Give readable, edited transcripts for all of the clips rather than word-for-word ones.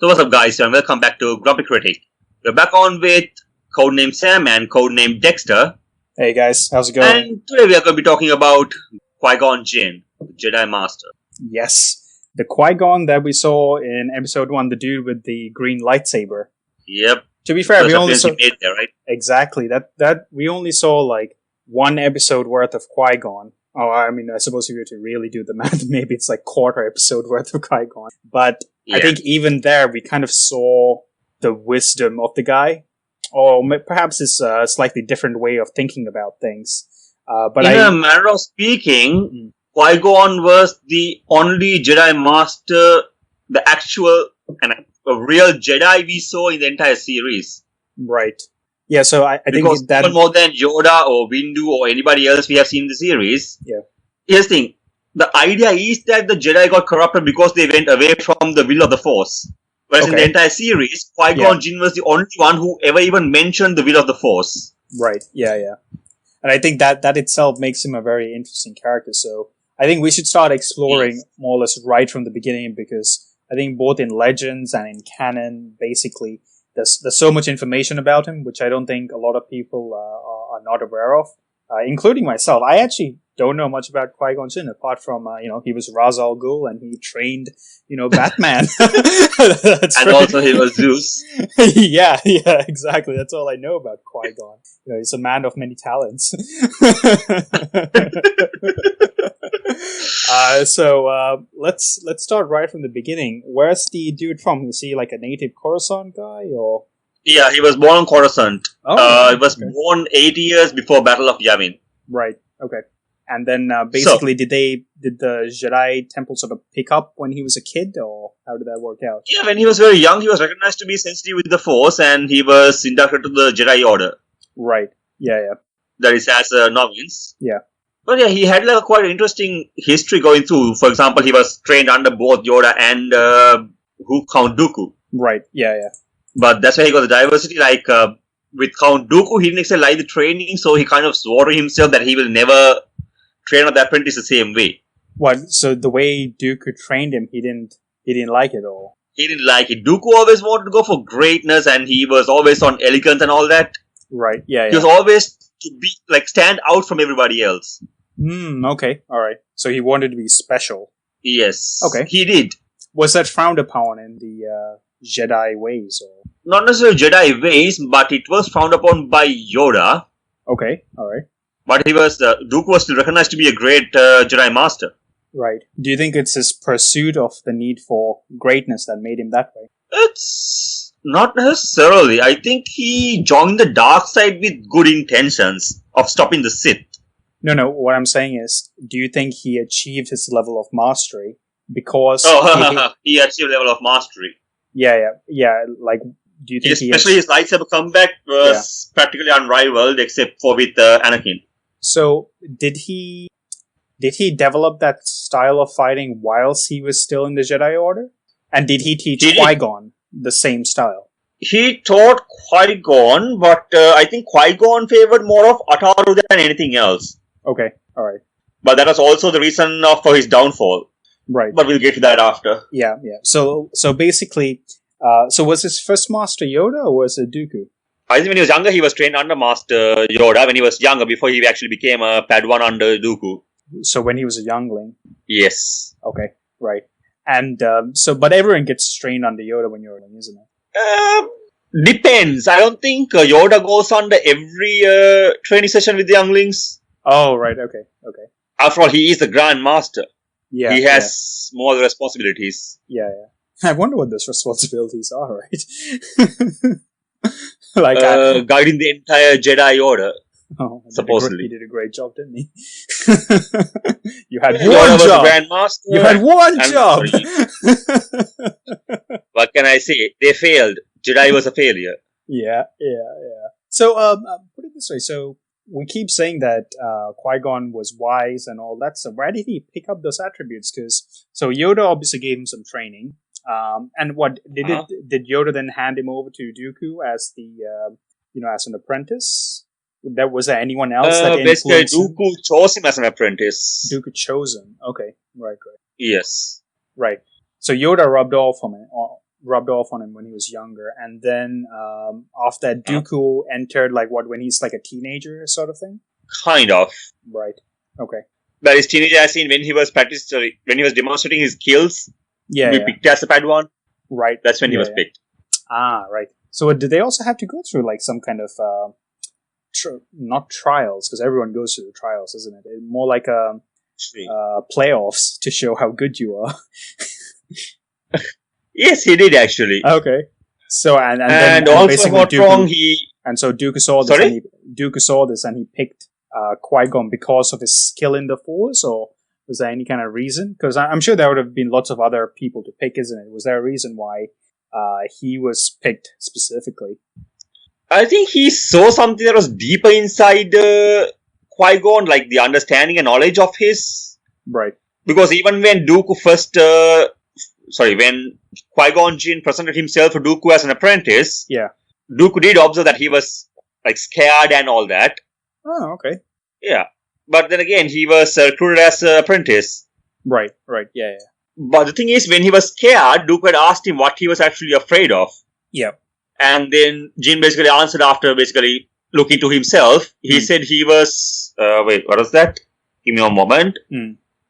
So what's up guys, and welcome back to Grumpy Critic. We're back on with codename Sam and codename Dexter. Hey guys, how's it going? And today we are going to be talking about Qui-Gon Jinn, the Jedi Master. Yes, the Qui-Gon that we saw in episode 1, the dude with the green lightsaber. Yep. To be fair, we only saw... made there, right? Exactly, that we only saw like one episode worth of Qui-Gon. Oh, I mean, I suppose if you were to really do the math, maybe it's like quarter episode worth of Qui-Gon. But yeah. I think even there, we kind of saw the wisdom of the guy. Or perhaps it's a slightly different way of thinking about things. But in a manner of speaking, Qui-Gon was the only Jedi Master, the actual and a real Jedi we saw in the entire series. Right. Yeah, so I think that... even more than Yoda or Windu or anybody else we have seen in the series. Yeah. Here's the thing. The idea is that the Jedi got corrupted because they went away from the will of the Force. Whereas in the entire series, Qui-Gon Jinn was the only one who ever even mentioned the will of the Force. Right, yeah. And I think that itself makes him a very interesting character. So I think we should start exploring more or less right from the beginning, because I think both in Legends and in canon, basically, there's so much information about him, which I don't think a lot of people are not aware of, including myself. I actually don't know much about Qui-Gon Jinn, apart from, he was Ra's al Ghul and he trained, Batman. And also he was Zeus. Yeah, exactly. That's all I know about Qui-Gon. He's a man of many talents. So let's start right from the beginning. Where's the dude from? Is he like a native Coruscant guy, or? Yeah, he was born on Coruscant. He was born 80 years before Battle of Yavin. Right. Okay. And then basically, did the Jedi Temple sort of pick up when he was a kid, or how did that work out? Yeah, when he was very young, he was recognized to be sensitive with the Force, and he was inducted to the Jedi Order. Right. Yeah. That is as a novice. Yeah. But yeah, he had like a quite interesting history going through. For example, he was trained under both Yoda and Count Dooku. Right, yeah. But that's why he got the diversity. Like, with Count Dooku, he didn't actually like the training, so he kind of swore to himself that he will never train on the apprentice the same way. What? So the way Dooku trained him, he didn't like it, or? He didn't like it. Dooku always wanted to go for greatness, and he was always on elegance and all that. Right, yeah. He was always to be, stand out from everybody else. Okay, alright. So he wanted to be special. Yes. Okay. He did. Was that frowned upon in the Jedi ways, or? Not necessarily Jedi ways, but it was frowned upon by Yoda. Okay, alright. But Dooku was still recognized to be a great Jedi Master. Right. Do you think it's his pursuit of the need for greatness that made him that way? It's not necessarily. I think he joined the dark side with good intentions of stopping the Sith. No, what I'm saying is, do you think he achieved his level of mastery because... he achieved a level of mastery. Yeah, like, do you think especially his lightsaber comeback was practically unrivaled, except for with Anakin. So, did he develop that style of fighting whilst he was still in the Jedi Order? And did he teach Qui-Gon the same style? He taught Qui-Gon, but I think Qui-Gon favored more of Ataru than anything else. Okay, alright. But that was also the reason for his downfall. Right. But we'll get to that after. Yeah. So basically, so was his first master Yoda, or was it Dooku? I think when he was younger, he was trained under Master Yoda. When he was younger, before he actually became a Padawan under Dooku. So when he was a youngling? Yes. Okay, right. And but everyone gets trained under Yoda when you're young, isn't it? Depends. I don't think Yoda goes under every training session with the younglings. Oh, right. Okay. After all, he is the Grand Master. Yeah. He has more responsibilities. Yeah. I wonder what those responsibilities are, right? Guiding the entire Jedi Order. Oh, supposedly. He did a great job, didn't he? You had one job. Grand Master. You had one job. What can I say? They failed. Jedi was a failure. Yeah. So, put it this way. So, we keep saying that Qui-Gon was wise and all that. So, where did he pick up those attributes? So Yoda obviously gave him some training. And what did Yoda then hand him over to Dooku as as an apprentice? Was there anyone else that influenced him? Dooku chose him as an apprentice. Dooku chose him. Okay, right. Yes. Right. So Yoda rubbed off on rubbed off on him when he was younger, and then after that, Dooku entered when he's like a teenager sort of thing. Kind of. Right. Okay. But his teenager, as in when he was when he was demonstrating his skills, Yeah. we picked as a Padawan. Right. That's when he was picked. Ah, right. So did they also have to go through like some kind of not trials, because everyone goes through the trials, isn't it? More like playoffs to show how good you are. Yes, he did actually. Okay. So and also basically what Dooku, wrong and so Dooku saw this. Sorry? Dooku saw this and he picked Qui-Gon because of his skill in the Force, or was there any kind of reason? Because I'm sure there would have been lots of other people to pick, isn't it? Was there a reason why he was picked specifically? I think he saw something that was deeper inside Qui-Gon, like the understanding and knowledge of his. Right. Because even when Dooku when Qui-Gon Jinn presented himself to Dooku as an apprentice, Dooku did observe that he was like scared and all that. Oh, okay. Yeah. But then again, he was recruited as an apprentice. Right, yeah. But the thing is, when he was scared, Dooku had asked him what he was actually afraid of. Yeah. And then Jinn basically answered after basically looking to himself. He said he was... wait, what was that? Give me a moment.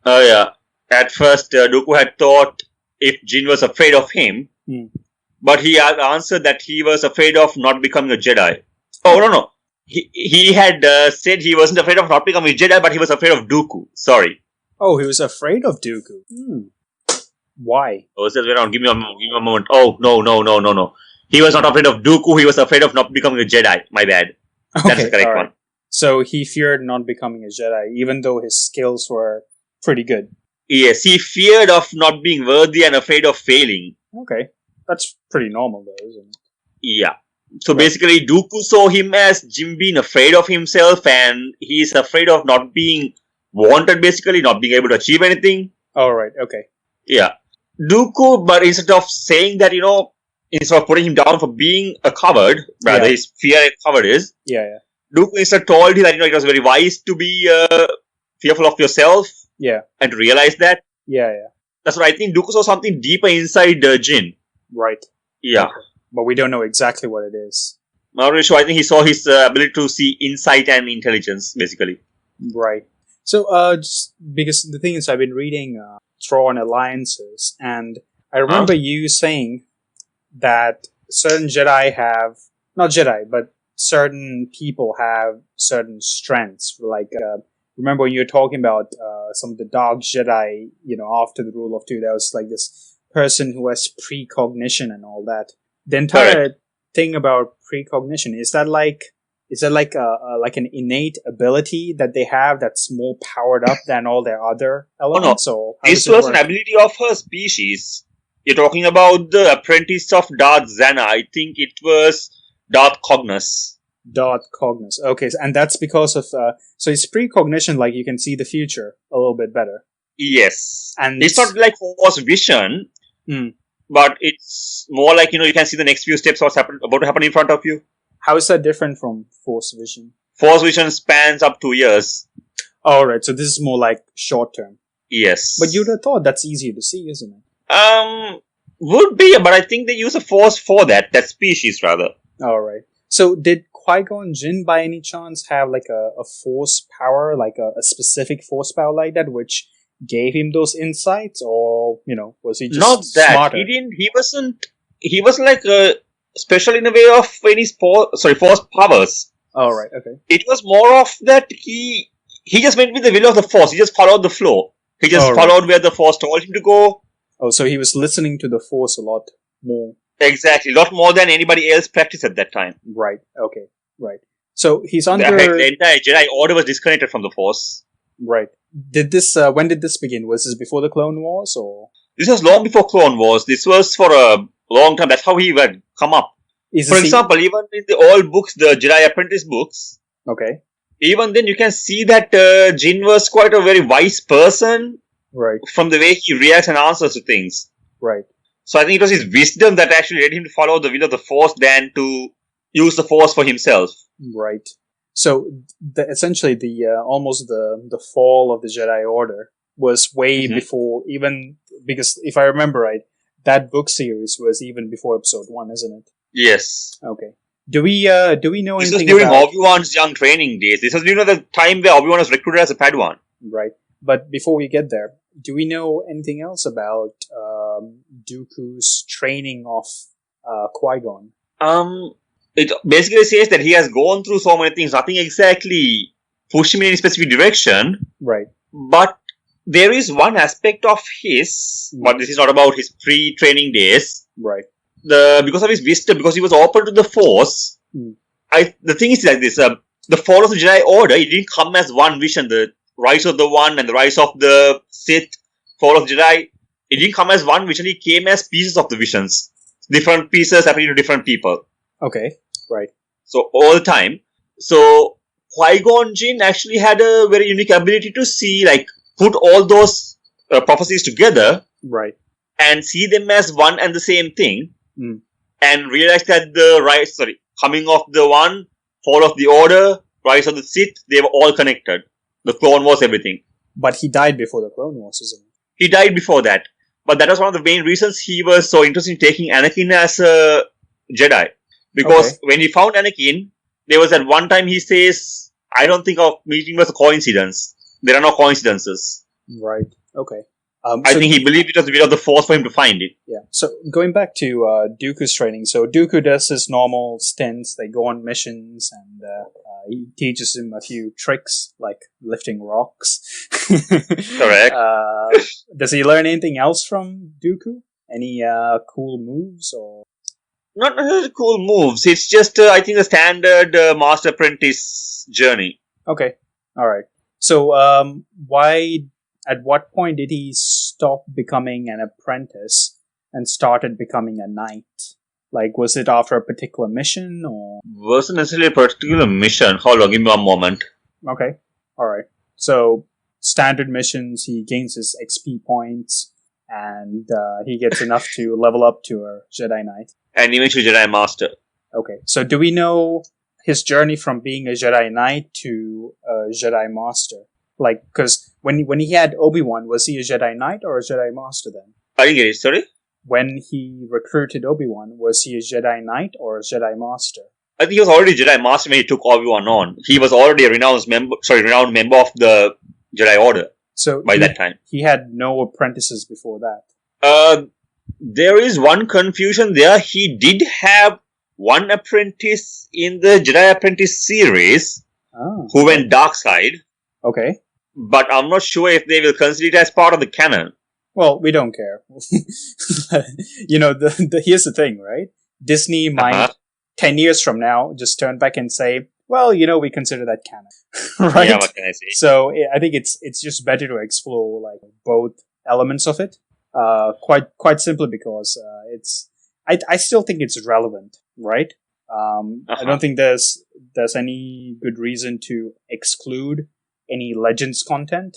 Yeah. At first, Dooku had thought if Jinn was afraid of him. But he had answered that he was afraid of not becoming a Jedi. Oh, no. He had said he wasn't afraid of not becoming a Jedi, but he was afraid of Dooku. Sorry. Oh, he was afraid of Dooku. Why? Oh, it's the other way around. Give me a moment. Oh, no. He was not afraid of Dooku. He was afraid of not becoming a Jedi. My bad. Okay, that's the correct one. So he feared not becoming a Jedi, even though his skills were pretty good. Yes, he feared of not being worthy and afraid of failing. Okay. That's pretty normal, though, isn't it? Yeah. So basically, Dooku saw him as Jim being afraid of himself, and he's afraid of not being wanted, basically, not being able to achieve anything. Oh, right. Okay. Yeah. Dooku, but instead of saying that, instead of putting him down for being a coward, rather his fear a coward is. Yeah. Dooku instead told him that, it was very wise to be fearful of yourself. Yeah. And to realize that. Yeah. That's what I think. Dooku saw something deeper inside Jinn. Right. Yeah. Okay. But we don't know exactly what it is. Not really sure. I think he saw his ability to see insight and intelligence, basically. Right. So, just because the thing is, I've been reading Thrawn Alliances, and I remember you saying that certain Jedi have, not Jedi, but certain people have certain strengths. Like, remember when you were talking about some of the Dark Jedi, after the Rule of Two, there was like this person who has Pre-Cognition and all that. The entire thing about Pre-Cognition, is that like an innate ability that they have that's more powered up than all their other elements? Oh, no. This was an ability of her species. You're talking about the apprentice of Darth Zana. I think it was Darth Cognos. Darth Cognos. Okay, and that's because of... so it's Pre-Cognition, like you can see the future a little bit better. Yes. And it's not like Force Vision, but it's more like, you can see the next few steps, what's about to happen in front of you. How is that different from Force Vision? Force Vision spans up 2 years. Oh, right. So this is more like short term. Yes. But you'd have thought that's easier to see, isn't it? Would be, but I think they use a force for that species rather. All right. So did Qui-Gon Jinn by any chance have like a force power, like a specific force power like that, which gave him those insights, or, was he just not that smarter? He wasn't like special in a way of any force powers. All right. Okay. It was more of that he just went with the will of the force. He just followed the flow. He just followed where the force told him to go. Oh, so he was listening to the force a lot more. Exactly, a lot more than anybody else practiced at that time. Right. Okay. Right. So he's under the entire Jedi Order was disconnected from the Force. Right. Did this? When did this begin? Was this before the Clone Wars, or? This was long before Clone Wars. This was for a long time. That's how he had come up. For example, even in the old books, the Jedi Apprentice books. Okay. Even then, you can see that Jinn was quite a very wise person. Right. From the way he reacts and answers to things. Right. So I think it was his wisdom that actually led him to follow the will of the Force than to use the Force for himself. Right. So essentially, almost the fall of the Jedi Order was way before, even because if I remember right, that book series was even before episode 1, isn't it? Yes. Okay. Do we know This anything was during about... Obi-Wan's young training days. This was during the time where Obi-Wan was recruited as a Padawan. Right. But before we get there, do we know anything else about Dooku's training of Qui-Gon? It basically says that he has gone through so many things. Nothing exactly pushed him in any specific direction. Right. But there is one aspect of his, but this is not about his pre-training days. Right. Because of his wisdom, because he was open to the Force. The thing is like this: the fall of the Jedi Order, it didn't come as one vision. The rise of the One and the rise of the Sith, fall of Jedi, it didn't come as one vision. It came as pieces of the visions, different pieces happening to different people. Okay. Right. So all the time. So Qui-Gon Jinn actually had a very unique ability to see, like, put all those prophecies together, right, and see them as one and the same thing. And realize that the coming of the One, fall of the Order, rise of the Sith, they were all connected. The Clone Wars, everything. But he died before the Clone Wars, isn't he? He died before that. But that was one of the main reasons he was so interested in taking Anakin as a Jedi. Because when he found Anakin, there was at one time he says, I don't think of meeting was a coincidence. There are no coincidences. Right. Okay. I think he believed it was a bit of the Force for him to find it. Yeah. So going back to Dooku's training, so Dooku does his normal stints. They go on missions, and he teaches him a few tricks like lifting rocks. Correct. Does he learn anything else from Dooku? Any cool moves or? Not necessarily cool moves. It's just I think the standard Master Apprentice journey. Okay. All right. So at what point did he stop becoming an apprentice and started becoming a knight? Like, was it after a particular mission or? Wasn't necessarily a particular mission. Hold on, give me one moment. Okay. Alright. So, standard missions, he gains his XP points, and he gets enough to level up to a Jedi Knight. And eventually Jedi Master. Okay. So, do we know his journey from being a Jedi Knight to a Jedi Master? Like, because when he had Obi-Wan, was he a Jedi Knight or a Jedi Master then? I didn't get it, sorry? When he recruited Obi-Wan, was he a Jedi Knight or a Jedi Master? I think he was already Jedi Master when he took Obi-Wan on. He was already a renowned member of the Jedi Order. So by that time. He had no apprentices before that. There is one confusion there. He did have one apprentice in the Jedi Apprentice series who went dark side. Okay. But I'm not sure if they will consider it as part of the canon. Well, we don't care. Here's the thing, right? Disney might, 10 years from now, just turn back and say, well, we consider that canon. Right? Yeah, what can I say? So, I think it's just better to explore, like, both elements of it. Quite simply because, I still think it's relevant, right? I don't think there's any good reason to exclude any Legends content.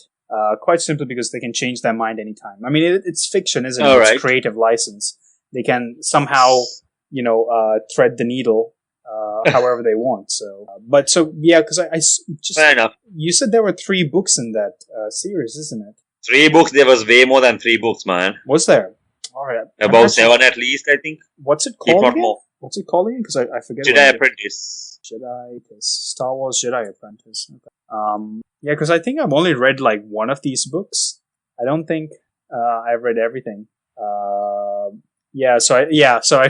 Quite simply because they can change their mind anytime. I mean, it's fiction, isn't it? It's creative license. They can somehow, thread the needle, however they want. So, because I just... Fair enough. You said there were 3 books in that series, isn't it? 3 books? There was way more than 3 books, man. Was there? Alright. About 7 at least, I think. What's it called again? More. What's it called again? Because I forget. Jedi Apprentice. Star Wars Jedi Apprentice. Okay. Yeah, because I think I've only read like one of these books. I don't think I've read everything. So I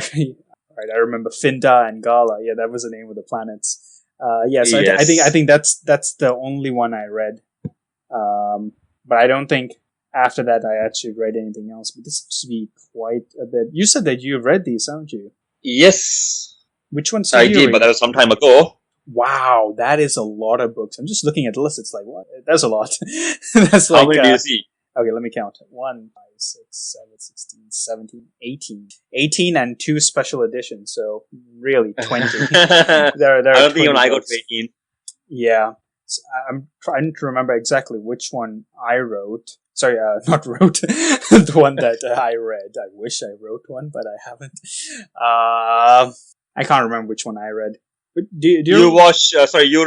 remember Finta and Gala. Yeah, that was the name of the planets. So I think that's the only one I read. But I don't think after that I actually read anything else. But this seems to be quite a bit. You said that you've read these, haven't you? Yes. Which ones I did, but that was some time ago. Wow, that is a lot of books. I'm just looking at the list. It's like, what? That's a lot. That's like, how many do you see? Okay, let me count. 1, 5, 6, 7, 16, 17, 18. 18 and 2 special editions. So really 20. there I don't think even I got 18. Yeah. So I'm trying to remember exactly which one I wrote. Sorry, not wrote. The one that I read. I wish I wrote one, but I haven't. I can't remember which one I read. But you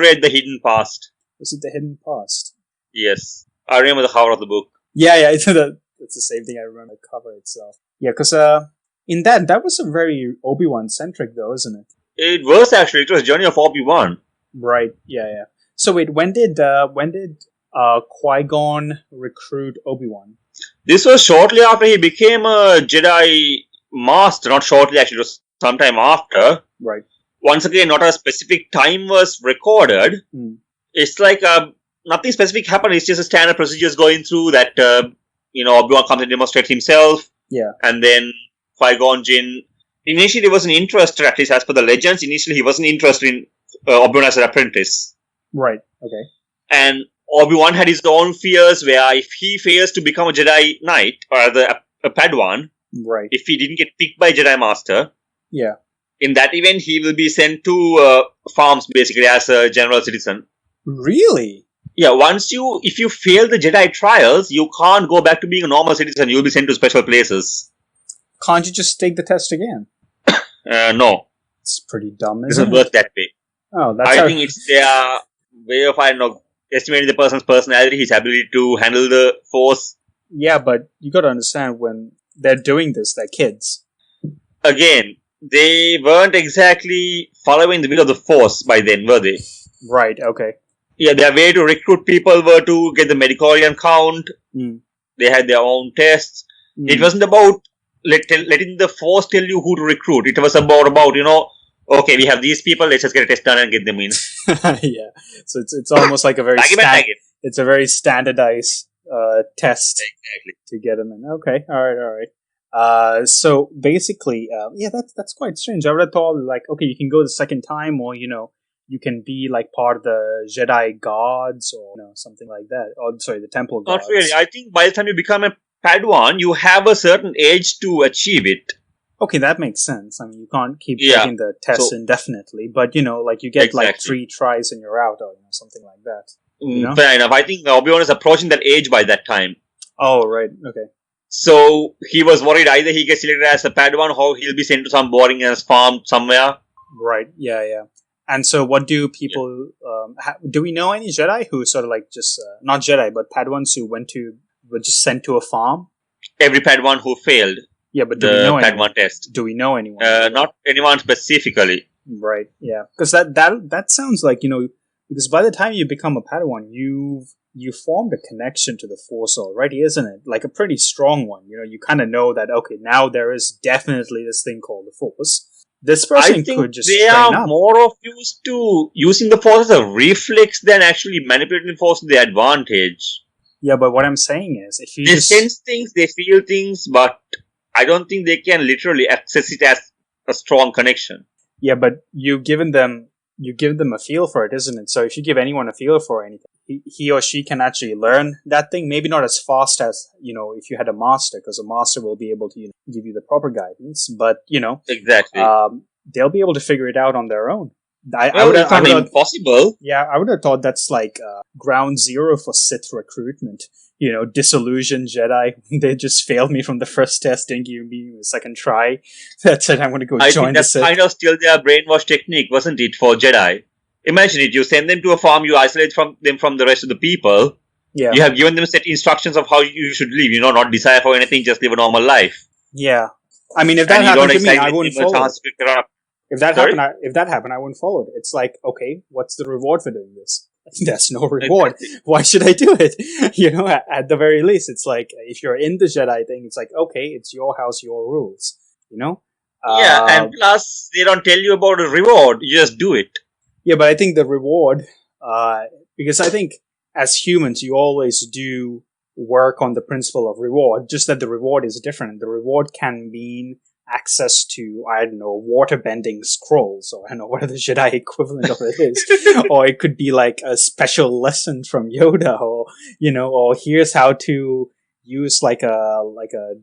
read The Hidden Past. Was it The Hidden Past? Yes. I remember the cover of the book. Yeah, it's the same thing I remember, the cover itself. Yeah, because in that was a very Obi-Wan centric, though, isn't it? It was actually. It was Journey of Obi-Wan. Right. Yeah. So wait, when did Qui-Gon recruit Obi-Wan? This was shortly after he became a Jedi Master. Not shortly, actually. It was sometime after. Right. Once again, not a specific time was recorded. It's like nothing specific happened. It's just a standard procedures going through that. Obi-Wan comes and demonstrates himself. Yeah. And then Qui-Gon Jinn. Initially, he wasn't interested, at least as per the legends. Initially, he wasn't interested in Obi-Wan as an apprentice. Right. Okay. And Obi-Wan had his own fears where if he fails to become a Jedi Knight, or a Padawan, right, if he didn't get picked by Jedi Master, yeah, in that event, he will be sent to farms, basically, as a general citizen. Really? Yeah, if you fail the Jedi trials, you can't go back to being a normal citizen. You'll be sent to special places. Can't you just take the test again? No. It's pretty dumb, It doesn't work that way. Oh, I think it's their way of, estimating the person's personality, his ability to handle the Force. Yeah, but you gotta understand, when they're doing this, they're kids. Again, they weren't exactly following the will of the Force by then, were they? Right, okay. Yeah, their way to recruit people were to get the Medicorian count. They had their own tests. It wasn't about letting the Force tell you who to recruit. It was about okay, we have these people, let's just get a test done and get them in. Yeah. So it's almost like a very it's a very standardized test to get them in. Okay, all right. So basically, that's quite strange. I would have thought, like, okay, you can go the second time, or you can be like part of the Jedi Gods, or something like that. Or sorry, the Temple Gods. Not really. I think by the time you become a Padawan, you have a certain age to achieve it. Okay, that makes sense. I mean, you can't keep taking the test indefinitely, but like you get like 3 tries and you're out, or something like that. Fair enough. I think Obi-Wan is approaching that age by that time. Oh, right. Okay. So he was worried either he gets selected as a Padawan or he'll be sent to some boring ass farm somewhere. Right. Yeah. And so, what do people? Do we know any Jedi who sort of like just not Jedi, but Padawans who were just sent to a farm? Every Padawan who failed. Yeah, but do we know anyone? Padawan test. Do we know anyone? Not anyone specifically. Right. Yeah, because that sounds like because by the time you become a Padawan, you formed a connection to the Force already, isn't it? Like a pretty strong one. You kind of know that now there is definitely this thing called the Force. This person could just they are more of used to using the Force as a reflex than actually manipulating the Force to their advantage. Yeah, but what I'm saying is, if you sense things, they feel things, but I don't think they can literally access it as a strong connection. Yeah, but you give them a feel for it, isn't it? So if you give anyone a feel for anything, he or she can actually learn that thing. Maybe not as fast as if you had a master, because a master will be able to give you the proper guidance. But exactly, they'll be able to figure it out on their own. It's not impossible. Yeah, I would have thought that's like ground zero for Sith recruitment. Disillusioned Jedi. They just failed me from the first test, didn't give me a second try. That's it, I'm going to go join the Sith. I think that's kind of still their brainwash technique, wasn't it, for Jedi? Imagine it, you send them to a farm, you isolate them from the rest of the people. Yeah. You have given them set instructions of how you should live, not desire for anything, just live a normal life. Yeah. I mean, if that happened to me, I wouldn't follow it. If that happened, I wouldn't follow it. It's like, okay, what's the reward for doing this? There's no reward. Why should I do it? At the very least, it's like, if you're in the Jedi thing, it's like, okay, it's your house, your rules, Yeah, and plus, they don't tell you about a reward, you just do it. Yeah, but I think the reward, because I think as humans, you always do work on the principle of reward, just that the reward is different. The reward can mean access to, I don't know, water-bending scrolls, or I don't know what the Jedi equivalent of it is. Or it could be like a special lesson from Yoda, or, or here's how to use like a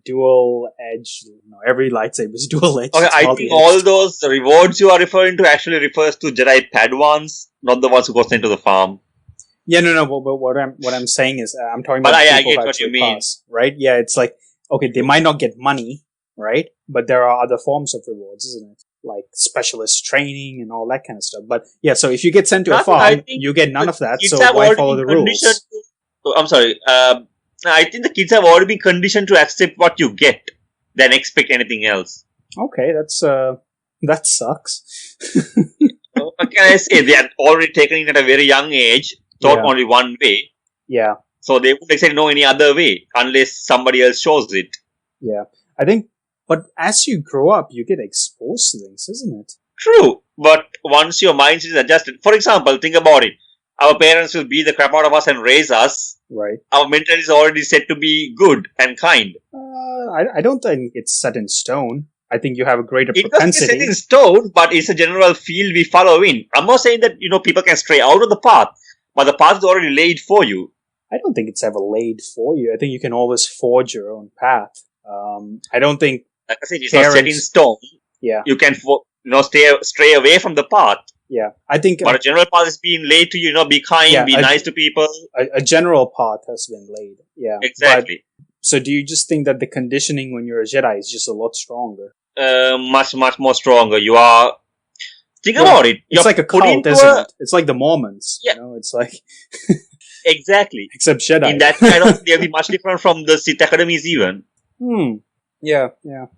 dual edge. Every lightsaber is dual edge. Okay, I think all those rewards you are referring to actually refers to Jedi Padawans, not the ones who got sent to the farm. Yeah, no. But what I'm saying is, I'm talking about people who actually pass, right? Yeah, it's like, okay, they might not get money, right? But there are other forms of rewards, isn't it? Like specialist training and all that kind of stuff. But yeah, so if you get sent to a farm, you get none of that. So why follow the rules? I'm sorry. I think the kids have already been conditioned to accept what you get. than expect anything else. Okay, that sucks. What can I say? They had already taken it at a very young age, taught only one way. Yeah. So they wouldn't exactly know any other way unless somebody else shows it. Yeah. I think, but as you grow up, you get exposed to things, isn't it? True. But once your mind is adjusted, for example, think about it. Our parents will beat the crap out of us and raise us. Right. Our mentality is already set to be good and kind. I don't think it's set in stone. I think you have a greater propensity. propensity. It doesn't set in stone, but it's a general field we follow in. I'm not saying that, people can stray out of the path, but the path is already laid for you. I don't think it's ever laid for you. I think you can always forge your own path. I don't think... Like I said, it's not set in stone. Yeah. You can, stray away from the path. Yeah. I think... But a general path is being laid to you, be kind, be nice to people. A general path has been laid. Yeah. Exactly. So do you just think that the conditioning when you're a Jedi is just a lot stronger? Much, much more stronger. You are... Think about it. It's like a cult, isn't it? It's like the Mormons. Yeah. It's like... Exactly. Except Jedi. In that kind of, they'll be much different from the Sith Academies even. Yeah. The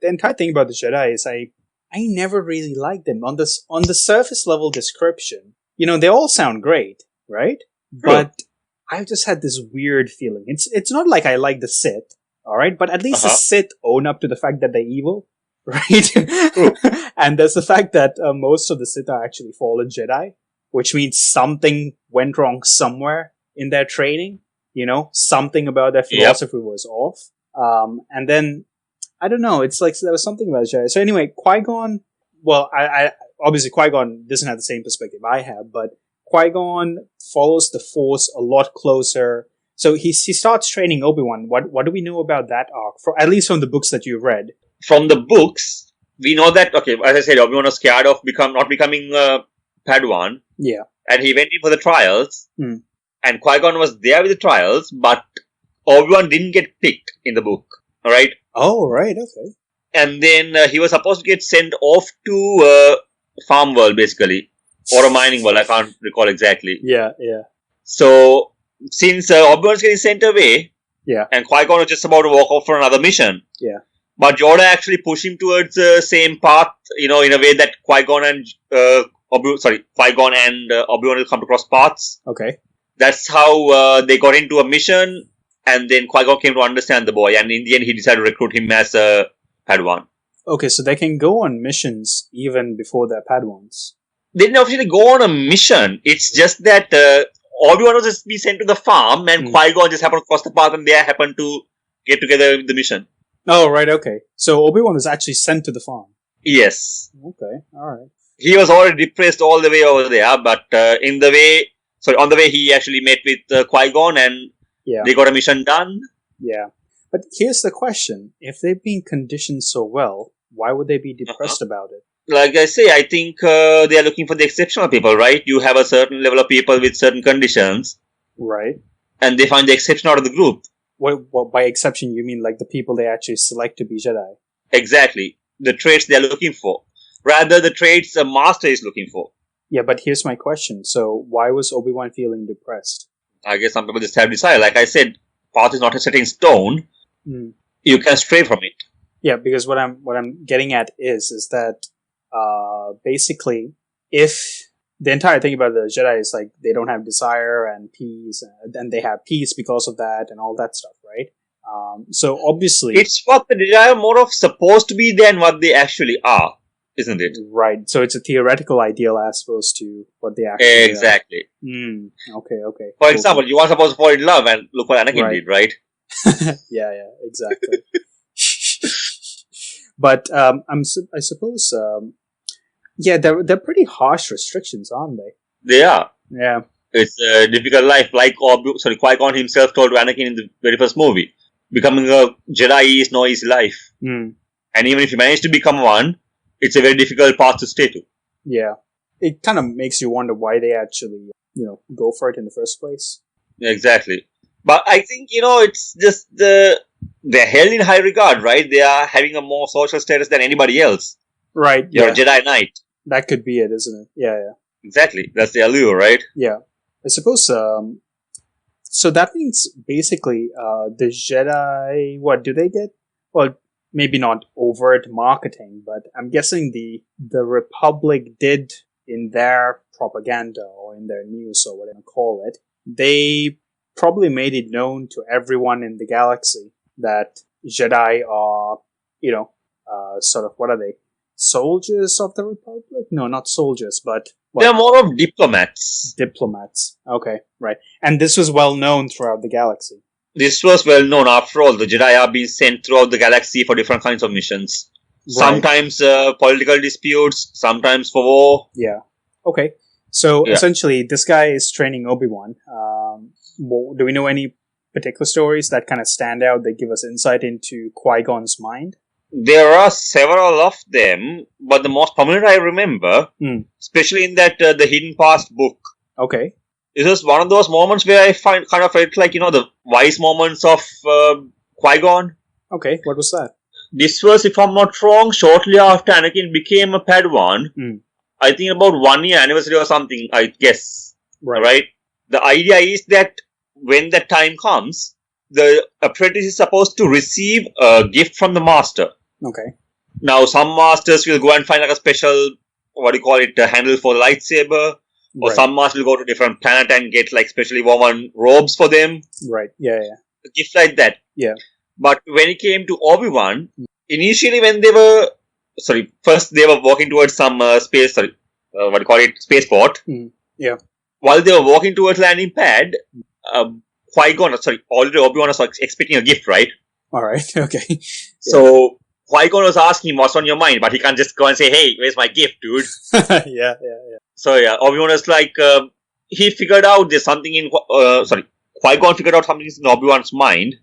entire thing about the Jedi is I never really liked them. On the surface level description, they all sound great, right? But I've just had this weird feeling. It's not like I like the Sith, alright? But at least the Sith own up to the fact that they're evil, right? And there's the fact that most of the Sith are actually fallen Jedi, which means something went wrong somewhere in their training. Something about their philosophy was off. And then, I don't know, it's like there was something about Jedi. So anyway, Qui-Gon, well, I obviously Qui-Gon doesn't have the same perspective I have, but Qui-Gon follows the Force a lot closer. So he starts training Obi-Wan. What do we know about that arc? At least from the books that you've read. From the books, we know that, as I said, Obi-Wan was scared of not becoming Padawan. Yeah. And he went in for the trials. And Qui-Gon was there with the trials, but Obi-Wan didn't get picked in the book. Alright? Oh, right, okay. And then he was supposed to get sent off to farm world, basically. Or a mining world, I can't recall exactly. Yeah. So, since Obi-Wan's getting sent away, and Qui-Gon was just about to walk off for another mission. Yeah. But Yoda actually pushed him towards the same path, in a way that Qui-Gon and Obi-Wan will come to cross paths. Okay. That's how they got into a mission, and then Qui-Gon came to understand the boy, and in the end he decided to recruit him as a Padawan. Okay, so they can go on missions even before they're Padawans. They didn't officially go on a mission. It's just that Obi-Wan was just be sent to the farm, and Qui-Gon just happened to cross the path, and they happened to get together with the mission. Oh, right, okay. So Obi-Wan was actually sent to the farm. Yes. Okay, alright. He was already depressed all the way over there, but on the way he actually met with Qui-Gon, and they got a mission done. Yeah. But here's the question. If they've been conditioned so well, why would they be depressed about it? Like I say, I think they are looking for the exceptional people, right? You have a certain level of people with certain conditions. Right. And they find the exception out of the group. What by exception, you mean like the people they actually select to be Jedi? Exactly. The traits they're looking for. Rather, the traits a master is looking for. Yeah, but here's my question. So, why was Obi-Wan feeling depressed? I guess some people just have desire. Like I said, path is not set in stone. You can stray from it. Yeah, because what I'm getting at is that basically, if the entire thing about the Jedi is like they don't have desire and peace, and they have peace because of that and all that stuff, right? So obviously, it's what the Jedi are more of supposed to be than what they actually are, isn't it? Right. So it's a theoretical ideal as opposed to what they actually exactly. are. Okay. For example, you are supposed to fall in love, and look what Anakin did, right? yeah, exactly. But I suppose, they're pretty harsh restrictions, aren't they? They are. Yeah. It's a difficult life, like Qui-Gon himself told to Anakin in the very first movie. Becoming a Jedi is no easy life. And even if you manage to become one, it's a very difficult path to stay to. Yeah. It kind of makes you wonder why they actually, go for it in the first place. Exactly. But I think, it's just they're held in high regard, right? They are having a more social status than anybody else. Right. You're a Jedi Knight. That could be it, isn't it? Yeah. Exactly. That's the allure, right? Yeah. I suppose, so that means basically, the Jedi, what, do they get well, maybe not overt marketing, but I'm guessing the Republic did in their propaganda or in their news or whatever you call it, they probably made it known to everyone in the galaxy that Jedi are, sort of, what are they? Soldiers of the Republic? No, not soldiers, but... what? They're more of diplomats. Diplomats. Okay, right. And this was well known throughout the galaxy. This was well known. After all, the Jedi are being sent throughout the galaxy for different kinds of missions. Right. Sometimes political disputes, sometimes for war. Yeah. Okay. So essentially, this guy is training Obi-Wan. Do we know any particular stories that kind of stand out that give us insight into Qui-Gon's mind? There are several of them, but the most prominent I remember, especially in that the Hidden Past book. Okay. This is one of those moments where I kind of felt like, the wise moments of Qui-Gon. Okay, what was that? This was, if I'm not wrong, shortly after Anakin became a Padawan. I think about 1 year anniversary or something, I guess. Right? The idea is that when that time comes, the apprentice is supposed to receive a gift from the master. Okay. Now, some masters will go and find like a special, a handle for the lightsaber. Or some masters will go to a different planet and get like specially woven robes for them. Right, yeah. A gift like that. Yeah. But when it came to Obi-Wan, initially when they were... first they were walking towards some spaceport. Yeah. While they were walking towards landing pad, Qui-Gon, already Obi-Wan was expecting a gift, right? Alright, okay. So, Qui-Gon was asking him what's on your mind, but he can't just go and say, hey, where's my gift, dude? Yeah. So, Obi-Wan was like, he figured out there's something in, Qui-Gon figured out something in Obi-Wan's mind.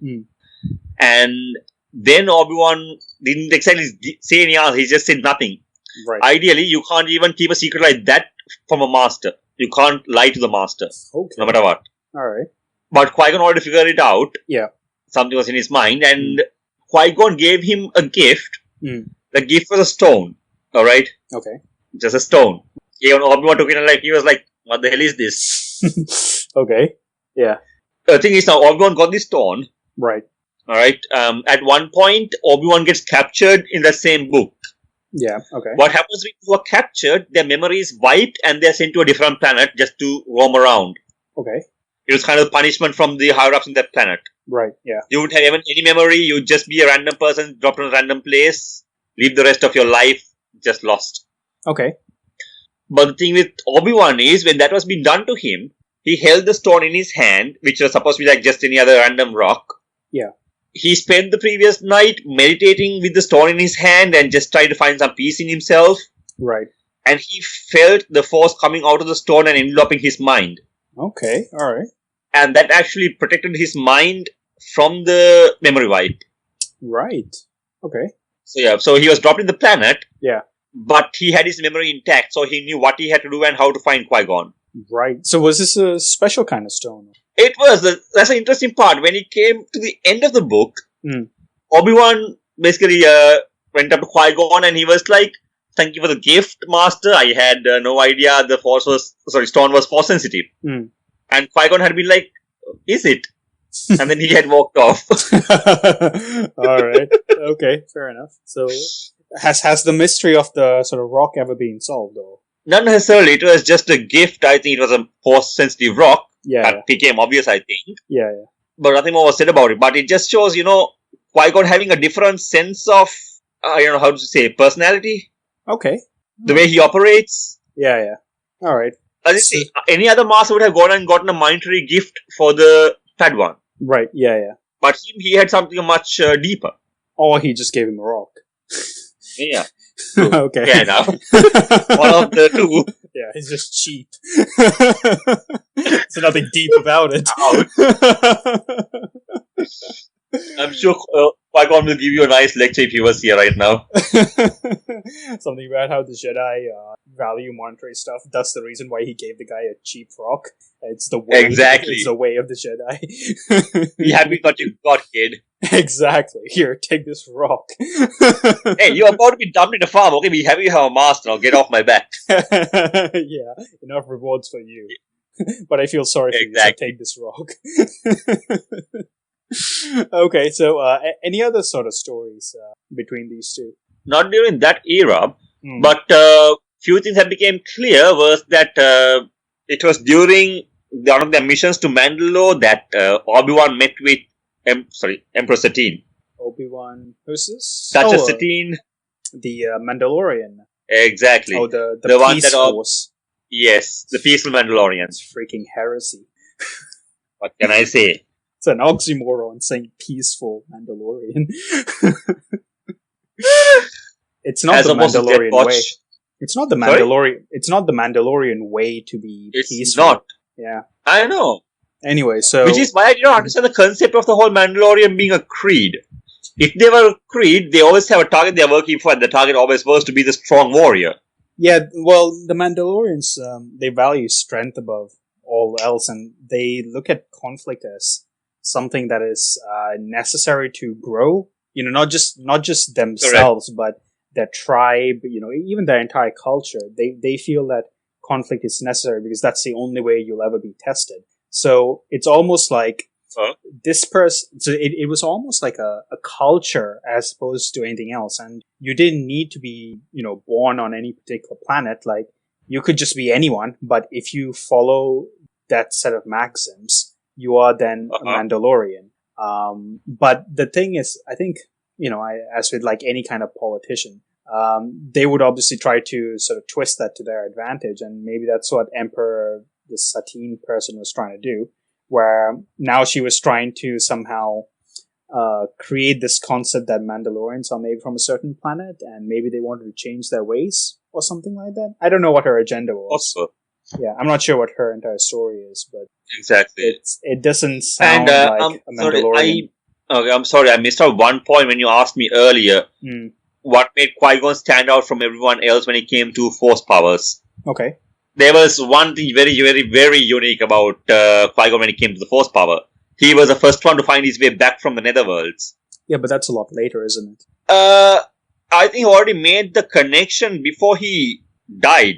And then Obi-Wan didn't exactly say any answer, he just said nothing. Right. Ideally, you can't even keep a secret like that from a master. You can't lie to the master. Okay. No matter what. Alright. But Qui-Gon already figured it out. Yeah. Something was in his mind, and Qui-Gon gave him a gift. The gift was a stone. Alright? Okay. Just a stone. Even Obi-Wan took it and he was like, what the hell is this? Okay. Yeah. The thing is now, Obi-Wan got this stone. Right. Alright? At one point, Obi-Wan gets captured in the same book. Yeah, okay. What happens when you are captured, their memory is wiped and they're sent to a different planet just to roam around. Okay. It was kind of punishment from the higher-ups in that planet. Right, yeah. You wouldn't have even any memory, you'd just be a random person, dropped in a random place, live the rest of your life, just lost. Okay. But the thing with Obi-Wan is, when that was being done to him, he held the stone in his hand, which was supposed to be like just any other random rock. Yeah. He spent the previous night meditating with the stone in his hand and just tried to find some peace in himself. Right. And he felt the force coming out of the stone and enveloping his mind. Okay, alright. And that actually protected his mind from the memory wipe. Right. Okay. So he was dropped in the planet. Yeah. But he had his memory intact, so he knew what he had to do and how to find Qui-Gon. Right. So was this a special kind of stone? It was. That's an interesting part. When it came to the end of the book, Obi-Wan basically went up to Qui-Gon and he was like, thank you for the gift, Master. I had no idea the stone was force sensitive. And Qui-Gon had been like, is it? And then he had walked off. Alright. Okay, fair enough. So, has the mystery of the sort of rock ever been solved, or? Not necessarily. It was just a gift. I think it was a force sensitive rock. Yeah. That became obvious, I think. Yeah. But nothing more was said about it. But it just shows, Qui-Gon having a different sense of, personality. Okay. The way he operates. Yeah. Alright. Any other master would have gone and gotten a monetary gift for the Padawan. Right, yeah. But he had something much deeper. Or he just gave him a rock. Yeah. Okay. Yeah, now. One of the two. Yeah, he's just cheap. There's nothing deep about it. I'm sure Qui-Gon will give you a nice lecture if he was here right now. Something about how the Jedi value monetary stuff. That's the reason why he gave the guy a cheap rock. It's the way. Exactly. It's the way of the Jedi. Be happy what you got, kid. Exactly. Here, take this rock. Hey, you're about to be dumped in a farm. Okay, be happy you have a master. Now get off my back. Yeah, enough rewards for you. But I feel sorry for you, so take this rock. Okay, so any other sort of stories between these two? Not during that era, Hmm. but few things that became clear was that it was during one of their missions to Mandalore that Obi-Wan met with Emperor Satine. Obi-Wan, who's this? Duchess Satine. The Mandalorian. Exactly. Oh, the one Peace that Force. Yes, the peaceful Mandalorians. It's freaking heresy. What can I say? It's an oxymoron saying peaceful Mandalorian. It's not As the opposed to Mandalorian Death way. Watch. It's not the Sorry? Mandalorian. It's not the Mandalorian way to be It's peaceful. not. Yeah. I know. Anyway, so Which is why I did not understand the concept of the whole Mandalorian being a creed. If they were a creed, they always have a target they're working for, and the target always was to be the strong warrior. yeah, well, the Mandalorians they value strength above all else, and they look at conflict as something that is necessary to grow. You know, not just themselves, but their tribe. You know, even their entire culture. They feel that conflict is necessary because that's the only way you'll ever be tested. So it's almost like this person. So it was almost like a culture as opposed to anything else, and you didn't need to be, you know, born on any particular planet. Like you could just be anyone, but if you follow that set of maxims, you are then a Mandalorian. But the thing is, I think, you know, as with like any kind of politician, they would obviously try to sort of twist that to their advantage, and maybe that's what Emperor, the Satine person, was trying to do, where now she was trying to somehow create this concept that Mandalorians are maybe from a certain planet, and maybe they wanted to change their ways or something like that. I don't know what her agenda was. Also. Yeah, I'm not sure what her entire story is, but Exactly. it doesn't sound And like a Mandalorian. I'm sorry, I missed out one point when you asked me earlier what made Qui-Gon stand out from everyone else when it came to force powers. Okay. There was one thing very, very, very unique about Qui-Gon when it came to the force power. He was the first one to find his way back from the Netherworlds. Yeah, but that's a lot later, isn't it? I think he already made the connection before he died.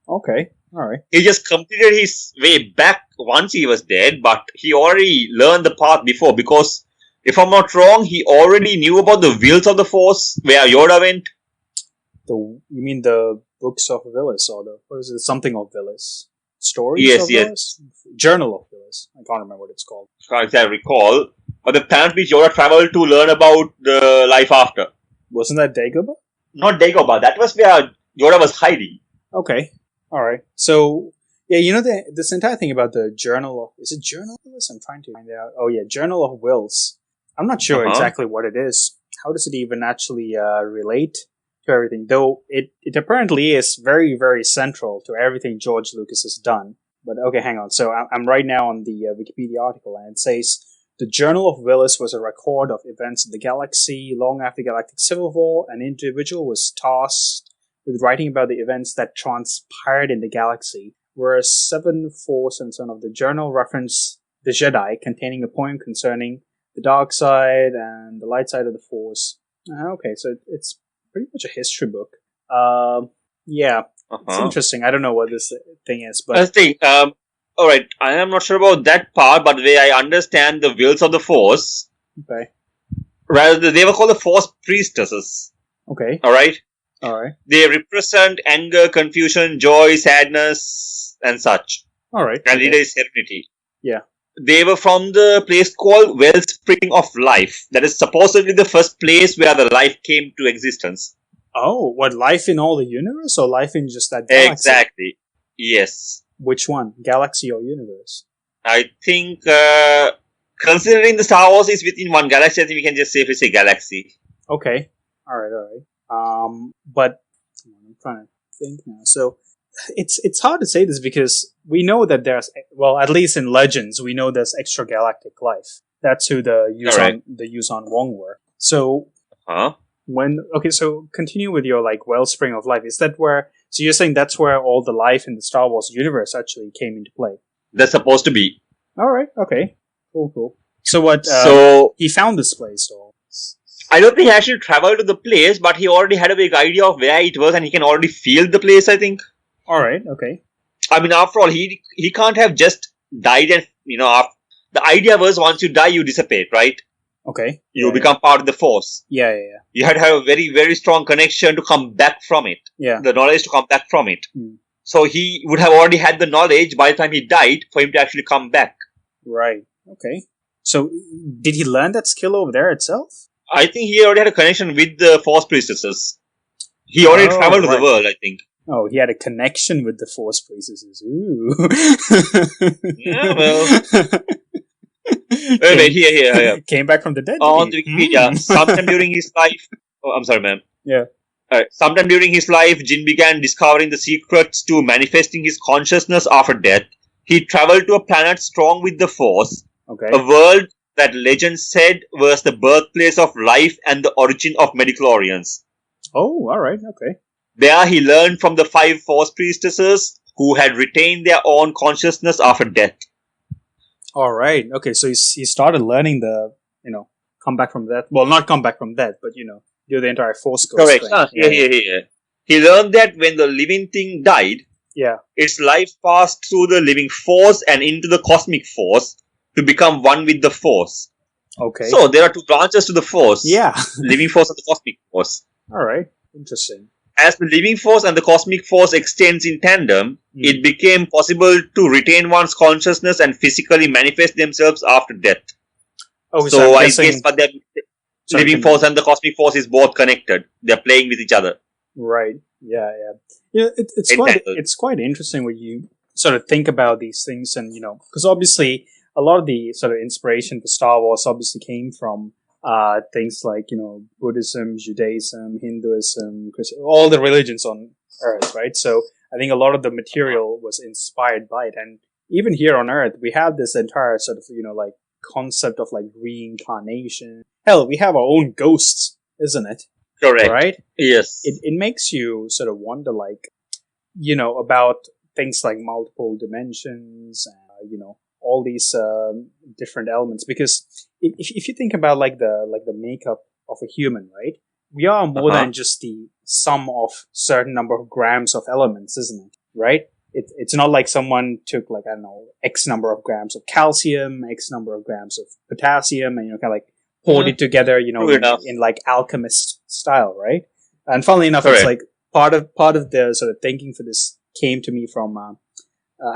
Okay. All right. He just completed his way back once he was dead, but he already learned the path before, because if I'm not wrong, he already knew about the Whills of the Force, where Yoda went. You mean the books of Whills, or what is it? Something of Whills? Stories Yes, of yes. Whills? Journal of Whills. I can't remember what it's called. As I recall. But apparently Yoda traveled to learn about the life after. Wasn't that Dagobah? Not Dagobah, that was where Yoda was hiding. Okay. All right. So, yeah, you know, this entire thing about the Journal of... Is it Journal of Whills? I'm trying to find out. Oh, yeah, Journal of Whills. I'm not sure exactly what it is. How does it even actually relate to everything? Though it apparently is very, very central to everything George Lucas has done. But, okay, hang on. So I'm right now on the Wikipedia article, and it says... The Journal of Whills was a record of events in the galaxy. Long after Galactic Civil War, an individual was tasked with writing about the events that transpired in the galaxy, whereas 7 Force and Son of the Journal reference the Jedi, containing a poem concerning the dark side and the light side of the Force. Okay, so it's pretty much a history book. Yeah, it's interesting. I don't know what this thing is, but... That's the thing. Alright, I am not sure about that part, but the way I understand the Whills of the Force... Okay. Rather, they were called the Force Priestesses. Okay. Alright? Alright. They represent anger, confusion, joy, sadness, and such. Alright. And leader is serenity. Yeah. They were from the place called Wellspring of Life. That is supposedly the first place where the life came to existence. Oh, what, life in all the universe, or life in just that galaxy? Exactly. Yes. Which one? Galaxy or universe? I think, considering the Star Wars is within one galaxy, I think we can just safely say galaxy. Okay. Alright. But I'm trying to think now. So it's hard to say this because we know that there's, well, at least in Legends, we know there's extragalactic life. That's who the Yuuzhan Vong were. So so continue with your like Wellspring of Life. Is that where? So you're saying that's where all the life in the Star Wars universe actually came into play? That's supposed to be. All right. Okay. Cool. So what? He found this place, or? I don't think he actually traveled to the place, but he already had a big idea of where it was, and he can already feel the place, I think. All right. Okay. I mean, after all, he can't have just died and the idea was once you die, you dissipate, right? Okay. You become part of the Force. Yeah. You had to have a very, very strong connection to come back from it. Yeah. The knowledge to come back from it. Hmm. So he would have already had the knowledge by the time he died for him to actually come back. Right. Okay. So did he learn that skill over there itself? I think he already had a connection with the Force Priestesses. He already traveled to the world, I think. Oh, he had a connection with the Force Priestesses. Ooh. Yeah, well. Wait, here. Came back from the dead. On Wikipedia, sometime during his life... Oh, I'm sorry, ma'am. Yeah. Sometime during his life, Jinn began discovering the secrets to manifesting his consciousness after death. He traveled to a planet strong with the Force. Okay. A world that legend said was the birthplace of life and the origin of midichlorians. Oh, alright, okay. There he learned from the 5 Force Priestesses who had retained their own consciousness after death. Alright, okay, so he started learning the, come back from death. Well, not come back from death, but, do the entire Force Ghost Correct. thing. He learned that when the living thing died, its life passed through the living Force and into the cosmic Force to become one with the Force. Okay. So there are 2 branches to the Force. Yeah. Living Force and the cosmic Force. Alright, interesting. As the living Force and the cosmic Force extends in tandem, it became possible to retain one's consciousness and physically manifest themselves after death. Oh, so I guess but the living Force and the cosmic Force is both connected. They're playing with each other. Right. Yeah. It's quite interesting when you sort of think about these things, and because obviously a lot of the sort of inspiration for Star Wars obviously came from things like Buddhism, Judaism, Hinduism, all the religions on Earth, right? So I think a lot of the material was inspired by it, and even here on Earth, we have this entire sort of like concept of like reincarnation. Hell, we have our own ghosts, isn't it? Correct. Right? Yes. It makes you sort of wonder, like, about things like multiple dimensions, all these different elements. Because if you think about like the makeup of a human, right? We are more than just the sum of certain number of grams of elements, isn't it? Right? It's not like someone took like, I don't know, X number of grams of calcium, X number of grams of potassium, and kind of like poured it together, in like alchemist style, right? And funnily enough, It's like part of the sort of thinking for this came to me from.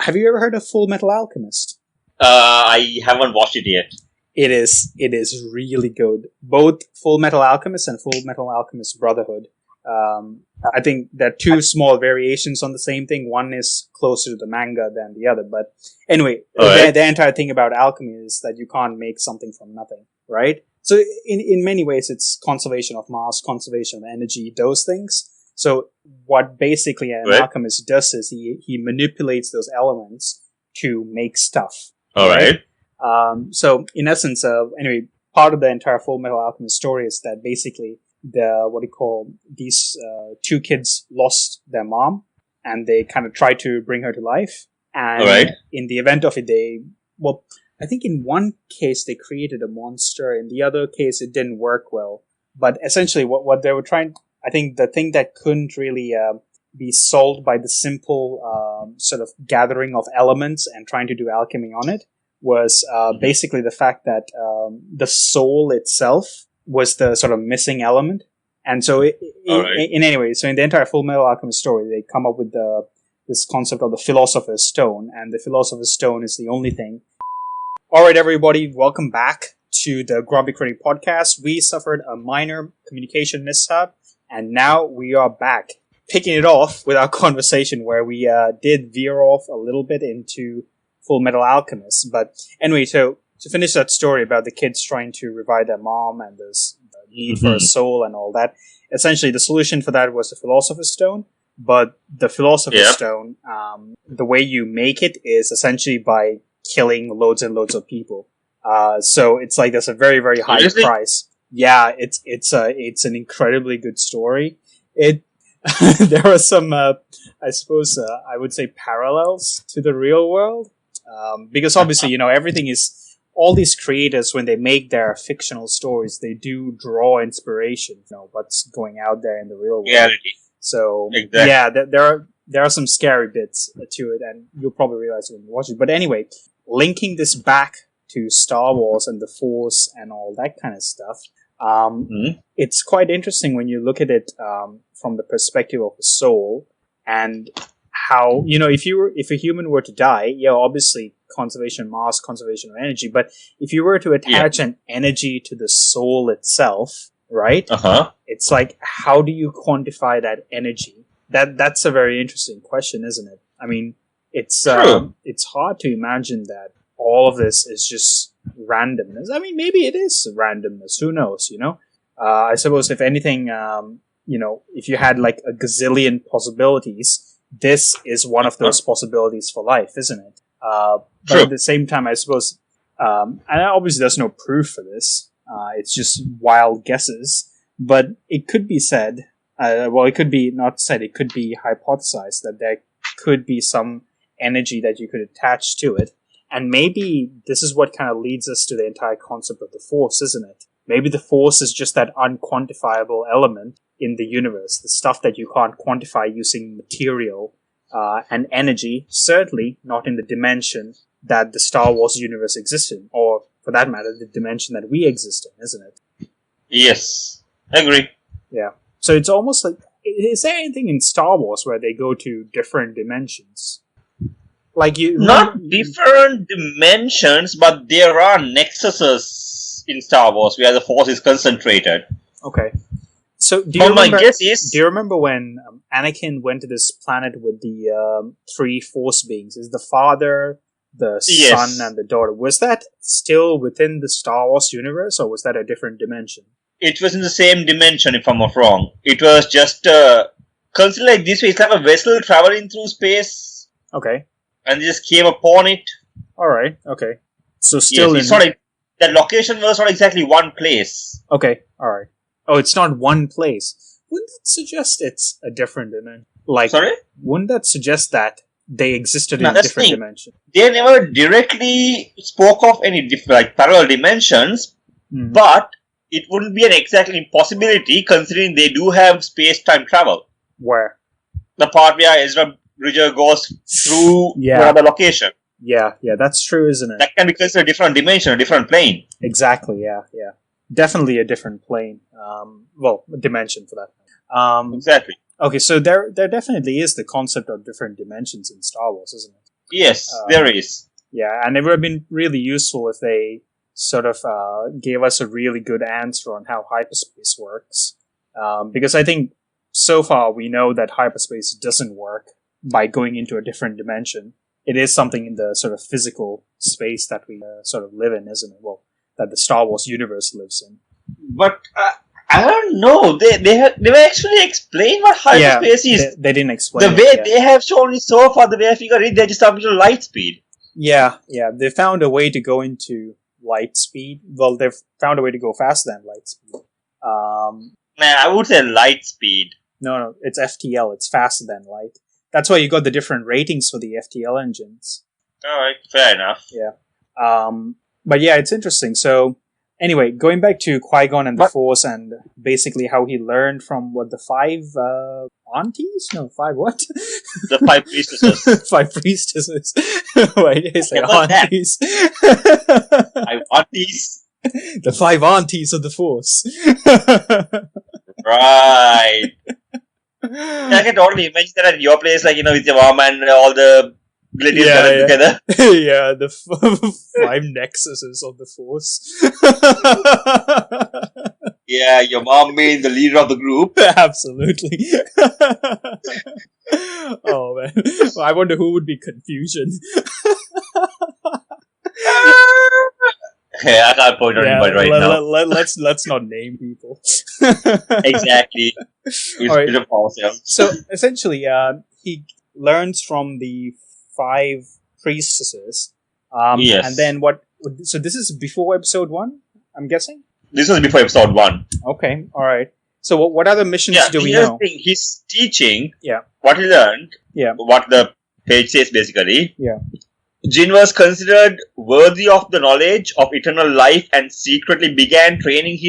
Have you ever heard of Fullmetal Alchemist? I haven't watched it yet. It is really good. Both Fullmetal Alchemist and Fullmetal Alchemist Brotherhood. I think there are 2 small variations on the same thing. One is closer to the manga than the other. But anyway, the entire thing about alchemy is that you can't make something from nothing, right? So in many ways, it's conservation of mass, conservation of energy, those things. So what basically an alchemist does is he manipulates those elements to make stuff. All right. So in essence, anyway, part of the entire Fullmetal Alchemist story is that basically these 2 kids lost their mom, and they kind of tried to bring her to life. And in the event of it, I think in one case they created a monster. In the other case, it didn't work well. But essentially, what they were trying, I think the thing that couldn't really be solved by the simple sort of gathering of elements and trying to do alchemy on it was basically the fact that the soul itself was the sort of missing element. And so in any way, so in the entire Fullmetal Alchemist story, they come up with this concept of the Philosopher's Stone, and the Philosopher's Stone is the only thing. Alright everybody, welcome back to the Grumpy Critic Podcast. We suffered a minor communication mishap, and now we are back, picking it off with our conversation where we did veer off a little bit into Fullmetal Alchemist. But anyway, so to finish that story about the kids trying to revive their mom and the need for a soul and all that, essentially the solution for that was the Philosopher's Stone. But the Philosopher's Stone, the way you make it is essentially by killing loads and loads of people. So it's like there's a very, very high price. Yeah, it's an incredibly good story. There are some, I suppose, I would say parallels to the real world. Because obviously, everything is, all these creators, when they make their fictional stories, they do draw inspiration, what's going out there in the real world. Reality. So, yeah, there are some scary bits to it, and you'll probably realize when you watch it. But anyway, linking this back to Star Wars and the Force and all that kind of stuff, it's quite interesting when you look at it from the perspective of a soul, and how, if a human were to die, obviously conservation of mass, conservation of energy, but if you were to attach an energy to the soul itself, right? It's like, how do you quantify that energy? That's a very interesting question, isn't it? I mean, it's hard to imagine that all of this is just randomness. I mean, maybe it is randomness. Who knows? I suppose if anything, if you had like a gazillion possibilities, this is one of those possibilities for life, isn't it? But at the same time, I suppose, and obviously there's no proof for this. It's just wild guesses. But it could be said, it could be not said, it could be hypothesized that there could be some energy that you could attach to it. And maybe this is what kind of leads us to the entire concept of the Force, isn't it? Maybe the Force is just that unquantifiable element in the universe, the stuff that you can't quantify using material and energy, certainly not in the dimension that the Star Wars universe exists in, or for that matter, the dimension that we exist in, isn't it? Yes, I agree. Yeah. So it's almost like, is there anything in Star Wars where they go to different dimensions? Like not different dimensions, but there are nexuses in Star Wars where the Force is concentrated. Okay. So do you my guess is, do you remember when Anakin went to this planet with the three Force beings? Is the father, the son, and the daughter? Was that still within the Star Wars universe, or was that a different dimension? It was in the same dimension, if I'm not wrong. It was just considered like this way. It's like a vessel traveling through space. Okay. And they just came upon it. All right. Okay. So still, it's not like that location was not exactly one place. Okay. All right. Oh, it's not one place. Wouldn't that suggest it's a different dimension? Like, sorry? Wouldn't that suggest that they existed in a different dimension? They never directly spoke of any parallel dimensions, but it wouldn't be an exactly impossibility considering they do have space-time travel. Where? The part where Ezra Bridger goes through another location. Yeah, that's true, isn't it? That can be considered a different dimension, a different plane. Exactly, yeah. Definitely a different plane. Dimension for that. Exactly. Okay, so there definitely is the concept of different dimensions in Star Wars, isn't it? Yes, there is. Yeah, and it would have been really useful if they sort of gave us a really good answer on how hyperspace works. Because I think so far we know that hyperspace doesn't work by going into a different dimension. It is something in the sort of physical space that we sort of live in, isn't it? Well, that the Star Wars universe lives in. But I don't know. They never actually explain what hyperspace is. They didn't explain the way they have shown it so far. The way I figure it, they're just talking to light speed. Yeah. They found a way to go into light speed. Well, they've found a way to go faster than light speed. I would say light speed. No, it's FTL. It's faster than light. That's why you got the different ratings for the FTL engines. Alright, fair enough. Yeah. But yeah, it's interesting. So, anyway, going back to Qui-Gon and the Force and basically how he learned from, the 5 aunties? No, 5 what? The 5 priestesses. 5 priestesses. Wait, it's like aunties. 5 aunties. The 5 aunties of the Force. Right. I can totally imagine that at your place, with your mom and all the relatives together. Yeah, the 5 nexuses of the Force. Yeah, your mom being the leader of the group. Absolutely. Oh man, I wonder who would be Confusion. Yeah, I can't point on anybody now. Let's not name people. Exactly. So essentially, he learns from the 5 priestesses. Yes. And then what? So this is before episode 1, I'm guessing. This was before episode 1. Okay. All right. So what other missions do we know? He's teaching. Yeah. What he learned. Yeah. What the page says basically. Yeah. Jinn was considered worthy of the knowledge of eternal life and secretly began training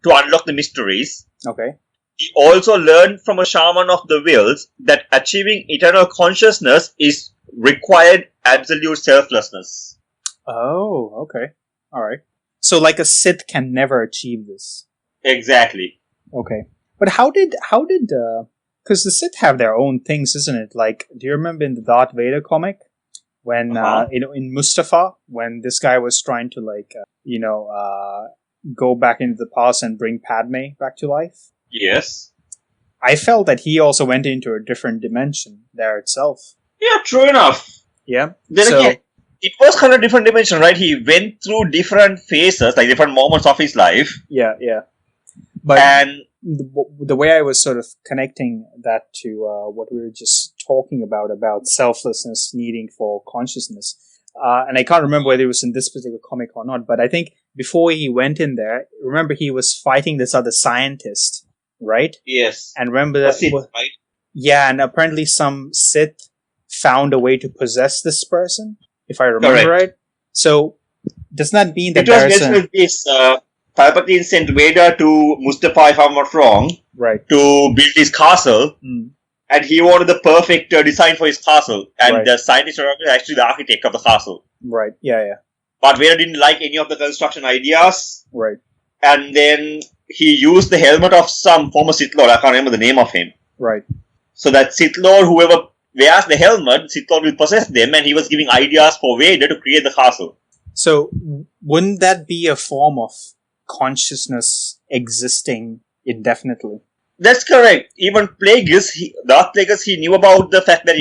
to unlock the mysteries. Okay. He also learned from a shaman of the Whills that achieving eternal consciousness is required absolute selflessness. Oh, okay. All right. So like a Sith can never achieve this. Exactly. Okay. But how did because the Sith have their own things, isn't it? Like, do you remember in the Darth Vader comic when in Mustafa, when this guy was trying to go back into the past and bring Padme back to life? Yes. I felt that he also went into a different dimension there itself. Yeah, true enough. Yeah. Then again, it was kind of different dimension, right? He went through different phases, like different moments of his life. Yeah. But and the way I was sort of connecting that to what we were just talking about selflessness needing for consciousness, and I can't remember whether it was in this particular comic or not, but I think before he went in there, remember he was fighting this other scientist, right? Yes. And remember that? Sith, right? Yeah, and apparently some Sith found a way to possess this person, if I remember right. So, does that mean that there's this Palpatine sent Vader to Mustafa, if I'm not wrong, right, to build his castle, and he wanted the perfect design for his castle, and the scientist was actually the architect of the castle. Right. Yeah. But Vader didn't like any of the construction ideas. Right. And then he used the helmet of some former Sith Lord. I can't remember the name of him. Right. So that Sith Lord, whoever wears the helmet, Sith Lord will possess them, and he was giving ideas for Vader to create the castle. So, wouldn't that be a form of consciousness existing indefinitely? That's correct. Even Darth Plagueis, he knew about the fact that,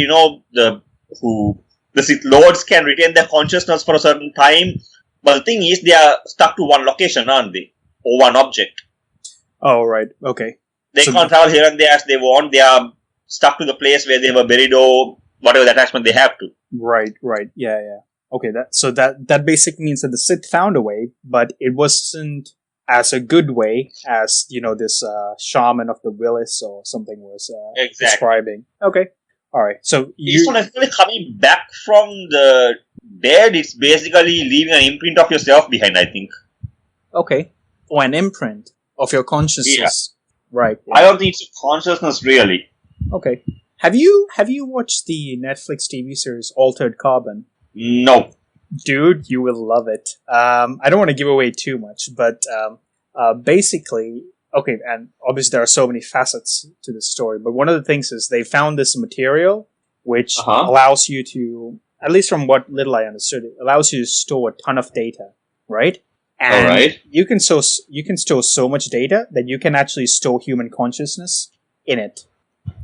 the Sith Lords can retain their consciousness for a certain time. But the thing is, they are stuck to one location, aren't they? Or one object. Oh, right. Okay. They can't travel here and there as they want. They are stuck to the place where they were buried or whatever the attachment they have to. Right. Yeah. Okay, that basically means that the Sith found a way, but it wasn't as a good way as, this shaman of the Whills or something was describing. Okay. All right. So it's not necessarily coming back from the dead. It's basically leaving an imprint of yourself behind, I think. Okay. Or an imprint of your consciousness. Yeah. Right. Yeah. I don't think it's consciousness, really. Okay. Have you watched the Netflix TV series Altered Carbon? No. Dude, you will love it. I don't want to give away too much, but basically, okay, and obviously there are so many facets to this story, but one of the things is they found this material which allows you to, at least from what little I understood, it allows you to store a ton of data, right? And you can store so much data that you can actually store human consciousness in it,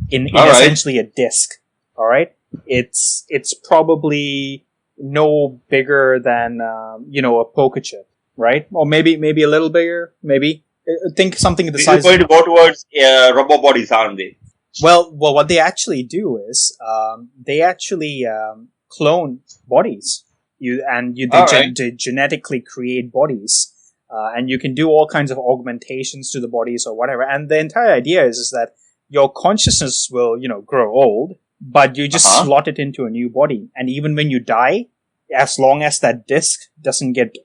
in essentially a disk. All right, it's probably no bigger than a poker chip, right? Or maybe a little bigger. Maybe think something the size. They're going to go towards robot bodies, aren't they? Well, what they actually do is they actually clone bodies. They genetically create bodies, and you can do all kinds of augmentations to the bodies or whatever. And the entire idea is that your consciousness will grow old, but you just slot it into a new body. And even when you die, as long as that disk doesn't get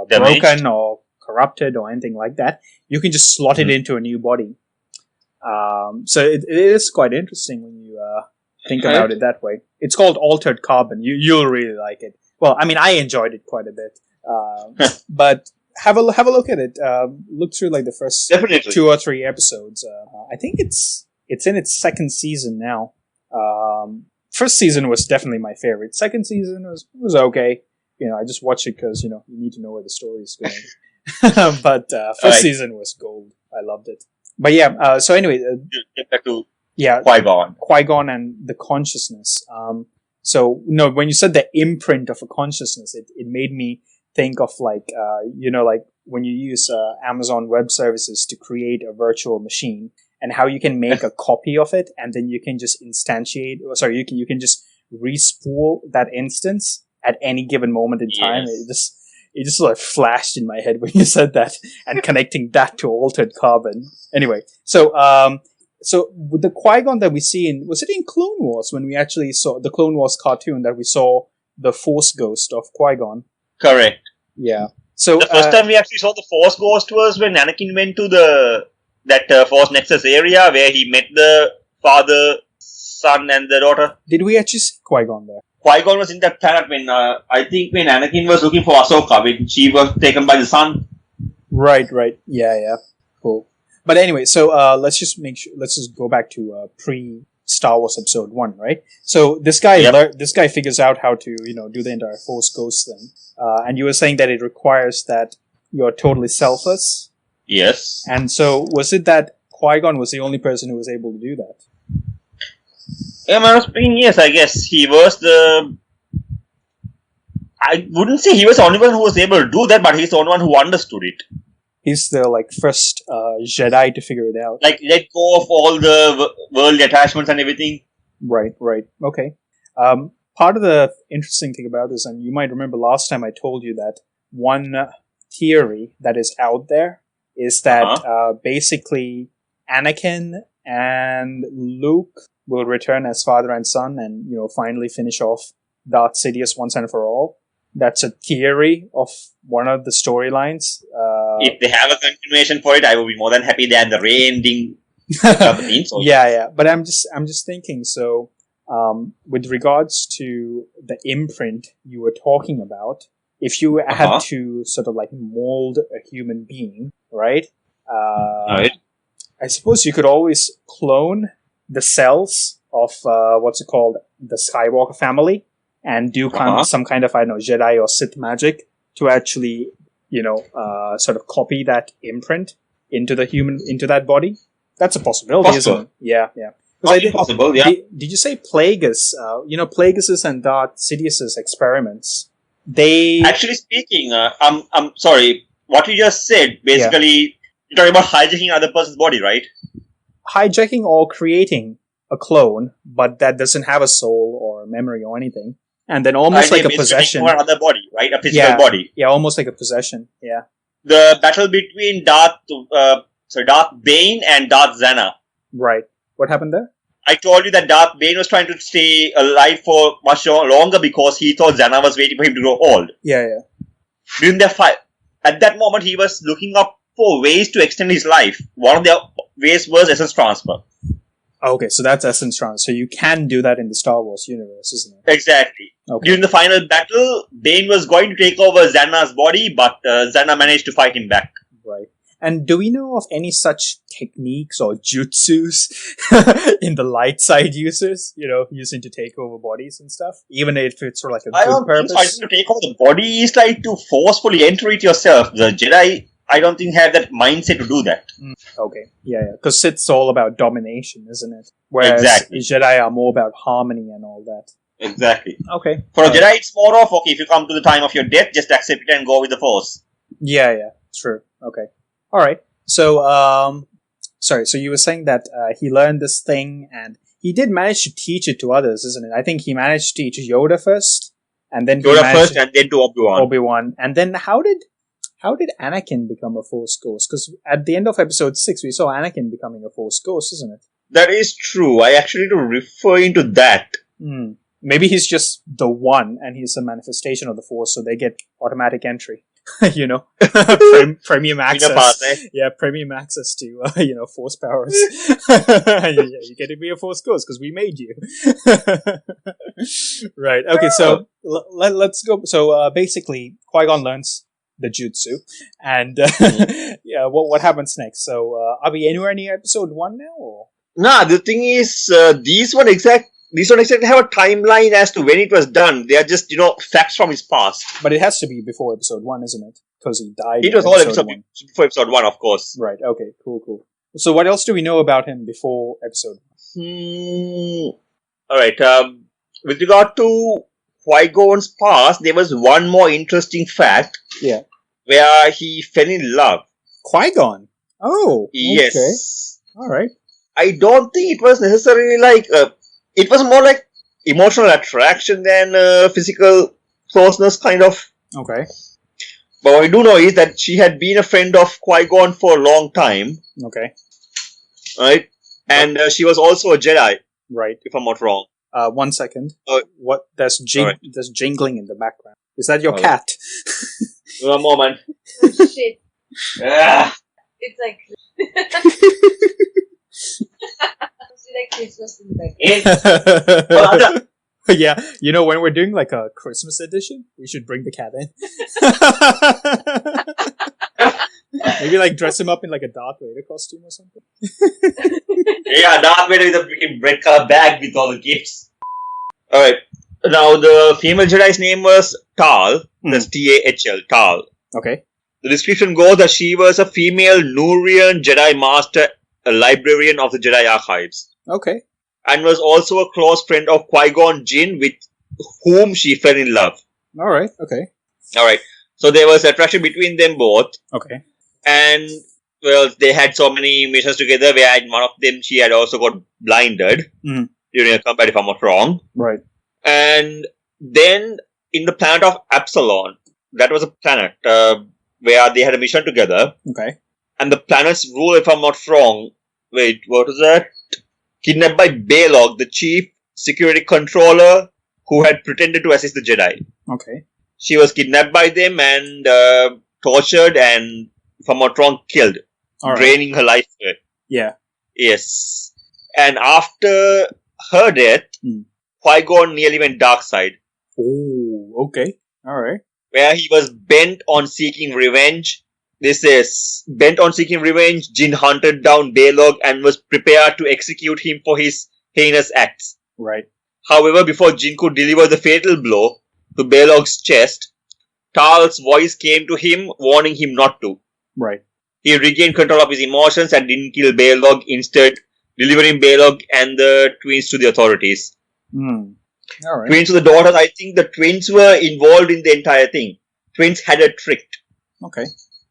broken or corrupted or anything like that, you can just slot it into a new body. So it is quite interesting when you think about it that way. It's called Altered Carbon. You'll really like it. Well, I mean, I enjoyed it quite a bit. But have a look at it. Look through like the first 2 or 3 episodes. I think it's in its second season now. First season was definitely my favorite. Second season was okay. I just watched it because you need to know where the story is going. But first season was gold. I loved it. But yeah. So anyway, get back to Qui-Gon and the consciousness. So no, when you said the imprint of a consciousness, it made me think of like when you use Amazon Web Services to create a virtual machine, and how you can make a copy of it, and then you can just you can just respool that instance at any given moment in time. It just like flashed in my head when you said that, and connecting that to Altered Carbon. Anyway, so with the Qui-Gon that we see was it in Clone Wars when we actually saw the Clone Wars cartoon that we saw the Force Ghost of Qui-Gon? Correct. Yeah. So the first time we actually saw the Force Ghost was when Anakin went to that Force Nexus area where he met the father son and the daughter. Did we actually see Qui-Gon there? Qui-Gon was in that planet when, I think when Anakin was looking for Ahsoka, when she was taken by the sun. Right. Yeah. Cool. But anyway, so let's just go back to pre-Star Wars Episode 1, right? So this guy figures out how to, do the entire Force Ghost thing. And you were saying that it requires that you're totally selfless. Yes. And so was it that Qui-Gon was the only person who was able to do that? Yes, I guess. He was I wouldn't say he was the only one who was able to do that, but he's the only one who understood it. He's the first Jedi to figure it out. Let go of all the world attachments and everything. Right. Okay. Part of the interesting thing about this, and you might remember last time I told you that one theory that is out there is that basically Anakin and Luke will return as father and son and, finally finish off Darth Sidious once and for all. That's a theory of one of the storylines. If they have a continuation for it, I will be more than happy than the re-ending. Yeah. But I'm just thinking, so with regards to the imprint you were talking about, if you had to sort of mold a human being, right? Right. I suppose you could always clone the cells of the Skywalker family, and do some kind of, I don't know, Jedi or Sith magic to actually, sort of copy that imprint into that body. That's a possibility, isn't it? Yeah. Possible, yeah. Did you say Plagueis? Plagueis and Darth Sidious's experiments. They actually speaking. I'm sorry. What you just said, basically, you're talking about hijacking another person's body, right? Hijacking or creating a clone, but that doesn't have a soul or a memory or anything. And then almost like a possession. Another body, right? A physical body. Yeah, almost like a possession. Yeah. The battle between Darth Bane and Darth Xana. Right. What happened there? I told you that Darth Bane was trying to stay alive for much longer because he thought Xana was waiting for him to grow old. Yeah. During their fight, at that moment, he was looking up for ways to extend his life. One of the ways was essence transfer. Okay, so that's essence transfer. So you can do that in the Star Wars universe, isn't it? Exactly. Okay. During the final battle, Bane was going to take over Xana's body, but Xana managed to fight him back. Right. And do we know of any such techniques or jutsus in the light side users, using to take over bodies and stuff? Even if it's for a good purpose? I think to take over the body is to forcefully enter it yourself. The Jedi, I don't think, have that mindset to do that. Okay, yeah. Because Sith's all about domination, isn't it? Whereas Jedi are more about harmony and all that. Exactly. Okay. For a Jedi, it's more of, if you come to the time of your death, just accept it and go with the Force. Yeah. True. Okay. Alright. So, so you were saying that he learned this thing, and he did manage to teach it to others, isn't it? I think he managed to teach Yoda first, and then and then to Obi-Wan. And then how did Anakin become a Force Ghost? Because at the end of Episode 6, we saw Anakin becoming a Force Ghost, isn't it? That is true. I actually need to refer into that. Maybe he's just the one, and he's a manifestation of the Force, so they get automatic entry. Premium access. Yeah, premium access to, Force powers. You get to be a Force Ghost, because we made you. Right, okay, so let's go. So, basically, Qui-Gon learns the jutsu, and what happens next? So, are we anywhere near Episode 1 now, or? Nah, the thing is, these don't exactly have a timeline as to when it was done. They are just, facts from his past. But it has to be before Episode 1, isn't it? Because he died. It was all before Episode 1, of course. Right, okay, cool. So what else do we know about him before Episode 1? Alright, with regard to Qui-Gon's past, there was one more interesting fact. Yeah. Where he fell in love. Qui-Gon? Oh, yes. Okay. Alright. I don't think it was necessarily it was more like emotional attraction than physical closeness, kind of. Okay. But what I do know is that she had been a friend of Qui-Gon for a long time. Okay. Right? And she was also a Jedi. Right. If I'm not wrong. 1 second. What? There's jingling in the background. Is that your cat? 1 moment. Oh, shit. It's like... Yeah, you know, when we're doing like a Christmas edition, we should bring the cat in. Maybe like dress him up in like a Darth Vader costume or something. Yeah, Darth Vader with a freaking red color bag with all the gifts. Alright. Now, the female Jedi's name was Tal. That's T-A-H-L, Tal. Okay. The description goes that she was a female Nurian Jedi Master, a librarian of the Jedi Archives. Okay. And was also a close friend of Qui-Gon Jinn, with whom she fell in love. Alright, okay. Alright. So there was attraction between them both. Okay. And, well, they had so many missions together where in one of them she had also got blinded during a combat, if I'm not wrong. Right. And then in the planet of Absalon, that was a planet where they had a mission together. Okay. And the planet's rule, if I'm not wrong, wait, what was that? Kidnapped by Balog, the chief security controller who had pretended to assist the Jedi. Okay. She was kidnapped by them and tortured and, if I'm not wrong, killed. Draining her life away. Yeah. Yes. And after her death, Qui-Gon nearly went dark side. Oh, okay. Alright. Where he was bent on seeking revenge. This is bent on seeking revenge. Jinn hunted down Balog and was prepared to execute him for his heinous acts. Right. However, before Jinn could deliver the fatal blow to Balog's chest, Tal's voice came to him, warning him not to. Right. He regained control of his emotions and didn't kill Balog, instead delivering Balog and the twins to the authorities. Alright. Twins to the daughters, I think the twins were involved in the entire thing. Twins had a trick. Okay.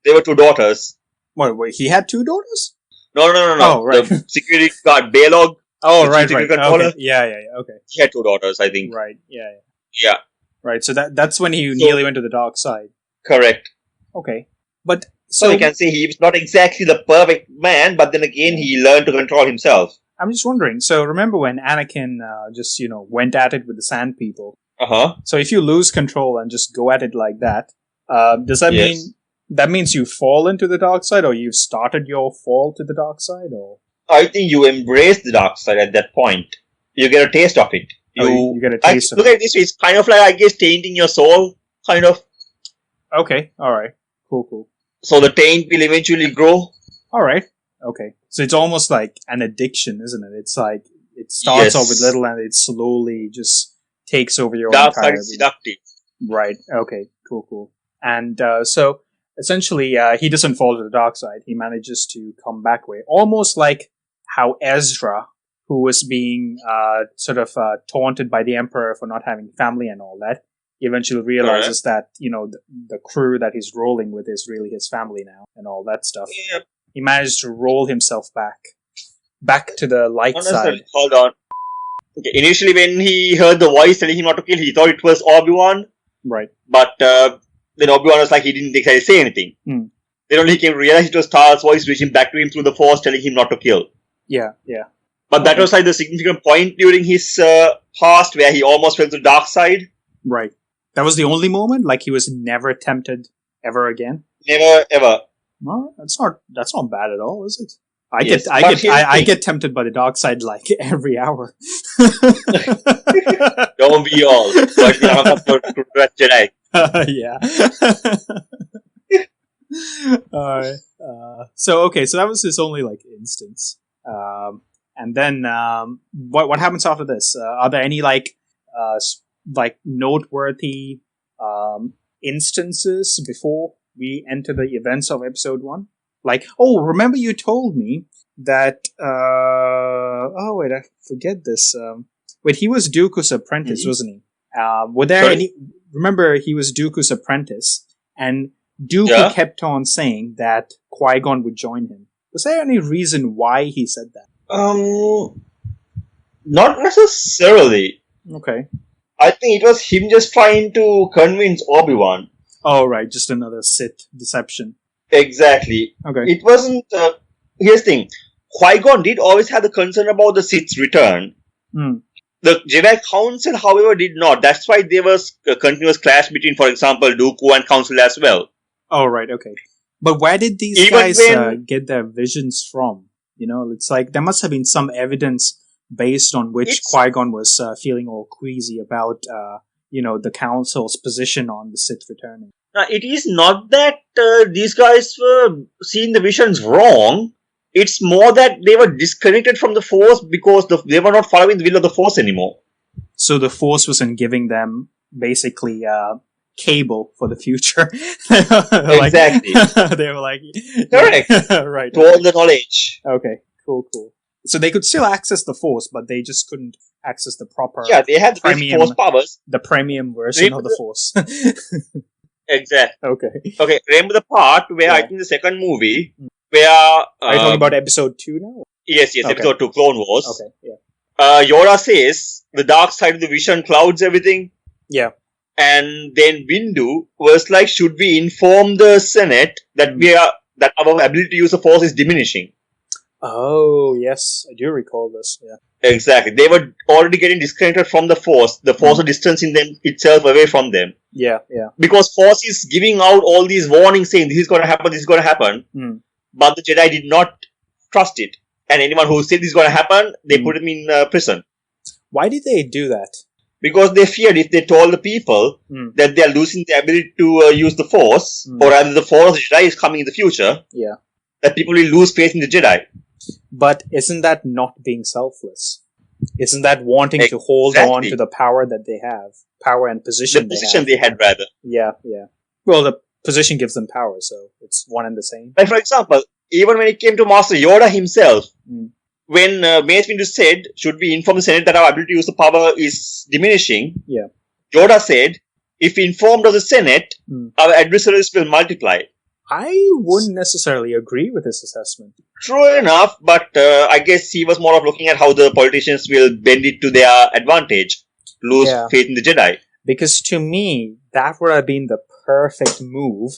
They were two daughters. Wait, he had two daughters? No. Oh, right. The security guard, Balog. Oh, right. Controller, okay. Yeah, okay. He had two daughters, I think. Right, yeah. Yeah. Right, so that's when he nearly went to the dark side. Correct. Okay. But, so we can say he was not exactly the perfect man, but then again, he learned to control himself. I'm just wondering, so remember when Anakin just, went at it with the Sand People? Uh-huh. So if you lose control and just go at it like that, does that mean... That means you fall into the dark side, or you've started your fall to the dark side, or? I think you embrace the dark side at that point. You get a taste of it. You get a taste of it. Look at this, it's kind of like, I guess, tainting your soul, kind of. Okay, alright. Cool. So the taint will eventually grow. Alright, okay. So it's almost like an addiction, isn't it? It's like, it starts off with little and it slowly just takes over your dark entire side is seductive. Right, okay, cool. And so, essentially, he doesn't fall to the dark side. He manages to come back way. Almost like how Ezra, who was being taunted by the Emperor for not having family and all that, eventually realizes that, the crew that he's rolling with is really his family now and all that stuff. Yep. He managed to roll himself back to the light side. Hold on. Okay, initially when he heard the voice telling him not to kill, he thought it was Obi-Wan. Right. But then Obi-Wan was like, he didn't exactly say anything. Then only he came to realize it was Tal's voice reaching back to him through the Force, telling him not to kill. Yeah. But that was like the significant point during his past where he almost fell to the dark side. Right. That was the only moment? Like he was never tempted ever again? Never, ever. No, that's not bad at all, is it? I get tempted by the dark side like every hour. Don't be all. But we are not Jedi. Yeah. So that was his only instance. And then what happens after this? Are there any noteworthy instances before we enter the events of episode 1? Remember you told me that I forget this. He was Dooku's apprentice, wasn't he? Were there any? Remember, he was Dooku's apprentice, and Dooku kept on saying that Qui-Gon would join him. Was there any reason why he said that? Not necessarily. Okay. I think it was him just trying to convince Obi-Wan. Oh, right. Just another Sith deception. Exactly. Okay. It wasn't... here's the thing. Qui-Gon did always have the concern about the Sith's return. The Jedi Council, however, did not. That's why there was a continuous clash between, for example, Dooku and Council as well. Oh, right. Okay. But where did these guys get their visions from? It's like there must have been some evidence based on which Qui-Gon was feeling all queasy about, the Council's position on the Sith returning. It is not that these guys were seeing the visions wrong. It's more that they were disconnected from the Force because they were not following the will of the Force anymore. So the Force wasn't giving them basically cable for the future. Exactly. They were like... Correct. Right. To all the knowledge. Okay, cool. So they could still access the Force, but they just couldn't access the proper... Yeah, they had the premium Force powers. The premium version of the Force. Exactly. Okay, remember the part where I think the second movie, where... Are you talking about episode 2 now? Yes, episode 2, Clone Wars. Okay, yeah. Yoda says, the dark side of the vision clouds everything. Yeah. And then Windu was like, should we inform the Senate that that our ability to use the Force is diminishing? Oh, yes. I do recall this, yeah. Exactly. They were already getting disconnected from the Force. The Force was distancing them itself away from them. Yeah. Because Force is giving out all these warnings saying this is going to happen, this is going to happen. But the Jedi did not trust it. And anyone who said this is going to happen, they put him in prison. Why did they do that? Because they feared if they told the people that they are losing the ability to use the Force, or rather the Force of the Jedi is coming in the future, that people will lose faith in the Jedi. But isn't that not being selfless? Isn't that wanting to hold on to the power that they have? Power and position the position they had, rather. Yeah. Well, the position gives them power, so it's one and the same. Like, for example, even when it came to Master Yoda himself, when Mace Windu said, should we inform the Senate that our ability to use the power is diminishing? Yeah. Yoda said, if we informed of the Senate, our adversaries will multiply. I wouldn't necessarily agree with this assessment. True enough, but I guess he was more of looking at how the politicians will bend it to their advantage, lose faith in the Jedi. Because to me, that would have been the perfect move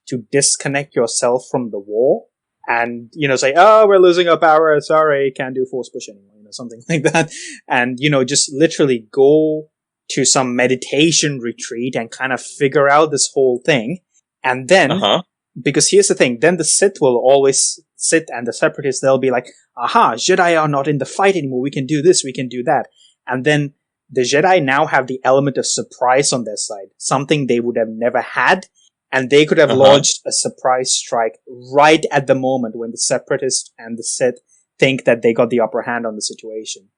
to disconnect yourself from the war and, say, oh, we're losing our power, sorry, can't do Force push anymore, something like that. And, just literally go to some meditation retreat and kind of figure out this whole thing. And then... Because here's the thing, then the Sith will always sit and the Separatists, they'll be like, aha, Jedi are not in the fight anymore, we can do this, we can do that. And then the Jedi now have the element of surprise on their side, something they would have never had, and they could have launched a surprise strike right at the moment when the Separatists and the Sith think that they got the upper hand on the situation.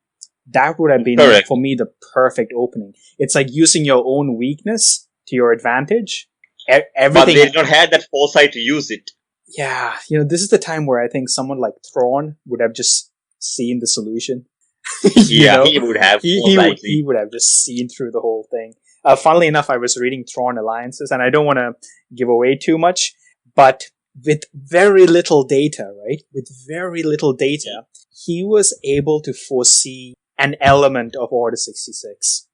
That would have been, for me, the perfect opening. It's like using your own weakness to your advantage. Everything, but they did not have that foresight to use it. Yeah, this is the time where I think someone like Thrawn would have just seen the solution. He would have. He would have just seen through the whole thing. Funnily enough, I was reading Thrawn Alliances, and I don't want to give away too much, but with very little data, right? With very little data, he was able to foresee an element of Order 66.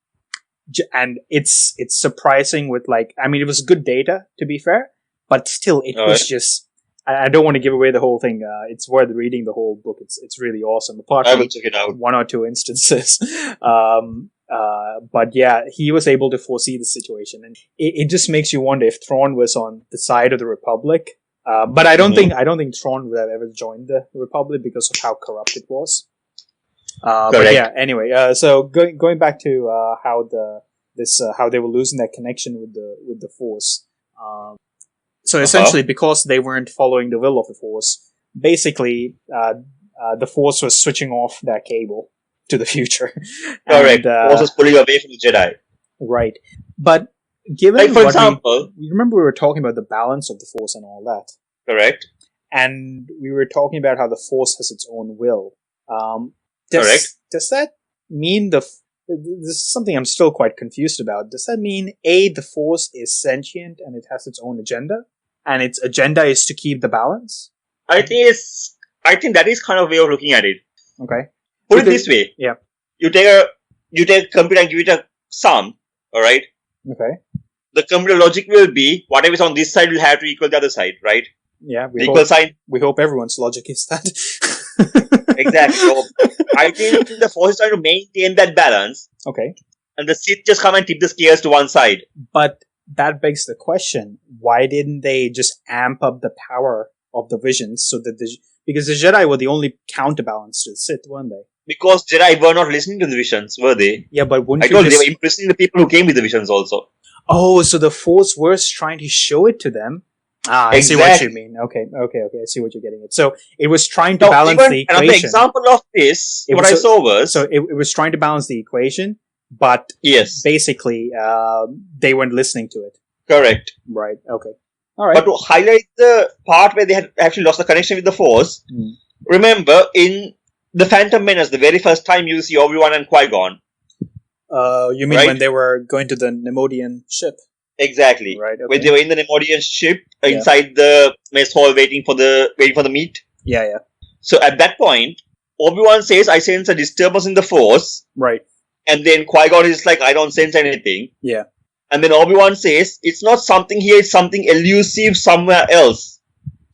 And it's surprising with it was good data, to be fair, but still it was just, I don't want to give away the whole thing. It's worth reading the whole book. It's really awesome. Apart from check it out. One or two instances. But yeah, he was able to foresee the situation, and it just makes you wonder if Thrawn was on the side of the Republic. But I don't think Thrawn would have ever joined the Republic because of how corrupt it was. But yeah, anyway, so going back to how they were losing that connection with the Force. So essentially, because they weren't following the will of the Force, basically, the Force was switching off that cable to the future. Correct. Force was pulling away from the Jedi. Right, but given for example, you remember we were talking about the balance of the Force and all that. Correct. And we were talking about how the Force has its own will. Correct. Does that mean this is something I'm still quite confused about. Does that mean the Force is sentient and it has its own agenda, and its agenda is to keep the balance? I think that is kind of a way of looking at it. Okay. Put it this way. Yeah. You take a computer and give it a sum. All right. Okay. The computer logic will be whatever is on this side will have to equal the other side, right? Yeah. We hope everyone's logic is that. Exactly. So I think the Force is trying to maintain that balance. Okay. And the Sith just come and tip the scales to one side. But that begs the question, why didn't they just amp up the power of the visions so that because the Jedi were the only counterbalance to the Sith, weren't they? Because Jedi were not listening to the visions, were they? Yeah, but wouldn't I told you they were imprisoning the people who came with the visions also. Oh, so the Force was trying to show it to them. I see what you mean. Okay. I see what you're getting at. So it was trying to balance the equation. Another example of this, I saw was... So it was trying to balance the equation, but basically they weren't listening to it. Correct. Right, okay. All right. But to highlight the part where they had actually lost the connection with the Force, remember in the Phantom Menace, the very first time you see Obi-Wan and Qui-Gon. You mean when they were going to the Nemodian ship? Exactly. Right. Okay. When they were in the Nemodian ship inside the mess hall waiting for the meat. Yeah. So at that point, Obi-Wan says, "I sense a disturbance in the Force." Right. And then Qui-Gon is like, "I don't sense anything." Yeah. And then Obi-Wan says, "It's not something here; it's something elusive somewhere else."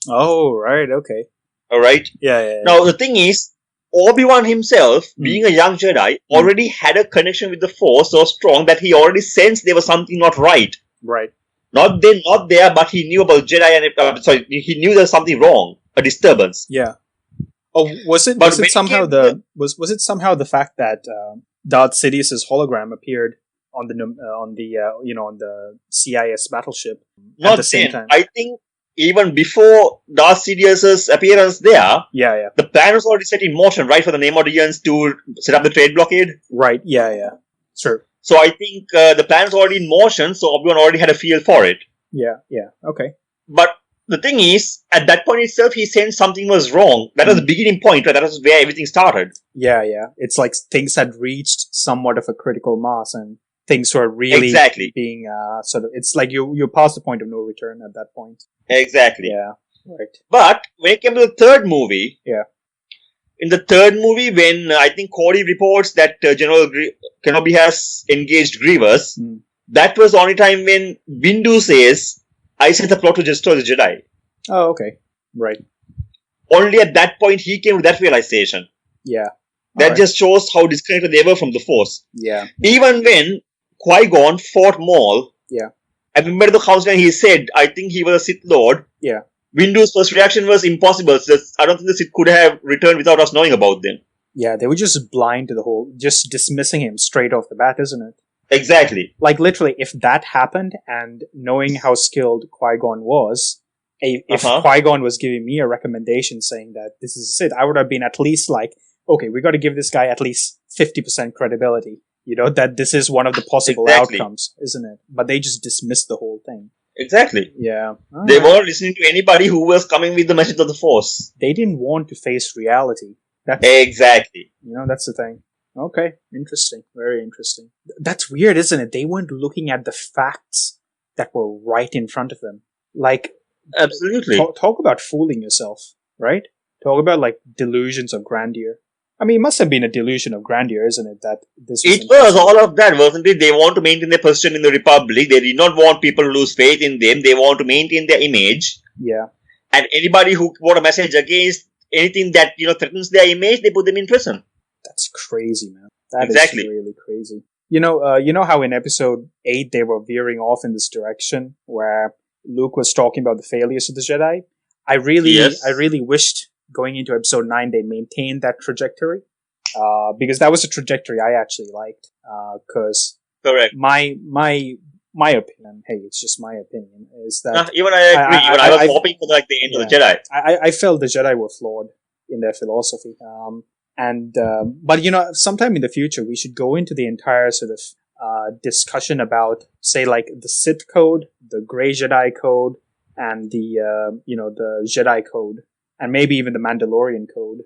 Oh, right. Okay. All right. Yeah. Now the thing is, Obi-Wan himself, being a young Jedi, already had a connection with the Force so strong that he already sensed there was something not right. Right. Not there, but he knew about Jedi and he knew there was something wrong, a disturbance. Yeah. Oh, was it somehow the fact that Darth Sidious's hologram appeared on the CIS battleship at the same time? I think even before Darth Sidious's appearance there, the plan was already set in motion, right, for the Nemodians to set up the trade blockade. Right. Yeah. Sure. So I think the plan was already in motion, so Obi-Wan already had a feel for it. Yeah. Okay. But the thing is, at that point itself, he sensed something was wrong. That was the beginning point, right? That was where everything started. Yeah. It's like things had reached somewhat of a critical mass and things were really being sort of... It's like you're past the point of no return at that point. Exactly. Yeah. Right. But when it came to the third movie... Yeah. In the third movie, when I think Cody reports that General Kenobi has engaged Grievous, that was the only time when Windu says, "I set the plot to destroy the Jedi." Oh, okay. Right. Only at that point he came to that realization. Yeah. That just shows how disconnected they were from the Force. Yeah. Even when Qui-Gon fought Maul, I remember the council when he said, I think he was a Sith Lord. Yeah. Windu's first reaction was impossible. So I don't think the Sith could have returned without us knowing about them. Yeah, they were just blind to the whole, just dismissing him straight off the bat, isn't it? Exactly. Like, literally, if that happened, and knowing how skilled Qui-Gon was, if Qui-Gon was giving me a recommendation saying that this is a Sith, I would have been at least like, okay, we got to give this guy at least 50% credibility. You know, that this is one of the possible outcomes, isn't it? But they just dismissed the whole thing. Exactly. Yeah. They weren't listening to anybody who was coming with the message of the Force. They didn't want to face reality. Exactly. You know, that's the thing. Okay. Interesting. Very interesting. That's weird, isn't it? They weren't looking at the facts that were right in front of them. Like, absolutely. Talk about fooling yourself, right? Talk about, like, delusions of grandeur. I mean, it must have been a delusion of grandeur, isn't it? That this was all of that, wasn't it? They want to maintain their position in the Republic. They did not want people to lose faith in them. They want to maintain their image. Yeah. And anybody who brought a message against anything that, threatens their image, they put them in prison. That's crazy, man. That is really crazy. You know how in episode 8 they were veering off in this direction where Luke was talking about the failures of the Jedi? I really wished going into episode 9 they maintained that trajectory. Because that was a trajectory I actually liked. Because correct. My opinion, hey, it's just my opinion, is that even I agree. I was hoping for the end of the Jedi. I felt the Jedi were flawed in their philosophy. But sometime in the future we should go into the entire sort of discussion about, say, like the Sith code, the Grey Jedi code, and the Jedi code, and maybe even the Mandalorian code,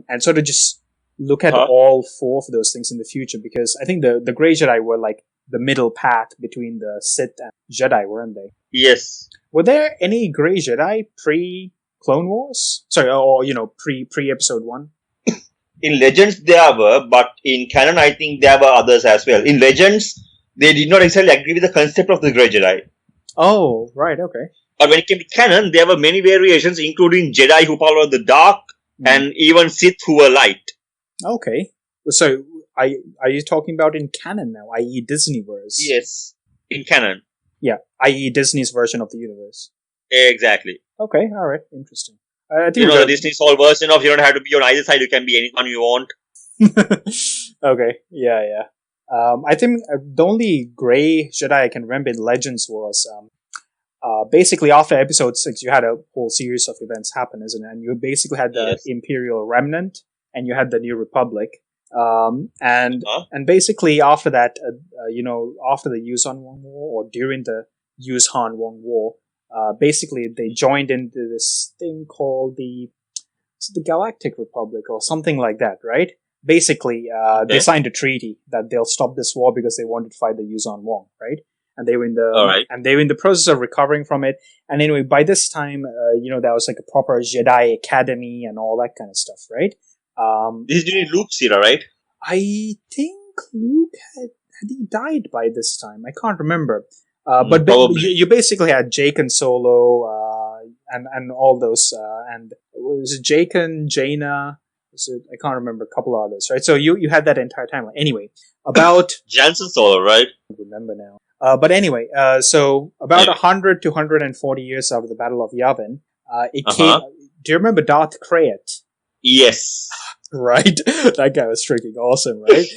and sort of just look at all four of those things in the future, because I think the Grey Jedi were like the middle path between the Sith and Jedi, weren't they? Yes. Were there any Grey Jedi pre-Clone Wars? Sorry, or pre-Episode 1? In Legends there were, but in canon I think there were others as well. In Legends, they did not exactly agree with the concept of the Grey Jedi. Oh, right, okay. But when it came to canon, there were many variations, including Jedi who followed the dark, and even Sith who were light. Okay. So, are you talking about in canon now, i.e. Disneyverse? Yes, in canon. Yeah, i.e. Disney's version of the universe. Exactly. Okay, alright, interesting. I think the Disney's whole version of you don't have to be on either side, you can be anyone you want. Okay, yeah. I think the only gray Jedi I can remember in Legends was basically after episode 6, you had a whole series of events happen, isn't it? And you basically had the Imperial Remnant, and you had the New Republic. And basically after that, after the Yuuzhan Vong War, or during the Yuuzhan Vong War, basically they joined into this thing called the Galactic Republic or something like that, right? Basically, they signed a treaty that they'll stop this war because they wanted to fight the Yuuzhan Vong, right? And they were in the process of recovering from it. And anyway, by this time, there was like a proper Jedi Academy and all that kind of stuff, right? This is during Luke's era, right? I think Luke had he died by this time. I can't remember. But you basically had Jake and Solo, and all those, and was it Jake and Jaina? I can't remember a couple of others, right? So you had that entire timeline. Anyway, about Jansen Solo, right? I don't remember now. But anyway, so about 100 to 140 years after the Battle of Yavin, it came. Do you remember Darth Krayt? Yes. Right? That guy was freaking awesome, right?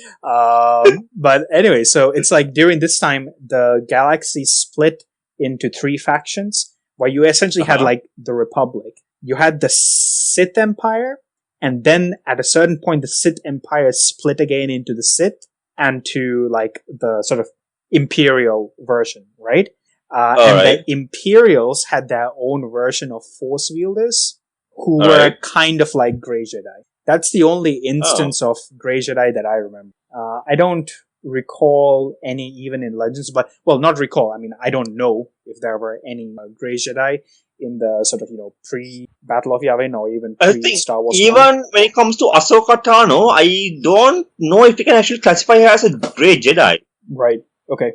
But anyway, so it's like during this time, the galaxy split into 3 factions, where you essentially had like the Republic. You had the Sith Empire, and then at a certain point, the Sith Empire split again into the Sith and to like the sort of Imperial version, right? The Imperials had their own version of Force wielders who were kind of like Grey Jedi. That's the only instance of Grey Jedi that I remember. I don't recall any even in Legends, not recall. I mean, I don't know if there were any Grey Jedi in the sort of, pre-Battle of Yavin or even pre-Star Wars. Even when it comes to Ahsoka Tano, I don't know if we can actually classify her as a Grey Jedi. Right. Okay.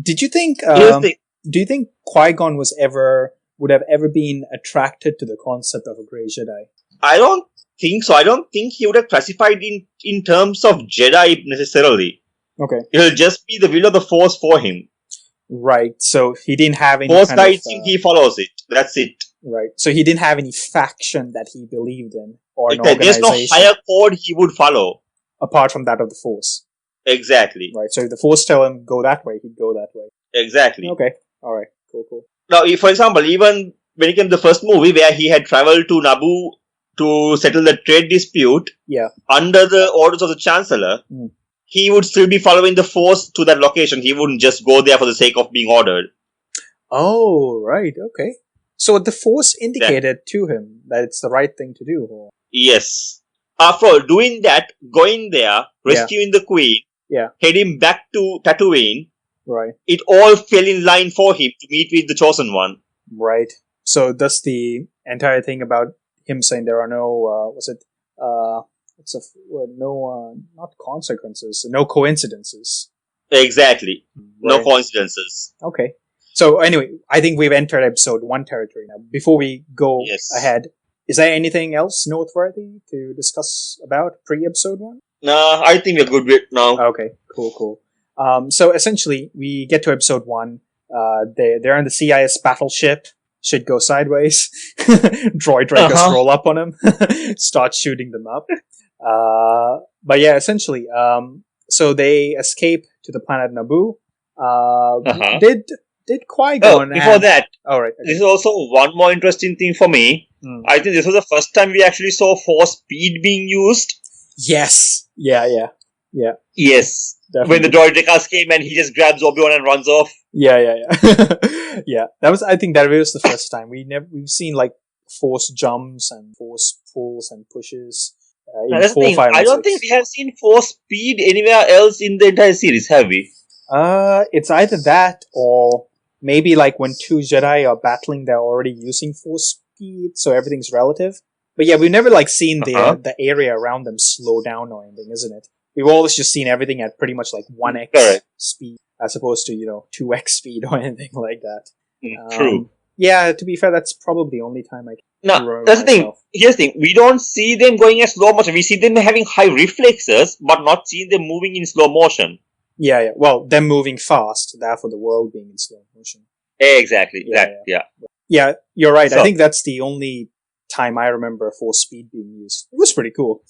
Did you think, do you think Qui-Gon would have ever been attracted to the concept of a Grey Jedi? I don't think so. I don't think he would have classified in terms of Jedi necessarily. Okay. It'll just be the will of the Force for him. Right. So he didn't have any Force guides him, he follows it. That's it. Right. So he didn't have any faction that he believed in or an organization. There's no higher code he would follow. Apart from that of the Force. Exactly. Right. So if the Force tell him go that way, he'd go that way. Exactly. Okay. All right. Cool. Now, for example, even when it came to the first movie where he had traveled to Naboo to settle the trade dispute under the orders of the Chancellor, he would still be following the Force to that location. He wouldn't just go there for the sake of being ordered. Oh, right. Okay. So the Force indicated to him that it's the right thing to do. Or? Yes. After all, doing that, going there, rescuing the Queen, heading back to Tatooine, right. It all fell in line for him to meet with the Chosen One. Right. So that's the entire thing about him saying there are no, not consequences, no coincidences. Exactly. Right. No coincidences. Okay. So anyway, I think we've entered episode 1 territory now. Before we go ahead, is there anything else noteworthy to discuss about pre-episode 1? No, I think we're good with now. Okay, cool. So essentially, we get to episode 1. They're on the CIS battleship. Shit goes sideways. Droid Rakers roll up on him. Start shooting them up. But yeah, essentially, so they escape to the planet Naboo. Did Qui-Gon... before that, right. This is also one more interesting thing for me. I think this was the first time we actually saw Force speed being used. Yes. Yeah. Yes. Definitely. When the droid Rakers came and he just grabs Obi-Wan and runs off. Yeah. Yeah. I think that was the first time. We've seen like Force jumps and Force pulls and pushes. In 4, 5, and I don't 6. think we have seen Force speed anywhere else in the entire series, have we? It's either that or maybe like when 2 Jedi are battling, they're already using Force speed, so everything's relative. But yeah, we've never like seen the area around them slow down or anything, isn't it? We've always just seen everything at pretty much like 1x speed, as opposed to 2x speed or anything like that. True. Yeah, to be fair, that's probably the only time I can. No, that's the thing. Here's the thing. We don't see them going at slow motion. We see them having high reflexes, but not seeing them moving in slow motion. Yeah. Well, them moving fast, therefore the world being in slow motion. Exactly. Yeah, you're right. So, I think that's the only time I remember Force speed being used. It was pretty cool.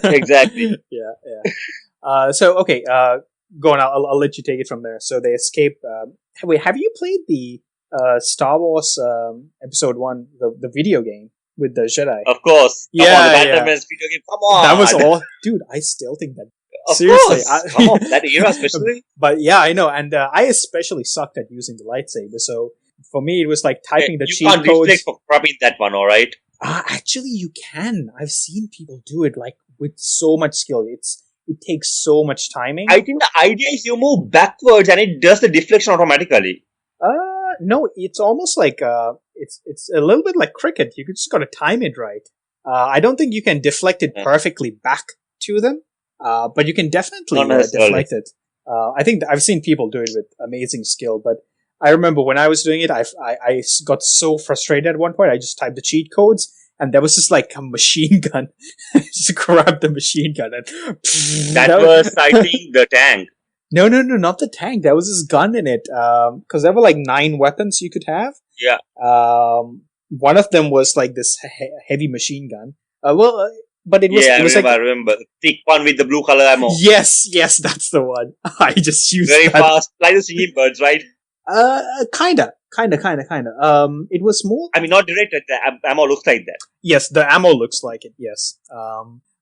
Exactly. Yeah. So, okay, go on. I'll let you take it from there. So they escape. Wait, have you played the Star Wars Episode 1, the video game with the Jedi? Of course. Yeah, Come on, the Phantom Menace video game. Come on. That was all. Dude, I still think that. Of Seriously. course. Come on, that era especially. But yeah, I know. And I especially sucked at using the lightsaber. So for me, it was like typing the cheat codes. You can't reflect for crapping that one, alright? Actually, you can. I've seen people do it like with so much skill. It takes so much timing. I think the idea is you move backwards and it does the deflection automatically. No, it's almost like it's a little bit like cricket. You just got to time it right. I don't think you can deflect it perfectly back to them, but you can definitely deflect it. I think I've seen people do it with amazing skill, but I remember when I was doing it, I got so frustrated at one point. I just typed the cheat codes, and there was just like a machine gun. I just grabbed the machine gun and that was, I think, the tank. No, not the tank. There was this gun in it. Because there were like 9 weapons you could have. Yeah. One of them was like this heavy machine gun. But it was. Yeah, it was I remember. The thick one with the blue color ammo. Yes, that's the one. I just used very that. fast, like the singing birds, right? Kinda. It was more. I mean, not directed. The ammo looks like that. Yes, the ammo looks like it. Yes.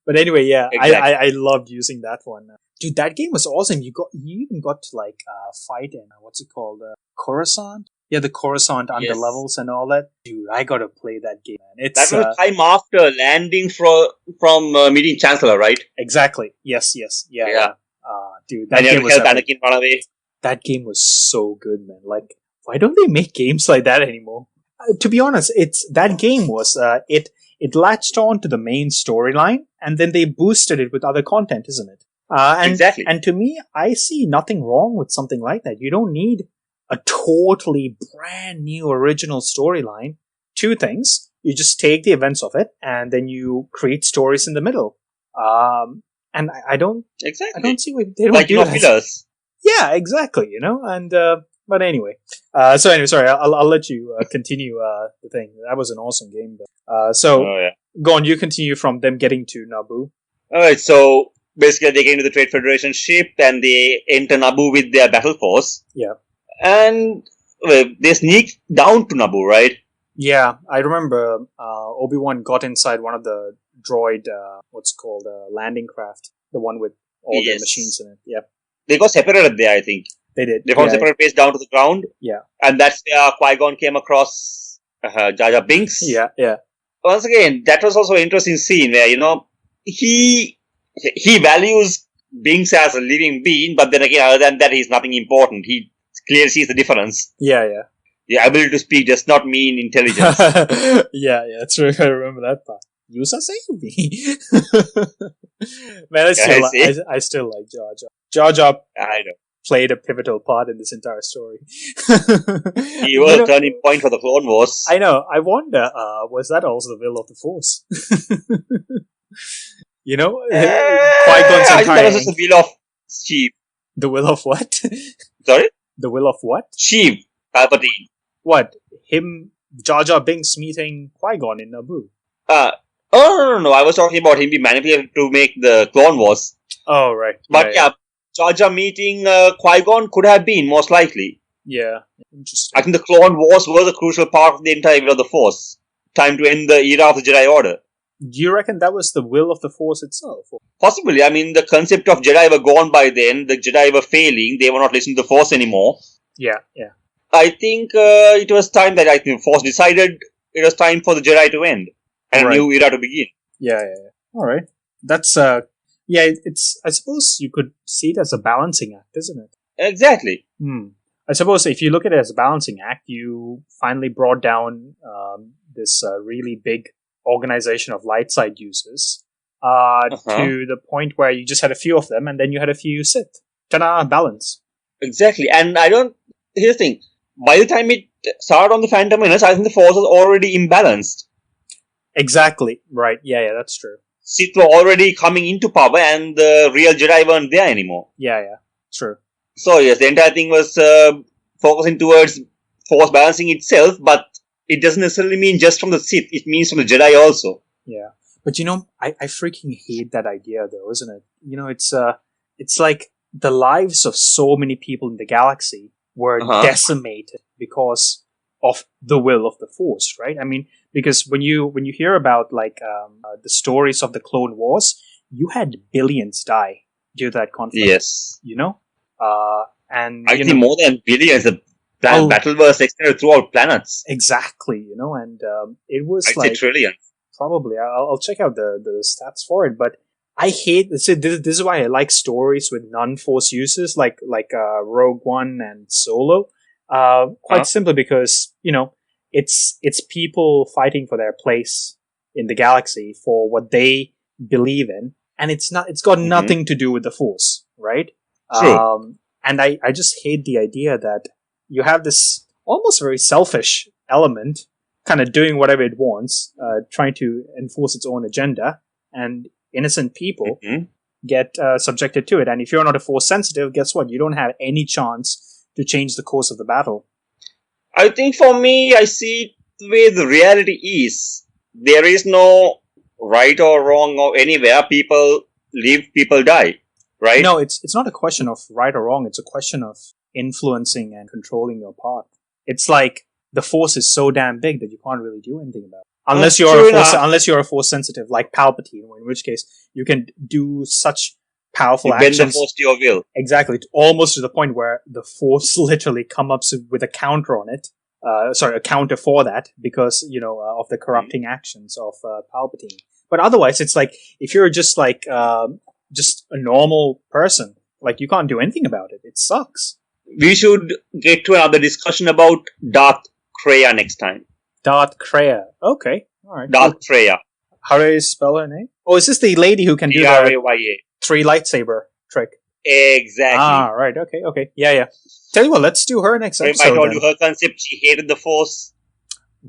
But anyway, yeah, exactly. I loved using that one. Dude, that game was awesome. You even got to like fight in what's it called? Coruscant. Yeah, the Coruscant underlevels and all that. Dude, I gotta play that game, man. That was time after landing from meeting Chancellor, right? Exactly. Yes. Yeah. Dude, that and game you was help Anakin run away. That game was so good, man. Like, why don't they make games like that anymore? To be honest, that game was it latched on to the main storyline, and then they boosted it with other content, isn't it? Exactly. And to me, I see nothing wrong with something like that. You don't need a totally brand new original storyline. 2 things. You just take the events of it, and then you create stories in the middle. And I don't see why they don't do that. Fillers. Yeah, exactly. And but anyway. So anyway, sorry, I'll let you continue the thing. That was an awesome game. Go on. You continue from them getting to Naboo. All right. So basically, they get into the Trade Federation ship and they enter Naboo with their battle force. Yeah. And they sneak down to Naboo, right? Yeah, I remember Obi-Wan got inside one of the droid, landing craft, the one with all the machines in it. Yep. They got separated there, I think. They did. They found separate place down to the ground. Yeah. And that's where Qui-Gon came across Jar Jar Binks. Yeah. Once again, that was also an interesting scene where, he values Binks as a living being, but then again, other than that, he's nothing important. He clearly sees the difference. Yeah. The ability to speak does not mean intelligence. yeah, true. I remember that part. Yusa Seibi. Man, I still like Jar Jar. Jar Jar I know. Played a pivotal part in this entire story. He was a turning point for the Clone Wars. I know. I wonder, was that also the will of the Force? Qui-Gon's I think that was just the will of Sheev. The will of what? Sorry? The will of what? Sheev. Palpatine. What? Jar Jar Binks meeting Qui-Gon in Naboo? No. I was talking about him being manipulated to make the Clone Wars. Oh, right. But Jar Jar meeting Qui-Gon could have been, most likely. Yeah. Interesting. I think the Clone Wars was a crucial part of the entire will of the Force. Time to end the era of the Jedi Order. Do you reckon that was the will of the Force itself? Possibly. I mean, the concept of Jedi were gone by then. The Jedi were failing. They were not listening to the Force anymore. Yeah. I think it was time that the Force decided it was time for the Jedi to end and a new era to begin. Yeah. All right. That's it's. I suppose you could see it as a balancing act, isn't it? Exactly. I suppose if you look at it as a balancing act, you finally brought down this really big organization of light side users to the point where you just had a few of them, and then you had a few Sith. Ta-da! Balance. Exactly. And here's the thing. By the time it started on the Phantom Menace, I think the Force was already imbalanced. Exactly. Right. Yeah, that's true. Sith were already coming into power, and the real Jedi weren't there anymore. Yeah. True. So, yes, the entire thing was focusing towards Force balancing itself, but it doesn't necessarily mean just from the Sith. It means from the Jedi also. Yeah. But I freaking hate that idea though, isn't it? It's like the lives of so many people in the galaxy were decimated because of the will of the Force, right? I mean, because when you hear about the stories of the Clone Wars, you had billions die due to that conflict. Yes. And I think more than billions. The battle was extended throughout planets. Exactly, and it was I'd say trillions. Probably. I'll check out the stats for it, but I hate this. This is why I like stories with non-Force uses, like Rogue One and Solo. Quite simply because it's people fighting for their place in the galaxy for what they believe in, and it's got nothing to do with the Force, right? True. And I just hate the idea that you have this almost very selfish element, kind of doing whatever it wants, trying to enforce its own agenda, and innocent people get subjected to it. And if you're not a Force sensitive, guess what? You don't have any chance to change the course of the battle. I think for me, I see the way the reality is. There is no right or wrong or anywhere. People live, people die, right? No, it's not a question of right or wrong. It's a question of influencing and controlling your path. It's like the Force is so damn big that you can't really do anything about it. Unless you're a Force sensitive like Palpatine, in which case you can do such powerful actions. Bend the Force to your will. Exactly, almost to the point where the Force literally come up with a counter on it. A counter for that because of the corrupting actions of Palpatine. But otherwise, it's like if you're just just a normal person, you can't do anything about it. It sucks. We should get to another discussion about Darth Kreia next time. Darth Kreia. Okay. All right. Darth Kreia. How do you spell her name? Oh, is this the lady who can do the 3 lightsaber trick? Exactly. Ah, right. Okay. Yeah. Tell you what, let's do her next episode. I told you her concept, she hated the Force.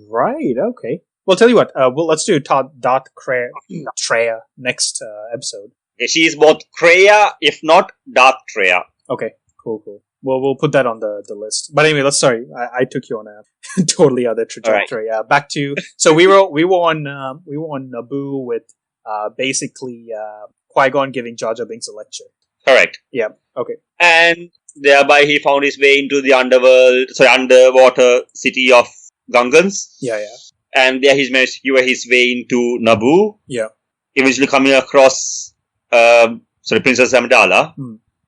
Right, okay. Well, tell you what, let's do Darth Kreia next episode. Yeah, she is both Kreia, if not Darth Kreia. Okay, cool. Well, we'll put that on the list. But anyway, I took you on a totally other trajectory. Right. Back to so we were on Naboo with basically Qui-Gon giving Jar Jar Binks a lecture. Correct. Yeah. Okay. And thereby he found his way into the underwater city of Gungans. Yeah. And there he managed to give his way into Naboo. Yeah. Eventually coming across Princess Amidala.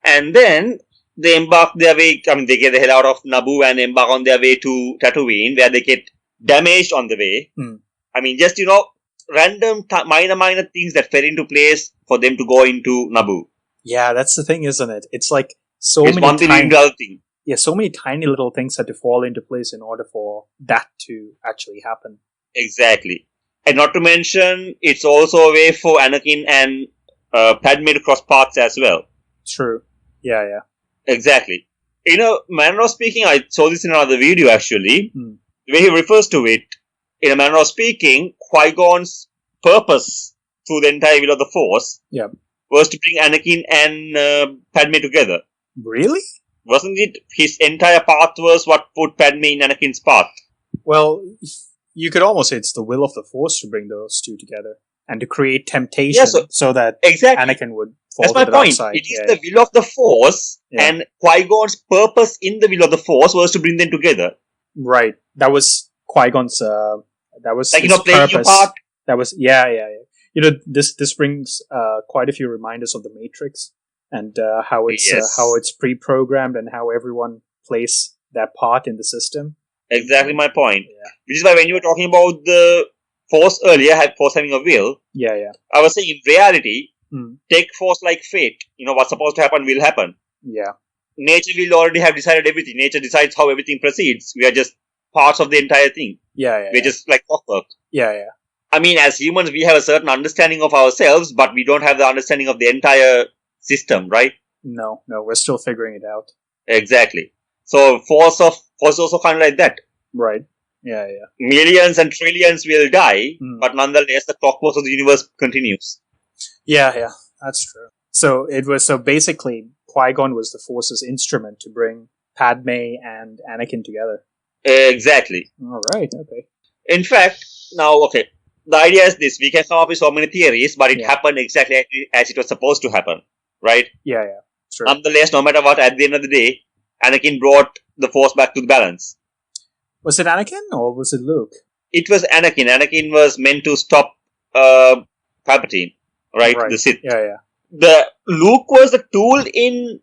And then they embark their way, they get the hell out of Naboo and embark on their way to Tatooine, where they get damaged on the way. Just, random minor things that fell into place for them to go into Naboo. Yeah, that's the thing, isn't it? It's like so many tiny little things had to fall into place in order for that to actually happen. Exactly. And not to mention, it's also a way for Anakin and Padme to cross paths as well. True. Yeah. Exactly. Manner of speaking, I saw this in another video actually. The way he refers to it, in a manner of speaking, Qui-Gon's purpose through the entire will of the Force was to bring Anakin and Padme together. Really? Wasn't it his entire path was what put Padme in Anakin's path? Well, you could almost say it's the will of the Force to bring those two together and to create temptation so that Anakin would fall to the dark side. It is the will of the Force, and Qui-Gon's purpose in the will of the Force was to bring them together. Right. That was Qui-Gon's. That was his purpose. Playing your part. That was This brings quite a few reminders of the Matrix and how it's pre-programmed and how everyone plays their part in the system. Exactly my point. Yeah. Which is why when you were talking about the Force earlier, Force having a will. Yeah. I was saying in reality, take Force like fate. What's supposed to happen will happen. Yeah. Nature will already have decided everything. Nature decides how everything proceeds. We are just parts of the entire thing. Yeah. We're just like clockwork. Yeah. As humans, we have a certain understanding of ourselves, but we don't have the understanding of the entire system, right? No, we're still figuring it out. Exactly. So Force is also kind of like that. Right. Yeah. Millions and trillions will die, but nonetheless, the clockwork of the universe continues. Yeah, that's true. So basically, Qui-Gon was the Force's instrument to bring Padme and Anakin together. Exactly. All right. Okay. In fact, now, okay, the idea is this. We can come up with so many theories, but it happened exactly as it was supposed to happen, right? Yeah. True. Nonetheless, no matter what, at the end of the day, Anakin brought the Force back to the balance. Was it Anakin or was it Luke? It was Anakin. Anakin was meant to stop Palpatine, right? The Sith. Yeah. The Luke was the tool in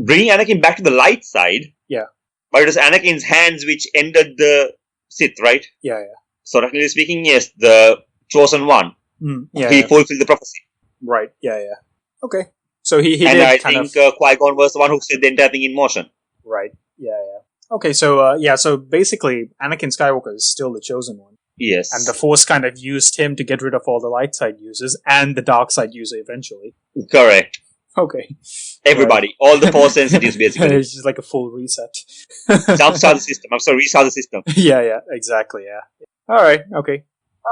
bringing Anakin back to the light side. Yeah. But it was Anakin's hands which ended the Sith, right? Yeah. So, technically speaking, yes, the chosen one. He fulfilled the prophecy. Right. Yeah. Okay. So he and did I kind think Qui-Gon was the one who set the entire thing in motion. Right. Yeah. Okay. So so basically, Anakin Skywalker is still the chosen one. Yes. And the Force kind of used him to get rid of all the light side users and the dark side user eventually. Correct. Okay. Everybody. All the Force sensitives, basically. It's just like a full reset. Jumpstart the system. I'm sorry, restart the system. Yeah. Exactly. Yeah. All right. Okay.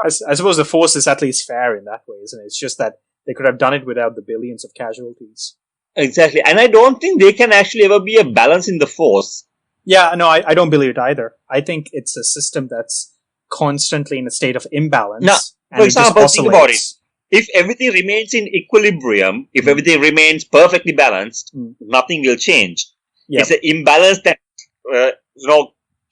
I suppose the Force is at least fair in that way, isn't it? It's just that they could have done it without the billions of casualties. Exactly. And I don't think there can actually ever be a balance in the Force. Yeah, no, I don't believe it either. I think it's a system that's constantly in a state of imbalance. Now, and for example, think about it. oscillates. If everything remains in equilibrium, if everything remains perfectly balanced, nothing will change. Yep. It's an imbalance that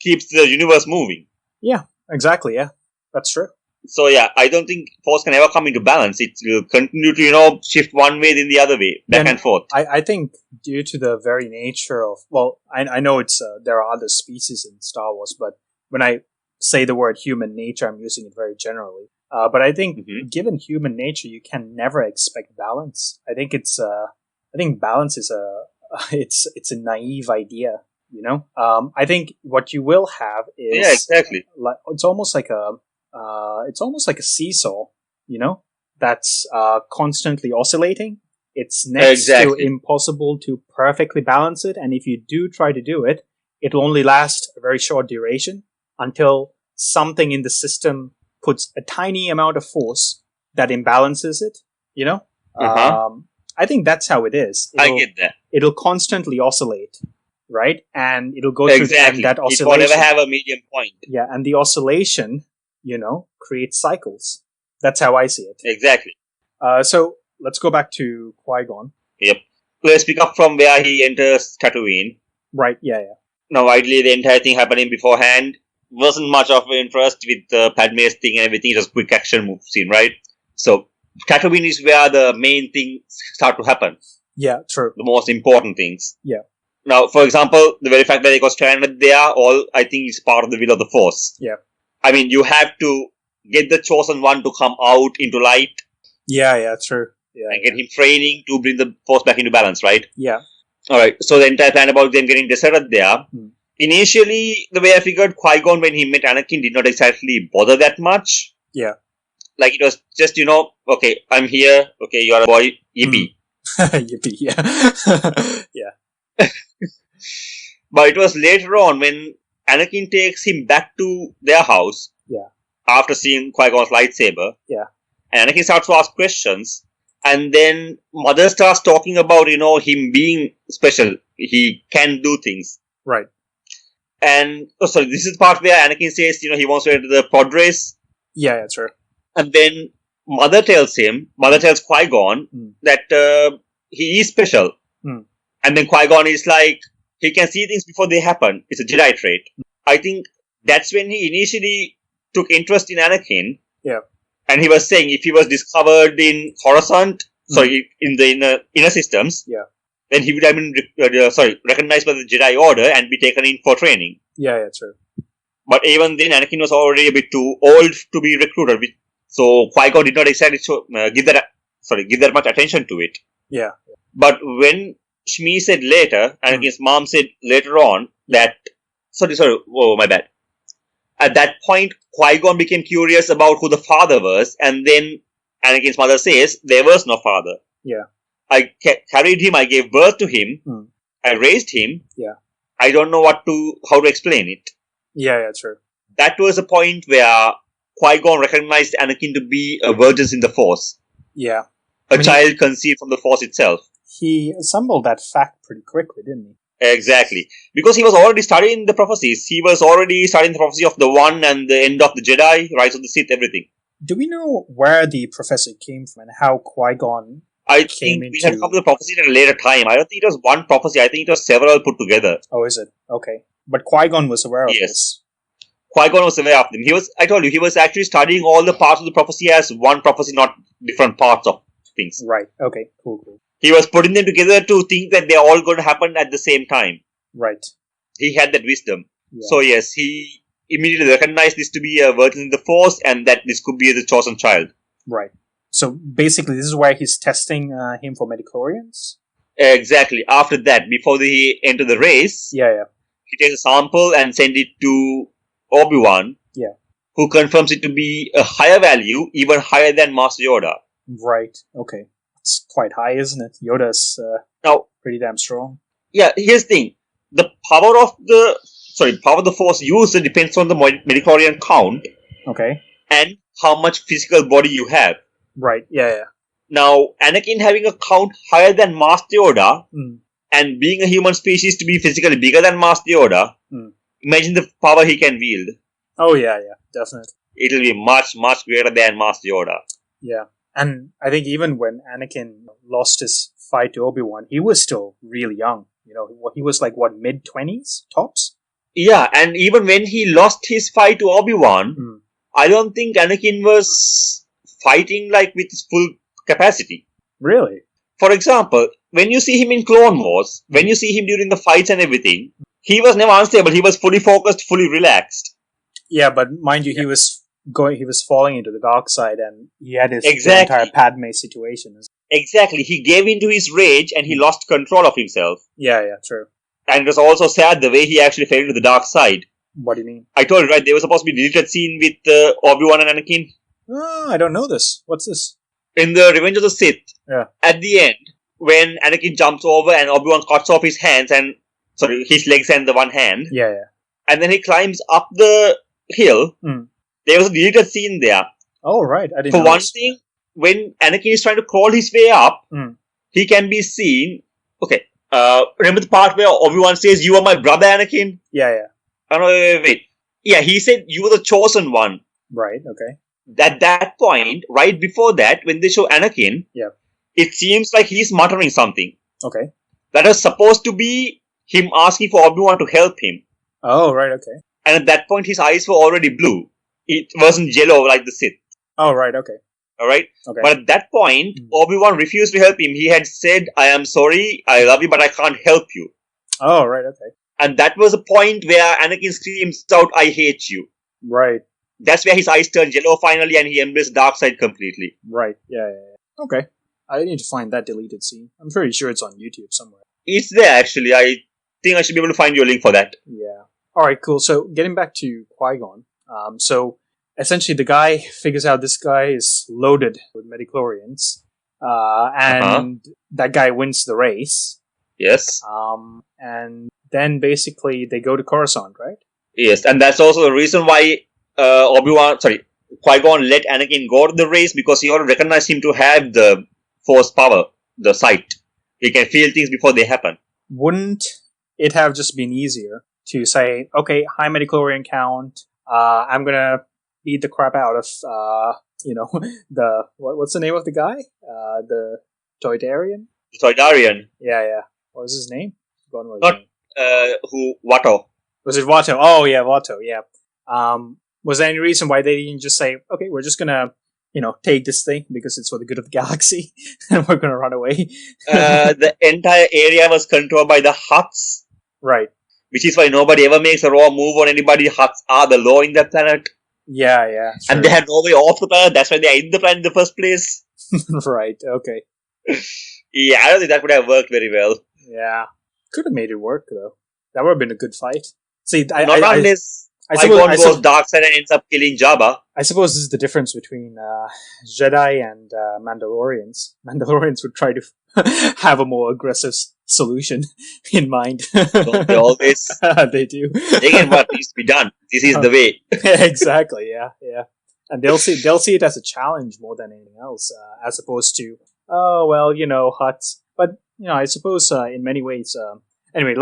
keeps the universe moving. Yeah, exactly. Yeah, that's true. So yeah, I don't think Force can ever come into balance. It will continue to, shift one way then the other way, back and forth. I think due to the very nature of, well, I know it's there are other species in Star Wars, but when I say the word human nature, I'm using it very generally. But I think given human nature, you can never expect balance. I think I think balance is it's a naive idea, I think what you will have is exactly. It's almost like a seesaw, that's constantly oscillating. It's next to impossible to perfectly balance it, and if you do try to do it, it'll only last a very short duration until something in the system puts a tiny amount of force that imbalances it, I think that's how it is. I get that. It'll constantly oscillate, right? And it'll go through that oscillation. It won't ever have a medium point. Yeah, and the oscillation, creates cycles. That's how I see it. Exactly. So let's go back to Qui-Gon. Yep. Let's pick up from where he enters Tatooine. Right, yeah. Now, ideally, the entire thing happening beforehand wasn't much of interest with Padme's thing and everything. It was a quick action move scene, right? So, Tatooine is where the main things start to happen. Yeah, true. The most important things. Yeah. Now, for example, the very fact that they got stranded there, I think is part of the will of the Force. Yeah. I mean, you have to get the chosen one to come out into light. Yeah, true. Yeah, and get him training to bring the Force back into balance, right? Yeah. Alright, so the entire plan about them getting deserted there. Initially, the way I figured, Qui-Gon, when he met Anakin, did not exactly bother that much. Yeah. Like, it was just, okay, I'm here, okay, you're a boy, yippee. Yippee, yeah. Yeah. But it was later on when Anakin takes him back to their house. Yeah. After seeing Qui-Gon's lightsaber. Yeah. And Anakin starts to ask questions. And then Mother starts talking about, him being special. He can do things. Right. And, this is the part where Anakin says, he wants to enter the pod race. Yeah, that's right. And then Mother tells Qui-Gon that he is special. And then Qui-Gon is like, he can see things before they happen. It's a Jedi trait. I think that's when he initially took interest in Anakin. Yeah. And he was saying if he was discovered in Coruscant, in the inner systems, then he would have been recognized by the Jedi Order and be taken in for training. Yeah, that's right. But even then, Anakin was already a bit too old to be recruited. So Qui-Gon did not exactly give that much attention to it. Yeah. But when Shmi said later, Anakin's mom said later on that... oh, my bad. At that point, Qui-Gon became curious about who the father was, and then Anakin's mother says, there was no father. Yeah. I carried him, I gave birth to him, I raised him. Yeah. I don't know how to explain it. Yeah, true. That was a point where Qui-Gon recognized Anakin to be a virgin in the Force. Yeah. A child conceived from the Force itself. He assembled that fact pretty quickly, didn't he? Exactly. Because he was already studying the prophecies. He was already studying the prophecy of the One and the end of the Jedi, Rise of the Sith, everything. Do we know where the prophecy came from and how Qui-Gon I came think into... we had come to the prophecy at a later time. I don't think it was one prophecy. I think it was several put together. Oh, is it? Okay. But Qui-Gon was aware of Yes. this. Qui-Gon was aware of them. I told you, he was actually studying all the parts of the prophecy as one prophecy, not different parts of things. Right. Okay. Cool. He was putting them together to think that they're all going to happen at the same time. Right. He had that wisdom. Yeah. So yes, he immediately recognized this to be a working in the Force and that this could be the chosen child. Right. So basically, this is where he's testing him for midichlorians? Exactly. After that, before they enter the race, Yeah. he takes a sample and sends it to Obi-Wan, who confirms it to be a higher value, even higher than Master Yoda. Right. Okay. It's quite high, isn't it? Yoda's Now, pretty damn strong. Yeah, here's the thing. The power of the Force used depends on the midichlorian count Okay. and how much physical body you have. Right. Yeah. Now, Anakin having a count higher than Master Yoda Mm. and being a human species to be physically bigger than Master Yoda, imagine the power he can wield. Oh, yeah, definitely. It'll be much, much greater than Master Yoda. Yeah. And I think even when Anakin lost his fight to Obi-Wan, he was still really young. You know, he was like, what, mid-20s tops? Yeah, and even when he lost his fight to Obi-Wan, I don't think Anakin was fighting like with his full capacity. Really? For example, when you see him in Clone Wars, when you see him during the fights and everything, he was never unstable. He was fully focused, fully relaxed. Yeah, but mind you, he was falling into the dark side, and he had his Exactly. entire Padme situation. Exactly. He gave in to his rage and he lost control of himself. Yeah, true. And it was also sad the way he actually fell into the dark side. What do you mean? I told you, right? There was supposed to be a deleted scene with Obi-Wan and Anakin. Oh, I don't know this. What's this? In the Revenge of the Sith, Yeah. At the end, when Anakin jumps over and Obi-Wan cuts off his his legs and the one hand, Yeah. and then he climbs up the hill, there was a deleted scene there. Oh, right. I didn't For know one this. thing, when Anakin is trying to crawl his way up, he can be seen. Okay, remember the part where Obi-Wan says, "You are my brother, Anakin"? Yeah. Oh, no, wait. Yeah, he said, "You were the chosen one." Right, okay. At that point, right before that, when they show Anakin, it seems like he's muttering something. Okay. That was supposed to be him asking for Obi-Wan to help him. Oh, right, okay. And at that point, his eyes were already blue. It wasn't yellow like the Sith. Oh, right, okay. Alright? Okay. But at that point, Obi-Wan refused to help him. He had said, "I am sorry, I love you, but I can't help you." Oh, right, okay. And that was the point where Anakin screams out, "I hate you." Right. That's where his eyes turned yellow finally and he embraced the dark side completely. Right, yeah. Okay. I need to find that deleted scene. I'm pretty sure it's on YouTube somewhere. It's there actually. I think I should be able to find you a link for that. Yeah. Alright, cool. So, getting back to Qui-Gon. So, essentially the guy figures out this guy is loaded with midichlorians. And that guy wins the race. Yes. And then basically they go to Coruscant, right? Yes, and that's also the reason why Qui-Gon let Anakin go to the race, because he already recognized him to have the Force power, the sight. He can feel things before they happen. Wouldn't it have just been easier to say, okay, high midichlorian count, I'm gonna beat the crap out of, what's the name of the guy? The Toydarian? The Toydarian. Yeah. What was his name? Watto. Was it Watto? Oh, yeah, Watto, yeah. Was there any reason why they didn't just say, okay, we're just gonna, take this thing because it's for the good of the galaxy and we're gonna run away? The entire area was controlled by the Huts. Right. Which is why nobody ever makes a raw move on anybody. Huts are the law in that planet. Yeah. True. And they had no way off the planet. That's why they are in the planet in the first place. Right, okay. Yeah, I don't think that would have worked very well. Yeah. Could have made it work, though. That would have been a good fight. See, Not unless Qui-Gon goes dark side and ends up killing Jabba. I suppose this is the difference between Jedi and Mandalorians. Mandalorians would try to have a more aggressive solution in mind. Don't they always? They do. They get what needs to be done. This is the way. Exactly, yeah. And they'll see it as a challenge more than anything else, as opposed to, Huts. But, I suppose in many ways, Anyway,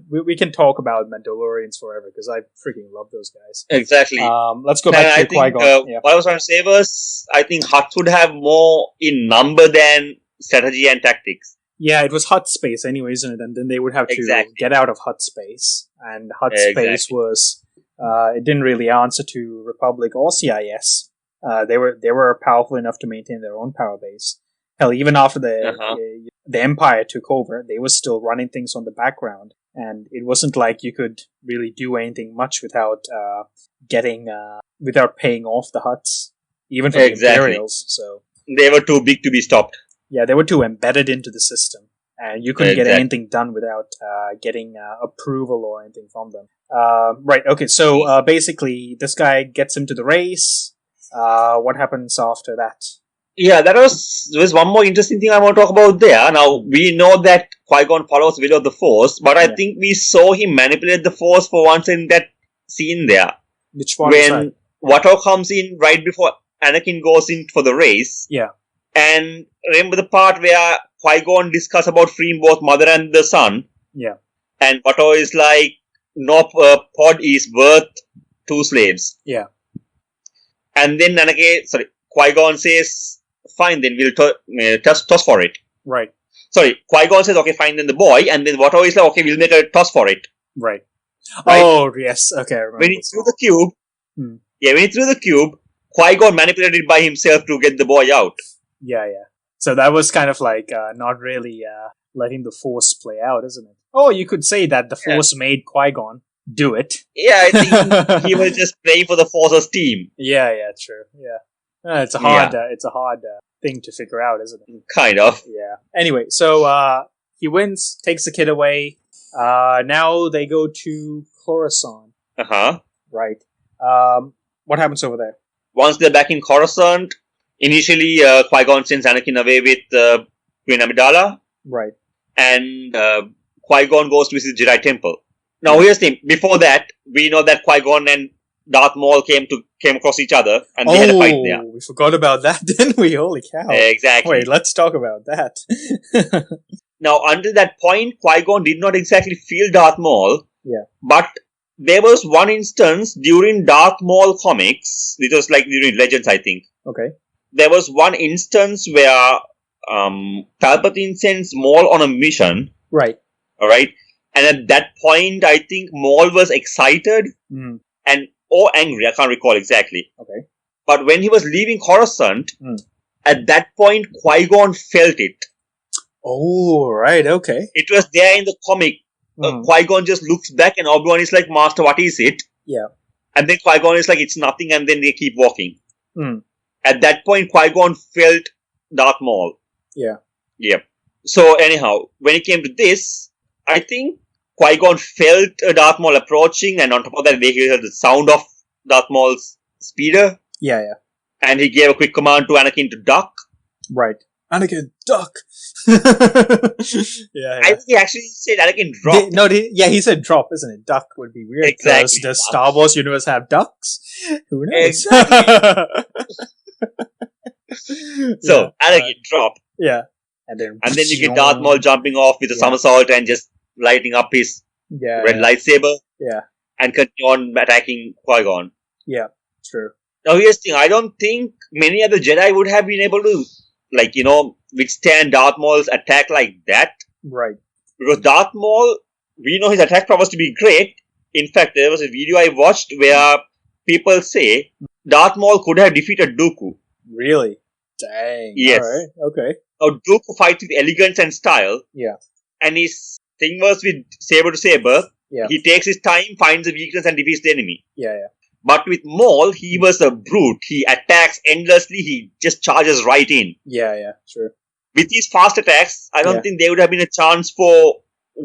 we can talk about Mandalorians forever because I freaking love those guys. Exactly. Let's go back to Qui-Gon. What I was trying to say was, I think Hutt would have more in number than strategy and tactics. Yeah, it was Hutt space anyway, isn't it? And then they would have to get out of Hutt space. And Hutt space was, it didn't really answer to Republic or CIS. They were powerful enough to maintain their own power base. Hell, even after the Empire took over, they were still running things on the background. And it wasn't like you could really do anything much without without paying off the Hutts. Even from the Imperials. So they were too big to be stopped. Yeah, they were too embedded into the system. And you couldn't get anything done without getting approval or anything from them. Right, okay, so basically this guy gets him to the race. What happens after that? Yeah, there was one more interesting thing I want to talk about there. Now, we know that Qui-Gon follows will of the Force, but I think we saw him manipulate the Force for once in that scene there. Which one? When Watto comes in right before Anakin goes in for the race. Yeah. And remember the part where Qui-Gon discuss about freeing both mother and the son? Yeah. And Watto is like, no pod is worth 2 slaves. Yeah. And then Qui-Gon says, fine, then we'll toss for it. Right. Sorry, Qui-Gon says, okay, fine, then the boy, and then Watto is like, okay, we'll make a toss for it. Right. Oh, yes, okay, I remember. When he threw the cube, when he threw the cube, Qui-Gon manipulated it by himself to get the boy out. Yeah. So that was kind of like not really letting the Force play out, isn't it? Oh, you could say that the Force made Qui-Gon do it. Yeah, I think he was just playing for the Force's team. Yeah, true. Yeah, it's a hard thing to figure out, isn't it? Kind of. Yeah. Anyway, so he wins, takes the kid away. Now they go to Coruscant. Right. What happens over there? Once they're back in Coruscant, initially Qui-Gon sends Anakin away with Queen Amidala. Right. And Qui-Gon goes to visit the Jedi Temple. Now, here's the thing. Before that, we know that Qui-Gon and Darth Maul came across each other, and they had a fight there. We forgot about that, didn't we? Holy cow. Exactly. Wait, let's talk about that. Now, until that point, Qui-Gon did not exactly feel Darth Maul. Yeah. But there was one instance during Darth Maul comics, which was like during Legends, I think. Okay. There was one instance where Palpatine sends Maul on a mission. Right. Alright? And at that point, I think Maul was excited or angry. I can't recall exactly. Okay. But when he was leaving Coruscant, at that point, Qui-Gon felt it. Oh, right. Okay. It was there in the comic. Qui-Gon just looks back and Obi-Wan is like, Master, what is it? Yeah. And then Qui-Gon is like, it's nothing, and then they keep walking. At that point, Qui-Gon felt Darth Maul. Yeah. Yep. So anyhow, when it came to this, I think Qui-Gon felt Darth Maul approaching, and on top of that, they heard the sound of Darth Maul's speeder. Yeah. And he gave a quick command to Anakin to duck. Right. Anakin, duck! Yeah. I think he actually said Anakin drop. He said drop, isn't it? Duck would be weird. Exactly. Does Star Wars universe have ducks? Who knows? Exactly. So, Anakin drop. Yeah. And then you get Darth Maul jumping off with a somersault and just lighting up his red lightsaber. Yeah. And continue on attacking Qui-Gon. Yeah, true. Now here's the thing, I don't think many other Jedi would have been able to, withstand Darth Maul's attack like that. Right. Because Darth Maul, we know his attack prowess to be great. In fact, there was a video I watched where people say Darth Maul could have defeated Dooku. Really? Dang. Yes. Alright, okay. Now, Dooku fights with elegance and style. Yeah. And his thing was with saber to saber. Yeah. He takes his time, finds a weakness, and defeats the enemy. Yeah. But with Maul, he was a brute. He attacks endlessly. He just charges right in. Yeah, true. With these fast attacks, I don't think there would have been a chance for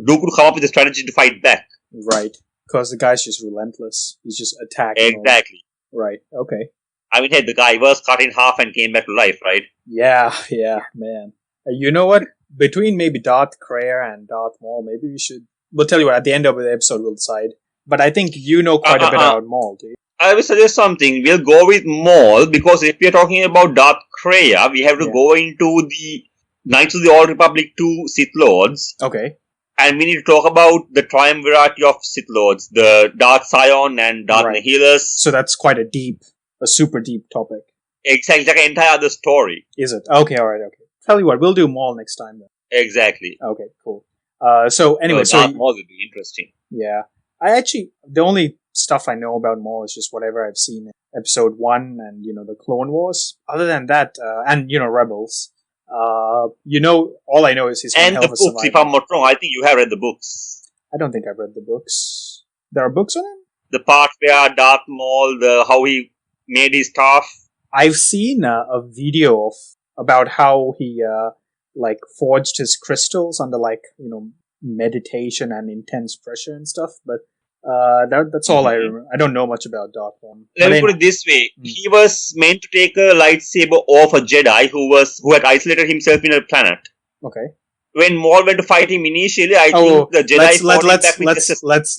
Dooku to come up with a strategy to fight back. Right. Because the guy's just relentless. He's just attacking. Exactly. Right, okay. I mean, hey, the guy was cut in half and came back to life, right? Yeah, man. You know what? Between maybe Darth Krayr and Darth Maul, maybe we'll tell you what, at the end of the episode we'll decide. But I think you know quite a bit about Maul, do you? I will suggest something. We'll go with Maul, because if we are talking about Darth Krayr, we have to go into the Knights of the Old Republic 2 Sith Lords. Okay. And we need to talk about the triumvirate of Sith Lords, the Darth Sion and Darth Nihilus. So that's quite a super deep topic. Exactly, like an entire other story. Is it? Okay, alright, okay. Tell you what, we'll do Maul next time then. Exactly. Okay, cool. So anyway, Darth Maul would be interesting. Yeah. The only stuff I know about Maul is just whatever I've seen in episode 1 and, the Clone Wars. Other than that, and, Rebels. All I know is he's and the books, survivor. If I'm not wrong, I think you have read the books. I don't think I've read the books. There are books on him? The part where Darth Maul, how he made his staff. I've seen a video about how he, forged his crystals under, meditation and intense pressure and stuff, but that's all I remember. I don't know much about Darth Maul. Let me put it this way. He was meant to take a lightsaber off a Jedi who had isolated himself in a planet. Okay. When Maul went to fight him initially, I think the Jedi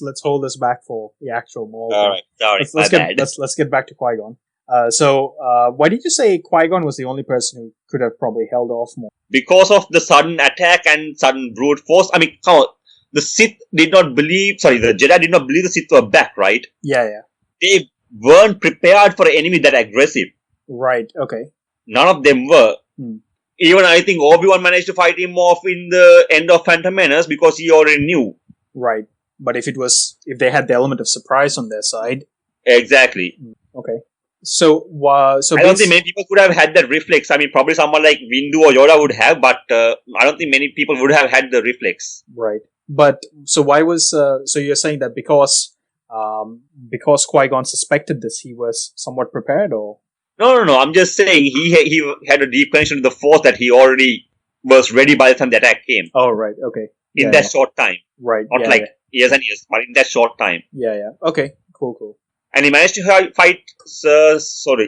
let's hold this back for the actual Maul. Alright, sorry. Let's get back to Qui-Gon. Why did you say Qui-Gon was the only person who could have probably held off Maul? Because of the sudden attack and sudden brute force. I mean, come on. The Jedi did not believe the Sith were back, right? Yeah. They weren't prepared for an enemy that aggressive. Right, okay. None of them were. Even I think Obi-Wan managed to fight him off in the end of Phantom Menace because he already knew. Right. But if they had the element of surprise on their side. Exactly. Okay. So I don't think many people could have had that reflex. I mean, probably someone like Windu or Yoda would have, but I don't think many people would have had the reflex. Right. But, so why was, so you're saying that because Qui-Gon suspected this, he was somewhat prepared, or? No. I'm just saying he had a deep connection to the Force that he already was ready by the time the attack came. Oh, right, okay. In that short time. Right, Not years and years, but in that short time. Yeah. Okay, cool. And he managed to fight,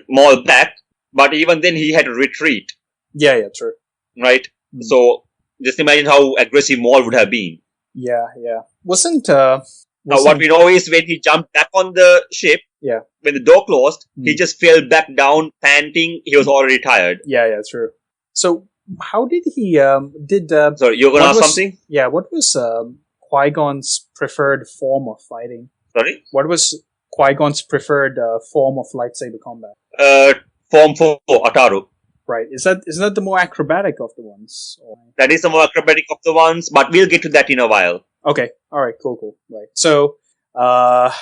Maul back, but even then he had to retreat. Yeah, true. Right? So, just imagine how aggressive Maul would have been. Yeah. Wasn't what we know is when he jumped back on the ship, when the door closed, he just fell back down, panting. He was already tired. Yeah, true. So, how did he, Sorry, you're going to ask something? Yeah, what was Qui-Gon's preferred form of fighting? Sorry? What was Qui-Gon's preferred form of lightsaber combat? Form 4, Ataru. Right. Isn't that the more acrobatic of the ones? Or? That is the more acrobatic of the ones, but we'll get to that in a while. Okay. Alright, cool. Right. So,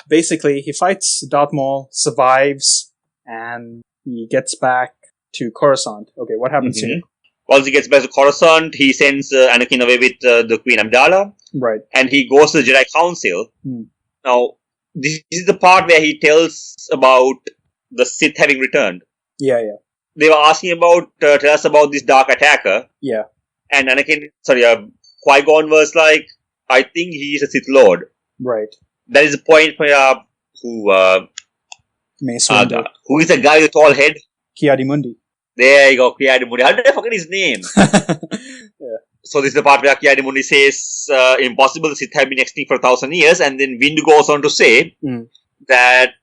basically, he fights Darth Maul, survives, and he gets back to Coruscant. Okay, what happens here? Once he gets back to Coruscant, he sends Anakin away with the Queen Amidala. Right. And he goes to the Jedi Council. Now, this is the part where he tells about the Sith having returned. Yeah. They were asking tell us about this dark attacker. Yeah. And Qui-Gon was like, I think he is a Sith Lord. Right. That is the point where, who is the guy with the tall head? Ki-Adi-Mundi. There you go, Ki-Adi-Mundi. How did I forget his name? Yeah. So this is the part where Ki-Adi-Mundi says, impossible, the Sith have been extinct for 1,000 years, and then Windu goes on to say that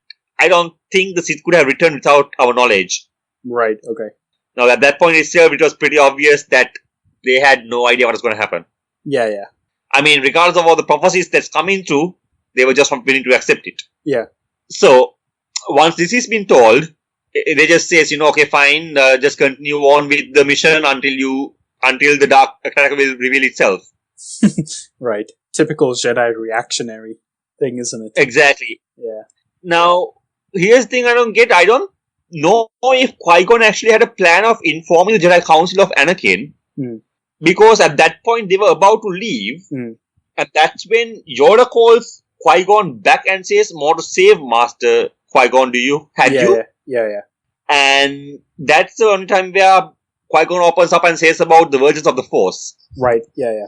I don't think the Sith could have returned without our knowledge. Right, okay. Now at that point itself, it was pretty obvious that they had no idea what was going to happen. Yeah. I mean, regardless of all the prophecies that's coming through, they were just willing to accept it. Yeah. So, once this has been told, they just says, okay, fine, just continue on with the mission until the dark attacker will reveal itself. Right. Typical Jedi reactionary thing, isn't it? Exactly. Yeah. Now, here's the thing I don't get. I don't know if Qui-Gon actually had a plan of informing the Jedi Council of Anakin. Because at that point they were about to leave. And that's when Yoda calls Qui-Gon back and says, more to save, Master Qui-Gon, do you? Yeah. And that's the only time where Qui-Gon opens up and says about the virgins of the Force. Right, yeah.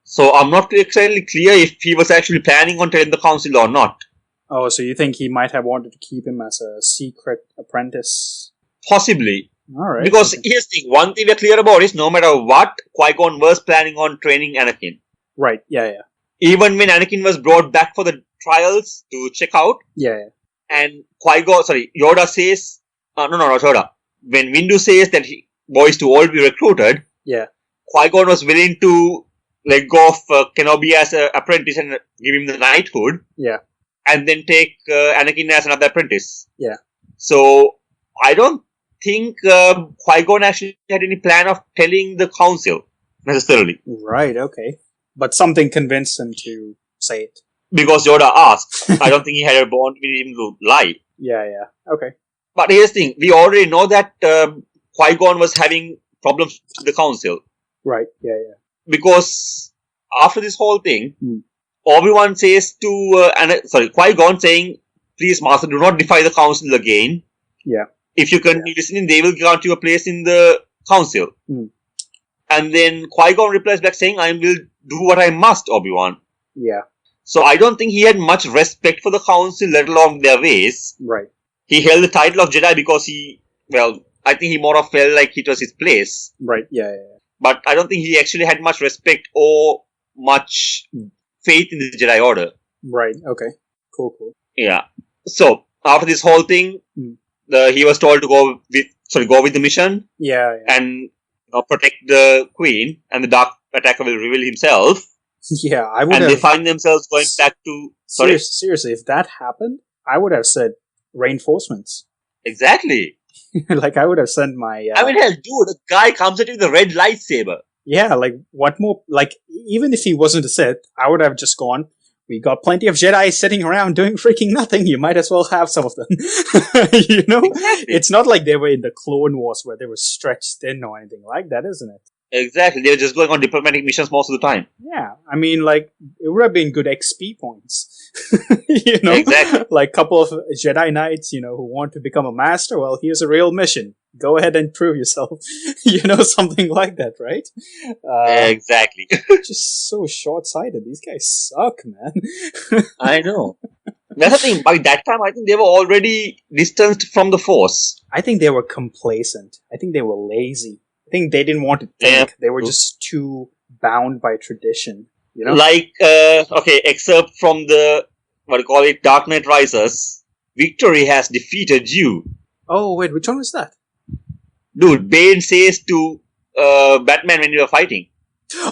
So I'm not exactly clear if he was actually planning on telling the council or not. Oh, so you think he might have wanted to keep him as a secret apprentice? Possibly. Alright. Because here's the thing, one thing we're clear about is no matter what, Qui-Gon was planning on training Anakin. Right, yeah. Even when Anakin was brought back for the trials to check out. Yeah. And Yoda says, not Yoda. When Windu says that boys to all be recruited. Yeah. Qui-Gon was willing to let go of Kenobi as an apprentice and give him the knighthood. Yeah. And then take Anakin as another apprentice. Yeah. So, I don't think Qui-Gon actually had any plan of telling the council, necessarily. Right, okay. But something convinced him to say it. Because Yoda asked. I don't think he had a bond with him to lie. Yeah, okay. But here's the thing. We already know that Qui-Gon was having problems with the council. Right, yeah. Because after this whole thing, Obi-Wan says to... Qui-Gon saying, please, Master, do not defy the council again. Yeah. If you continue listening, they will grant you a place in the council. And then Qui-Gon replies back saying, I will do what I must, Obi-Wan. Yeah. So I don't think he had much respect for the council, let alone their ways. Right. He held the title of Jedi because I think he more of felt like it was his place. Right, yeah. But I don't think he actually had much respect or much faith in the Jedi Order. Right, okay. Cool. Yeah. So, after this whole thing, he was told to go with the mission. Yeah. And protect the Queen, and the Dark Attacker will reveal himself. Yeah, I would and have... they find themselves going back to... Seriously, if that happened, I would have said reinforcements. Exactly. Like, I would have sent my... I mean, hell, dude, the guy comes at you with a red lightsaber. Yeah, like, what more... Like, even if he wasn't a Sith, I would have just gone, we got plenty of Jedi sitting around doing freaking nothing, you might as well have some of them. You know? Exactly. It's not like they were in the Clone Wars where they were stretched thin or anything like that, isn't it? Exactly, they were just going on diplomatic missions most of the time. Yeah, I mean, like, it would have been good XP points. You know? Exactly. Like, a couple of Jedi Knights, who want to become a master, well, here's a real mission. Go ahead and prove yourself. Something like that, right? Exactly. Just so short-sighted. These guys suck, man. I know. That's the thing, by that time, I think they were already distanced from the Force. I think they were complacent. I think they were lazy. I think they didn't want to think. Yeah. They were just too bound by tradition. Like, except from the, Dark Knight Rises, victory has defeated you. Oh, wait, which one was that? Dude, Bane says to Batman when you were fighting.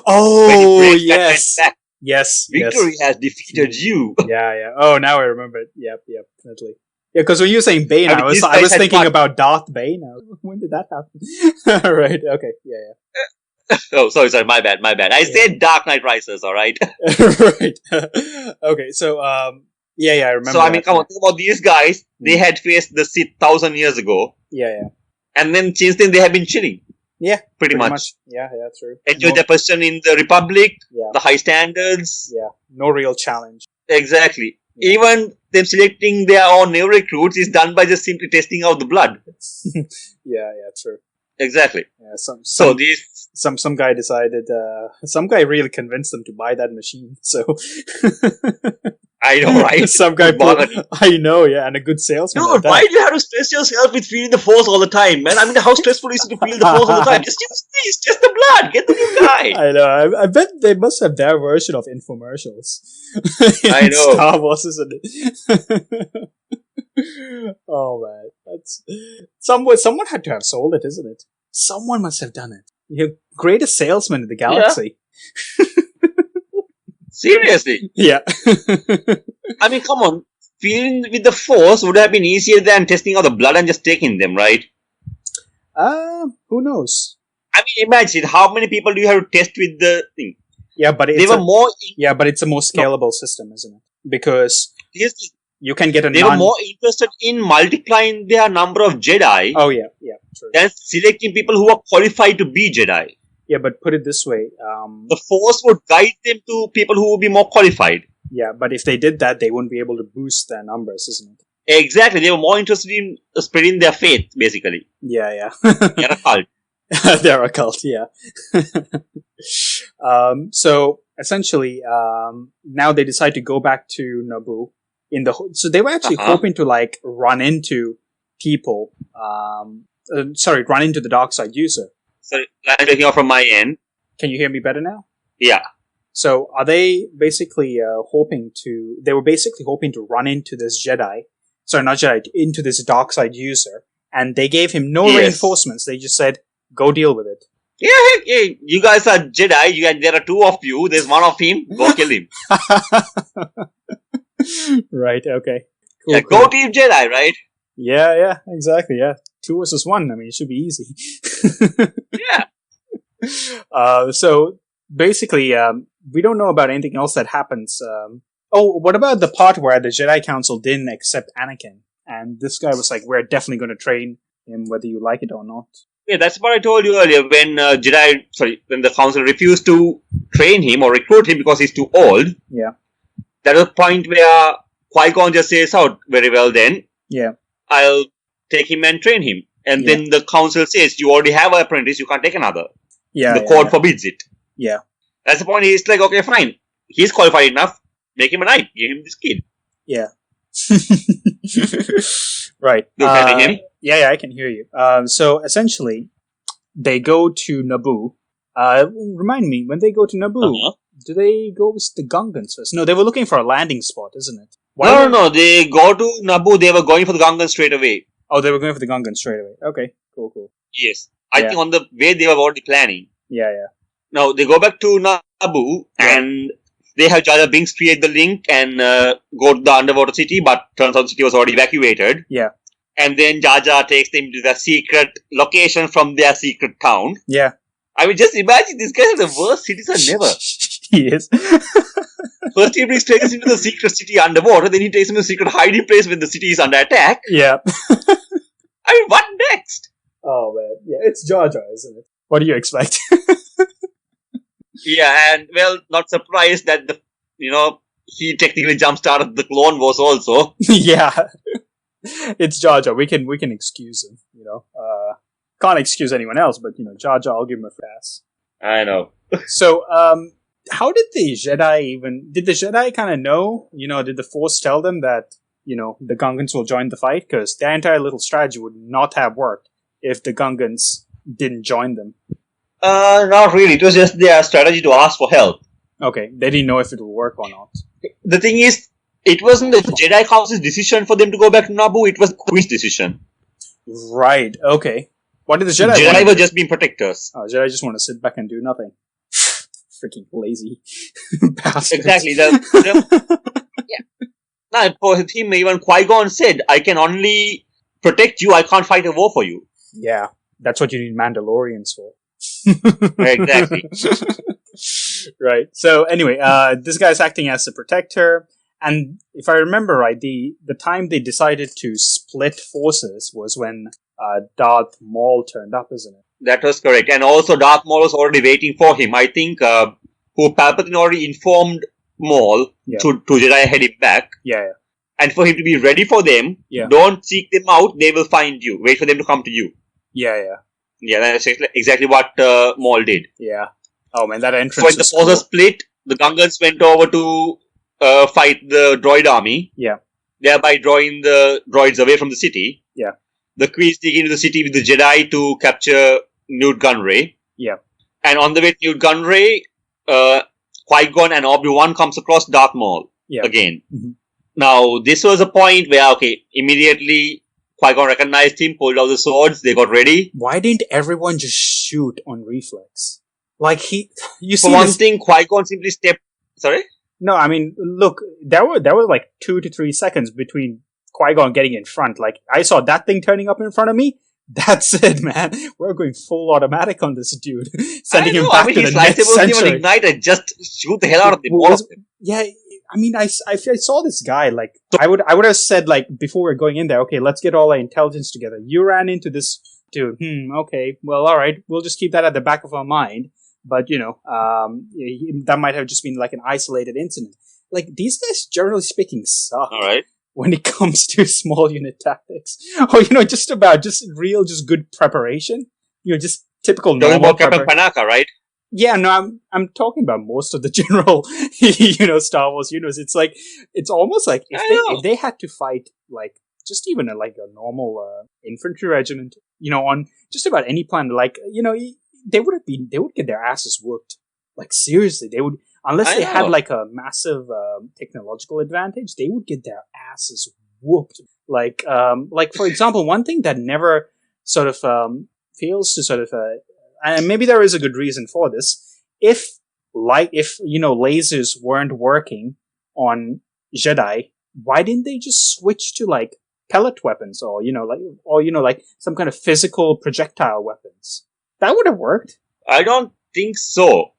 Oh, yes. Yes. Victory has defeated you. Yeah. Oh, now I remember it. Yep, definitely. Yeah, because when you were saying Bane, I was thinking about Darth Bane. When did that happen? Right, okay, yeah. Oh, sorry, my bad. I said Dark Knight Rises, alright? Right. Okay, so, I remember. So, I mean, come on, think about these guys. They had faced the Sith 1,000 years ago. Yeah. And then since then, they have been chilling. Yeah. Pretty much. Yeah, true. Enjoyed their position in the Republic, the high standards. Yeah, no real challenge. Exactly. Yeah. Even them selecting their own new recruits is done by just simply testing out the blood. Yeah, true. Exactly. Yeah, some guy decided, some guy really convinced them to buy that machine, so... I know, right? Some guy I know, yeah, and a good salesman. Dude, why do you have to stress yourself with feeling the Force all the time, man? I mean, how stressful is it to feel the Force all the time? Just the blood, get the new guy. I know, I bet they must have their version of infomercials. I know. Star Wars, isn't it? Oh man, that's someone had to have sold it, isn't it? Someone must have done it. You're greatest salesman in the galaxy. Yeah. Seriously? Yeah. I mean, come on. Feeling with the Force would have been easier than testing out the blood and just taking them, right? Who knows? I mean, imagine how many people do you have to test with the thing? Yeah, but it's a more scalable system, isn't it? Because you can get They were more interested in multiplying their number of Jedi. Oh yeah, true. Than selecting people who are qualified to be Jedi. Yeah, but put it this way. The Force would guide them to people who would be more qualified. Yeah, but if they did that, they wouldn't be able to boost their numbers, isn't it? Exactly. They were more interested in spreading their faith, basically. Yeah. They're a cult. They're a cult, yeah. So, essentially, now they decide to go back to Naboo. So they were actually hoping to, run into people. Run into the dark side user. Sorry, I'm taking off from my end. Can you hear me better now? Yeah. So are they basically hoping to run into this Jedi? Sorry, not Jedi, into this dark side user. And they gave him no reinforcements. They just said, go deal with it. Hey, you guys are Jedi. There are two of you. There's one of him. Go kill him. Right. Okay. Cool, Yeah, cool. go Team Jedi, right? Yeah, exactly. Yeah, 2 versus 1. I mean, it should be easy. Yeah. So basically, we don't know about anything else that happens. What about the part where the Jedi Council didn't accept Anakin, and this guy was like, "We're definitely going to train him, whether you like it or not." Yeah, that's what I told you earlier. When when the council refused to train him or recruit him because he's too old. Yeah. That was a point where Qui-Gon just says, "Oh, very well then. Yeah. I'll take him and train him." And Yeah. then the council says, "You already have an apprentice. You can't take another. Yeah. The code forbids it." Yeah. That's the point. He's like, "Okay, fine. He's qualified enough. Make him a knight. Give him this kid." Yeah. Right. You can hear me? Yeah, I can hear you. So essentially, they go to Naboo. Remind me, when they go to Naboo, do they go with the Gungans first? No, they were looking for a landing spot, isn't it? No. They go to Naboo. They were going for the Gungans straight away. Oh, they were going for the Gungans straight away. Okay, cool. Yes. I think on the way they were already planning. Yeah. Now, they go back to Naboo and they have Jar Jar Binks create the link and go to the underwater city, but turns out the city was already evacuated. Yeah. And then Jar Jar takes them to the secret location from their secret town. Yeah. I mean, just imagine, these guys are the worst citizens ever. He is. First he brings strangers into the secret city underwater, then he takes them to the secret hiding place when the city is under attack. Yeah. I mean, what next? Oh, man. Yeah, it's Jar Jar, isn't it? What do you expect? Yeah, and well, not surprised that he technically jump-started the Clone Wars also. Yeah. It's Jar Jar. We can excuse him, Can't excuse anyone else, but, Jar Jar, I'll give him a pass. I know. So, how did the Jedi kind of know, did the Force tell them that, the Gungans will join the fight? Because their entire little strategy would not have worked if the Gungans didn't join them. Not really. It was just their strategy to ask for help. Okay, they didn't know if it would work or not. The thing is, it wasn't the Jedi Council's decision for them to go back to Naboo, it was Qui's decision. Right, okay. What did the Jedi Jedi were just being protectors. Oh, Jedi just want to sit back and do nothing. Freaking lazy bastards. Exactly. Yeah. Now, for him, even Qui-Gon said, "I can only protect you, I can't fight a war for you." Yeah, that's what you need Mandalorians for. Exactly. Right. So anyway, this guy's acting as a protector, and if I remember right, the time they decided to split forces was when Darth Maul turned up, isn't it? That was correct. And also Darth Maul was already waiting for him. I think Palpatine already informed Maul to Jedi heading back. Yeah. And for him to be ready for them, don't seek them out, they will find you. Wait for them to come to you. Yeah. Yeah, that's exactly what Maul did. Yeah. Oh man, that entrance. So when the forces split, the Gungans went over to fight the droid army. Yeah. Thereby drawing the droids away from the city. Yeah. The Qui sneak into the city with the Jedi to capture Newt Gunray. Yeah. And on the way to Newt Gunray, Qui-Gon and Obi-Wan comes across Darth Maul again. Mm-hmm. Now, this was a point where, immediately Qui-Gon recognized him, pulled out the swords, they got ready. Why didn't everyone just shoot on reflex? Like For one thing, Qui-Gon simply stepped... Sorry? No, I mean, look, there were like 2 to 3 seconds between Qui-Gon getting in front. Like, I saw that thing turning up in front of me. That's it, man. We're going full automatic on this dude. Sending him back to the next century. His lightsaber even ignite and just shoot the hell out of them. Yeah, I mean, I saw this guy, like, I would have said, like, before we're going in there, okay, let's get all our intelligence together. You ran into this dude. Okay, well, alright, we'll just keep that at the back of our mind. But, that might have just been like an isolated incident. Like, these guys, generally speaking, suck. Alright. When it comes to small unit tactics. Or, just good preparation. Just typical normal preparation. Panaka, right? Yeah, no, I'm talking about most of the general, Star Wars universe. It's like, it's almost like if they had to fight, like, just even a normal infantry regiment, on just about any planet, like, they would get their asses whooped. Like, seriously, they would, unless they had like a massive technological advantage, they would get their asses whooped. Like for example, one thing that never sort of fails to sort of and maybe there is a good reason for this. If lasers weren't working on Jedi, why didn't they just switch to like pellet weapons or some kind of physical projectile weapons? That would have worked. I don't think so.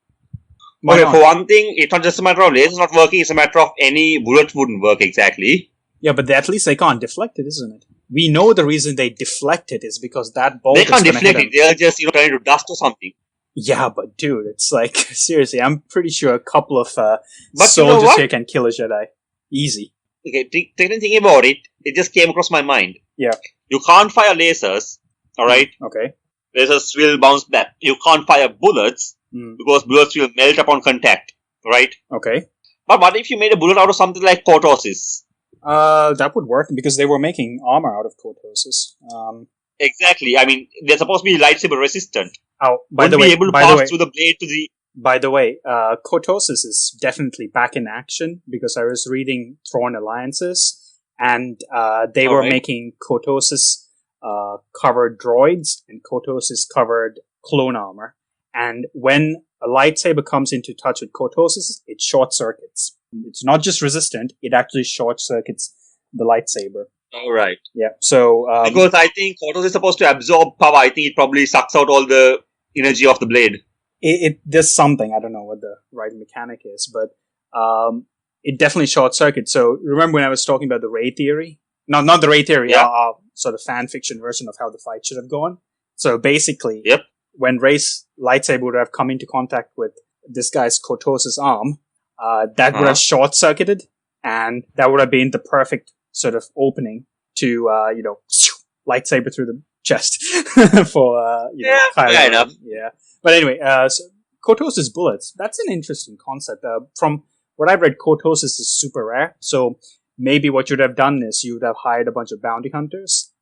Why Okay, not? for one thing, it's not just a matter of lasers not working, it's a matter of any bullet wouldn't work exactly. Yeah, but at least they can't deflect it, isn't it? We know the reason they deflect it is because that bolt They is can't going to hit deflect them. it, they'll just, turn it to dust or something. Yeah, but dude, it's like, seriously, I'm pretty sure a couple of But you know soldiers what? here can kill a Jedi. Easy. Okay, thinking about it, it just came across my mind. Yeah. You can't fire lasers, alright? Okay. Lasers will bounce back. You can't fire bullets, because bullets will melt upon contact, right? Okay. But what if you made a bullet out of something like portrayed? That would work because they were making armor out of cortoses. Exactly. I mean, they're supposed to be lightsaber resistant. Oh, by Wouldn't the way, be able to pass through the blade to the... By the way, cortosis is definitely back in action because I was reading Thrawn Alliances and they were making cortosis covered droids and cortosis covered clone armor. And when a lightsaber comes into touch with cortosis, it short circuits. It's not just resistant; it actually short circuits the lightsaber. All right. Yeah. So because I think cortosis is supposed to absorb power. I think it probably sucks out all the energy of the blade. It does something. I don't know what the right mechanic is, but it definitely short circuits. So remember when I was talking about the Ray theory? No, not the Ray theory. Sort of fan fiction version of how the fight should have gone. So basically, when Ray's lightsaber would have come into contact with this guy's cortosis arm, that would have short circuited, and that would have been the perfect sort of opening to lightsaber through the chest for fair enough. Yeah. But anyway, so cortosis bullets, that's an interesting concept. From what I've read, cortosis is super rare. So maybe what you'd have done is you would have hired a bunch of bounty hunters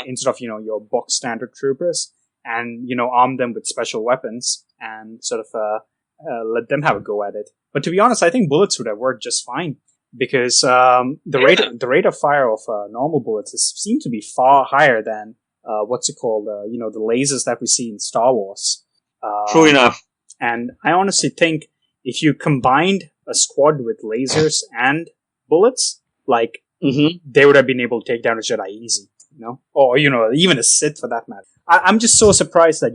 instead of, your box standard troopers and, arm them with special weapons and sort of let them have a go at it. But to be honest, I think bullets would have worked just fine because the rate of fire of normal bullets seem to be far higher than the lasers that we see in Star Wars. True enough. And I honestly think if you combined a squad with lasers and bullets, they would have been able to take down a Jedi easy, or even a Sith for that matter. I'm just so surprised that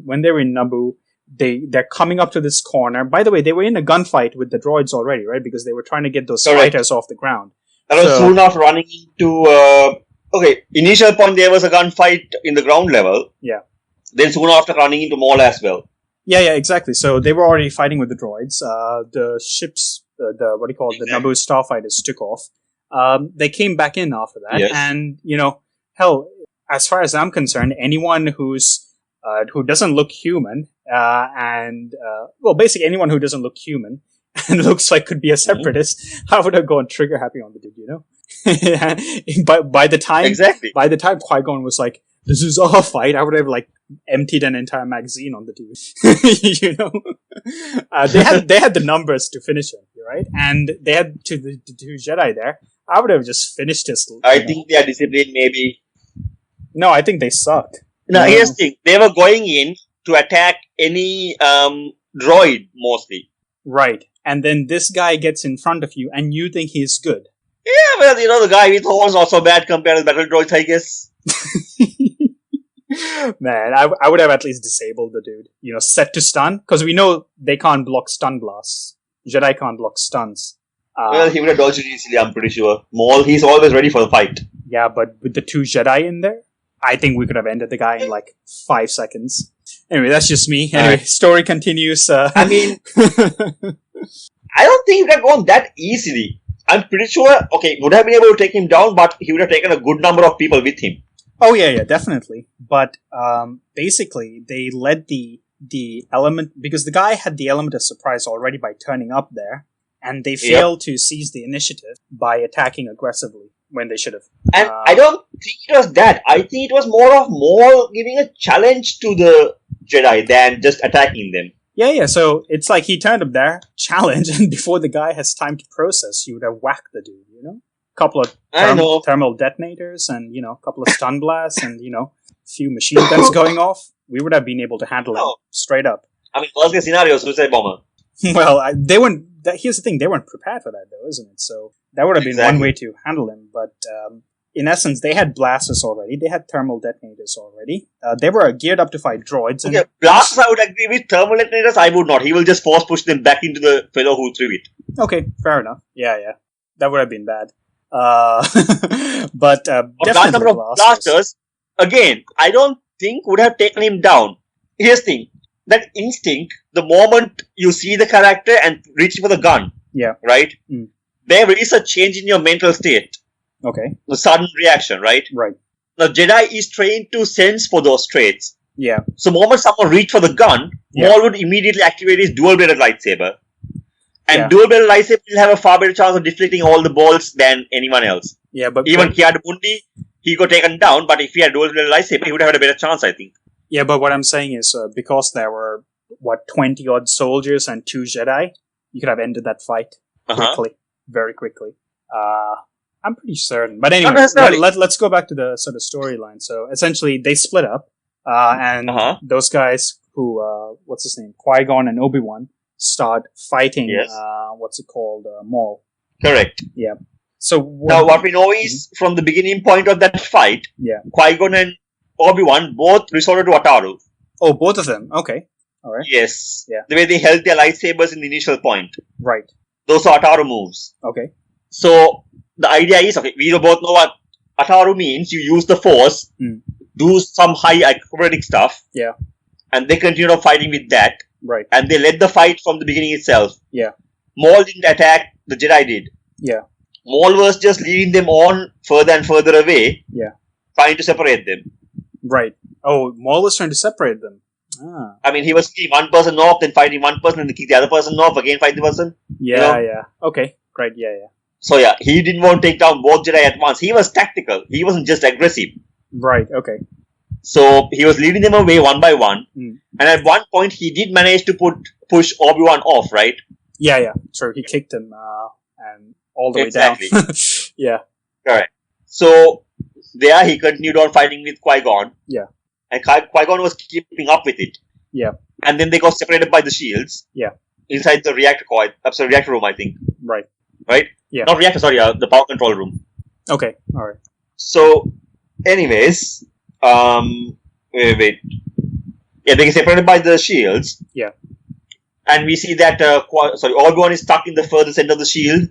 when they were in Naboo, they're coming up to this corner. By the way, they were in a gunfight with the droids already, right? Because they were trying to get those fighters off the ground. And was soon after running into initial point there was a gunfight in the ground level. Yeah. Then soon after running into Maul as well. Yeah, exactly. So they were already fighting with the droids. The ships, the Naboo starfighters took off. They came back in after that, and hell, as far as I'm concerned, anyone who doesn't look human, basically anyone who doesn't look human and looks like could be a separatist, I would have gone trigger happy on the dude, by the time Qui-Gon was like, "This is our fight," I would have emptied an entire magazine on the dude. They had the numbers to finish him, right? And they had the two Jedi there. I would have just finished his. I think they are disciplined, maybe. No, I think they suck. Now, here's the thing. They were going in to attack any droid, mostly. Right. And then this guy gets in front of you, and you think he's good. Yeah, well, the guy with horns not so bad compared to battle droids, I guess. Man, I would have at least disabled the dude. Set to stun. Because we know they can't block stun blasts. Jedi can't block stuns. Well, he would have dodged it easily, I'm pretty sure. Maul, he's always ready for the fight. Yeah, but with the two Jedi in there, I think we could have ended the guy in 5 seconds. Anyway, that's just me. Anyway, story continues. I mean, I don't think he would have gone that easily. I'm pretty sure, would have been able to take him down, but he would have taken a good number of people with him. Oh, yeah, definitely. But basically, they led the element, because the guy had the element of surprise already by turning up there, and they failed to seize the initiative by attacking aggressively when they should have. And I don't think it was that. I think it was more of Maul giving a challenge to the Jedi than just attacking them. Yeah, so it's like he turned up there, challenge, and before the guy has time to process, you would have whacked the dude, Couple of thermal detonators and, a couple of stun blasts and, a few machine guns going off. We would have been able to handle him straight up. I mean, worst case scenario, suicide bomber. Well, they weren't. Here's the thing: they weren't prepared for that, though, isn't it? So that would have been one way to handle him. But in essence, they had blasters already. They had thermal detonators already. They were geared up to fight droids. Okay, blasters I would agree with. Thermal detonators I would not. He will just force push them back into the fellow who threw it. Okay, fair enough. Yeah. That would have been bad. But definitely blasters. Again, I don't think would have taken him down. Here's the thing. That instinct, the moment you see the character and reach for the gun, right? There is a change in your mental state. Okay. The sudden reaction, right? Right. Now, Jedi is trained to sense for those traits. Yeah. So, the moment someone reach for the gun, Maul would immediately activate his dual-bladed lightsaber. And dual-bladed lightsaber will have a far better chance of deflecting all the balls than anyone else. Yeah, but even Kiad Mundi, he got taken down, but if he had dual-bladed lightsaber, he would have had a better chance, I think. Yeah, but what I'm saying is, because there were, 20-odd soldiers and 2 Jedi, you could have ended that fight quickly. Very quickly. I'm pretty certain. But anyway, let's go back to the sort of storyline. So, essentially, they split up, and those guys who, what's his name? Qui-Gon and Obi-Wan start fighting, Maul. Correct. Yeah. So, now, what we know is, from the beginning point of that fight, Qui-Gon and Obi-Wan both resorted to Ataru. Oh, both of them. Okay. All right. Yes. Yeah. The way they held their lightsabers in the initial point. Right. Those are Ataru moves. Okay. So, the idea is, we both know what Ataru means. You use the Force, do some high acrobatic stuff. Yeah. And they continued on fighting with that. Right. And they led the fight from the beginning itself. Yeah. Maul didn't attack, the Jedi did. Yeah. Maul was just leading them on further and further away. Yeah. Trying to separate them. Right. Oh, Maul was trying to separate them. Ah. I mean, he was kicking one person off, then fighting one person, and then kick the other person off, again fight the person. Yeah, yeah. Okay, great, yeah. So yeah, he didn't want to take down both Jedi at once. He was tactical. He wasn't just aggressive. Right, okay. So he was leading them away one by one. And at one point, he did manage to push Obi-Wan off, right? Yeah. So he kicked him and all the way down. Yeah. Correct. So there he continued on fighting with Qui-Gon. Yeah. And Qui-Gon was keeping up with it. Yeah. And then they got separated by the shields. Yeah. Inside the reactor room, I think. Right. Right? Yeah. Not reactor, sorry, the power control room. Okay, alright. So, anyways, wait. Yeah, they get separated by the shields. Yeah. And we see that, Obi-Wan is stuck in the furthest end of the shield.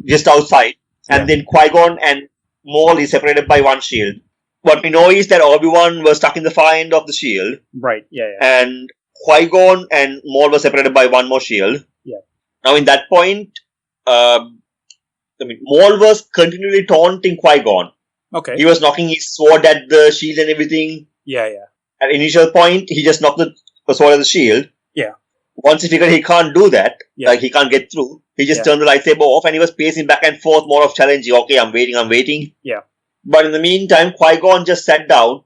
Just outside. And then Qui-Gon and Maul is separated by one shield. What we know is that Obi-Wan was stuck in the far end of the shield. Right, yeah. And Qui-Gon and Maul were separated by one more shield. Yeah. Now, in that point, Maul was continually taunting Qui-Gon. Okay. He was knocking his sword at the shield and everything. Yeah. At initial point, he just knocked the sword at the shield. Yeah. Once he figured he can't do that, like he can't get through, he just turned the lightsaber off and he was pacing back and forth, more of challenging. Okay, I'm waiting. Yeah. But in the meantime, Qui-Gon just sat down,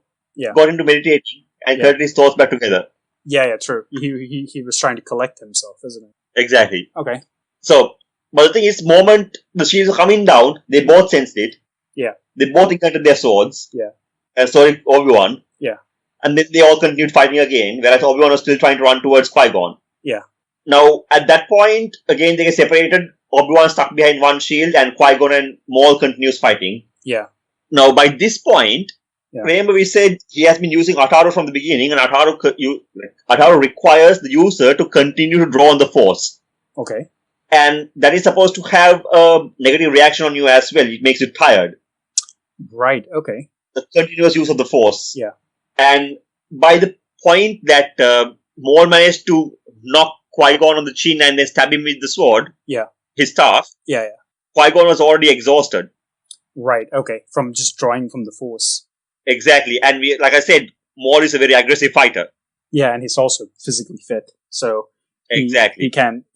got into meditating, and got his thoughts back together. Yeah, true. He was trying to collect himself, isn't it? Exactly. Okay. So, but the thing is, moment the shields were coming down, they both sensed it. Yeah. They both ignited their swords. Yeah. And so did Obi-Wan. Yeah. And then they all continued fighting again, whereas Obi-Wan was still trying to run towards Qui-Gon. Yeah. Now, at that point, again, they get separated. Obi-Wan stuck behind one shield, and Qui-Gon and Maul continues fighting. Yeah. Now, by this point, remember we said he has been using Ataru from the beginning, and Ataru requires the user to continue to draw on the Force. Okay. And that is supposed to have a negative reaction on you as well. It makes you tired. Right, okay. The continuous use of the Force. Yeah. And by the point that Maul managed to knock Qui-Gon on the chin and then stab him with the sword, his staff, Qui-Gon was already exhausted. Right, okay. From just drawing from the Force. Exactly. And like I said, Maul is a very aggressive fighter. Yeah, and he's also physically fit. So exactly.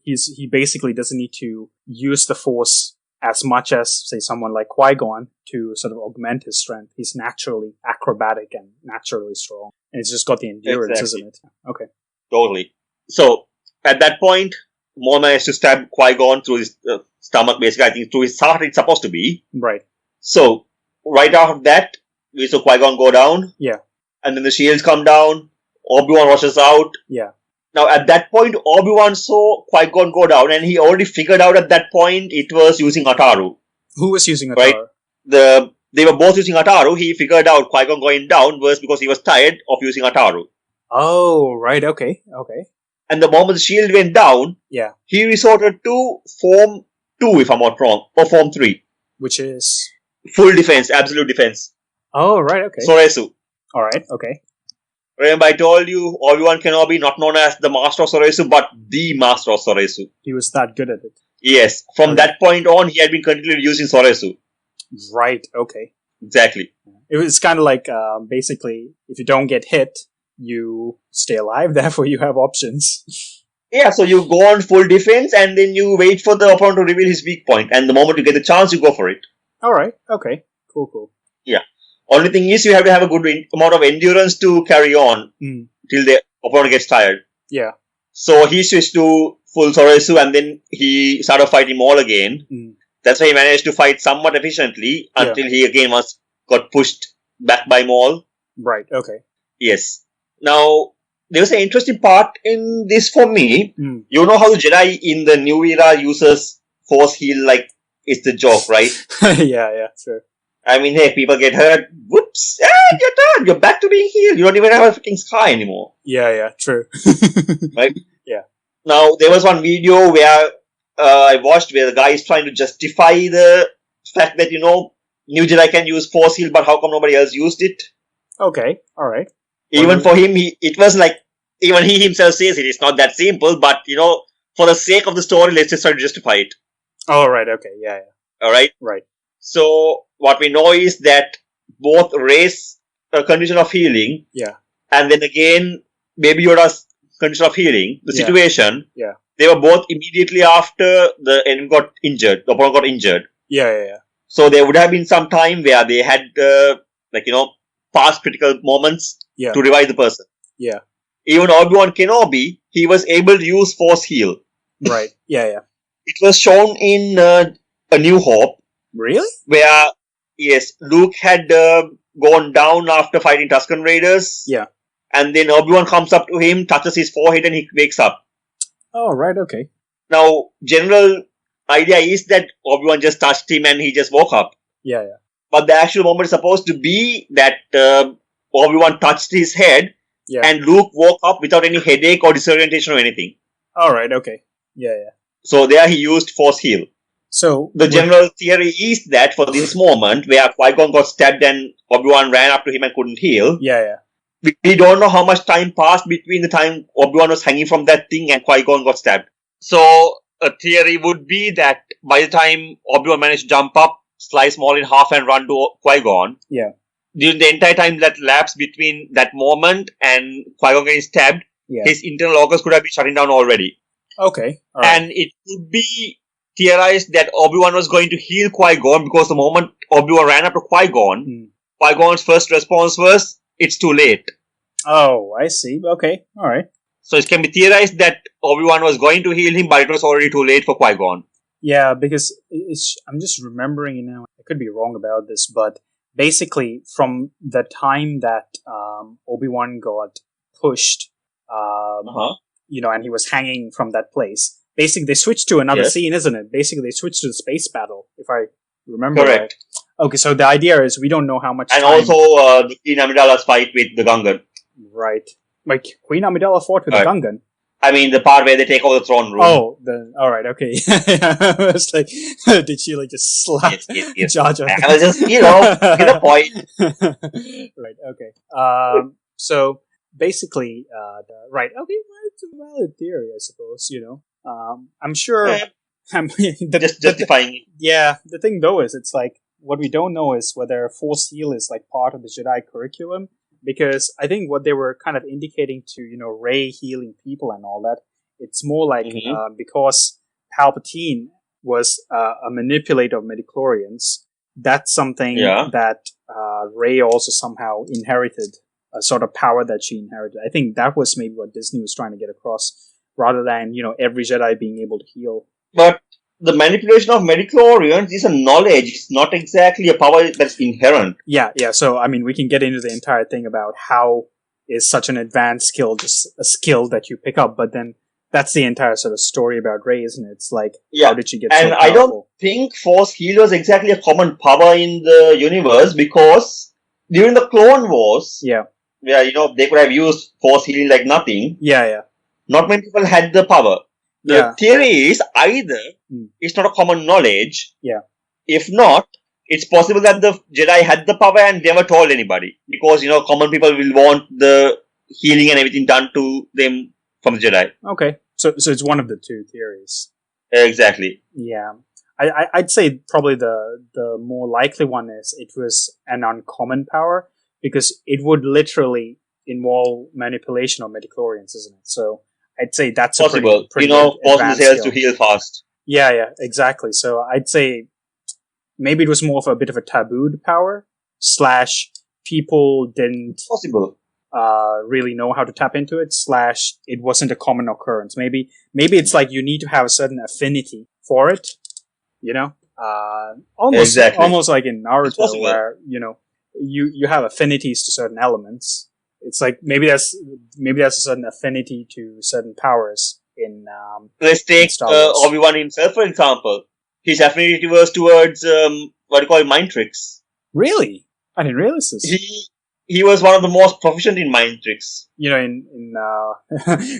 He basically doesn't need to use the Force as much as, say, someone like Qui-Gon to sort of augment his strength. He's naturally acrobatic and naturally strong. And he's just got the endurance, isn't it? Okay. Totally. So, at that point, Maul managed to stab Qui-Gon through his stomach, basically. I think through his heart it's supposed to be. Right. So, right after that, we saw Qui-Gon go down. Yeah. And then the shields come down. Obi-Wan rushes out. Yeah. Now, at that point, Obi-Wan saw Qui-Gon go down, and he already figured out at that point it was using Ataru. Who was using Ataru? Right? They were both using Ataru. He figured out Qui-Gon going down was because he was tired of using Ataru. Oh, right. Okay. And the moment the shield went down, he resorted to Form 2, if I'm not wrong, or Form 3. Which is? Full defense, absolute defense. Oh, right. Okay. Soresu. All right. Okay. Remember, I told you, Obi-Wan Kenobi, not known as the Master of Soresu, but the Master of Soresu. He was that good at it. Yes. From that point on, he had been continually using Soresu. Right. Okay. Exactly. It was kind of like, basically, if you don't get hit, you stay alive, therefore you have options. Yeah, so you go on full defense, and then you wait for the opponent to reveal his weak point, and the moment you get the chance, you go for it. Alright. Okay. Cool. Yeah. Only thing is, you have to have a good amount of endurance to carry on till the opponent gets tired. Yeah. So he switched to full Soresu, and then he started fighting Maul again. That's why he managed to fight somewhat efficiently until he again got pushed back by Maul. Right, okay. Yes. Now, there was an interesting part in this for me. You know how the Jedi in the new era uses force heal like it's the joke, right? yeah, sure. I mean, hey, people get hurt. Whoops! You're done. You're back to being healed. You don't even have a freaking scar anymore. Yeah, true. Right? Yeah. Now, there was one video where I watched where the guy is trying to justify the fact that, new Jedi can use force heal, but how come nobody else used it? Okay, alright. Even for him, it was like, even he himself says it's not that simple, but, for the sake of the story, let's just try to justify it. Oh, right, okay, yeah. Alright? Right. So, what we know is that both Rey's condition of healing, and then again, Baby Yoda's condition of healing, the situation, they were both immediately after the enemy got injured, the opponent got injured. Yeah. So, there would have been some time where they had, past critical moments to revive the person. Yeah. Even Obi-Wan Kenobi, he was able to use force heal. Right, yeah. It was shown in A New Hope. Really? Where, yes, Luke had gone down after fighting Tusken Raiders. Yeah. And then Obi-Wan comes up to him, touches his forehead, and he wakes up. Oh, right, okay. Now, general idea is that Obi-Wan just touched him and he just woke up. Yeah. But the actual moment is supposed to be that Obi-Wan touched his head and Luke woke up without any headache or disorientation or anything. Alright, okay. Yeah. So there he used force heal. So the general theory is that for this moment where Qui-Gon got stabbed and Obi-Wan ran up to him and couldn't heal. Yeah. We don't know how much time passed between the time Obi-Wan was hanging from that thing and Qui-Gon got stabbed. So a theory would be that by the time Obi-Wan managed to jump up, slice Maul in half and run to Qui-Gon. Yeah. During the entire time that lapsed between that moment and Qui-Gon getting stabbed, his internal organs could have been shutting down already. Okay. Right. And it could be theorized that Obi-Wan was going to heal Qui-Gon because the moment Obi-Wan ran up to Qui-Gon, Qui-Gon's first response was, it's too late. Oh, I see. Okay. Alright. So it can be theorized that Obi-Wan was going to heal him, but it was already too late for Qui-Gon. Yeah, because I'm just remembering, I could be wrong about this, but basically from the time that Obi-Wan got pushed, and he was hanging from that place, basically they switched to another scene, isn't it? Basically they switched to the space battle, if I remember Correct. Right. Okay, so the idea is we don't know how much and time... also the Queen Amidala's fight with the Gungan. Right. Like, Queen Amidala fought with the Gungan? I mean, the part where they take over the throne room. Oh, alright, okay. I was like, did she just slap Jar Jar? I was just, get the point. Right, okay. So, basically, right, okay, well, it's a valid theory, I suppose, I'm sure... just justifying it. Yeah, the thing though is, it's like, what we don't know is whether force heal is like part of the Jedi curriculum, because I think what they were kind of indicating to, Rey healing people and all that, it's more like, because Palpatine was a manipulator of midichlorians, that's something that Rey also somehow inherited, a sort of power that she inherited. I think that was maybe what Disney was trying to get across, rather than, every Jedi being able to heal. But the manipulation of midichlorians is a knowledge. It's not exactly a power that's inherent. Yeah. So, I mean, we can get into the entire thing about how is such an advanced skill, just a skill that you pick up. But then that's the entire sort of story about Rey, isn't it? It's like, how did she get so powerful? And I don't think Force heal was exactly a common power in the universe, because during the Clone Wars, where, they could have used Force healing like nothing. Not many people had the power. The theory is either it's not a common knowledge. If not, it's possible that the Jedi had the power and never told anybody. Because, common people will want the healing and everything done to them from the Jedi. Okay. So it's one of the two theories. Exactly. Yeah. I'd say probably the more likely one is it was an uncommon power, because it would literally involve manipulation of midichlorians, isn't it? So I'd say that's possible. Pretty forcing the cells to heal fast. Yeah, exactly. So I'd say maybe it was more of a bit of a tabooed power, / people didn't really know how to tap into it, / it wasn't a common occurrence. Maybe it's like you need to have a certain affinity for it, almost like in Naruto, where, you have affinities to certain elements. It's like maybe that's a certain affinity to certain powers in. Let's take Obi-Wan himself, for example. His affinity was towards mind tricks. Really, I didn't realize this. He was one of the most proficient in mind tricks. In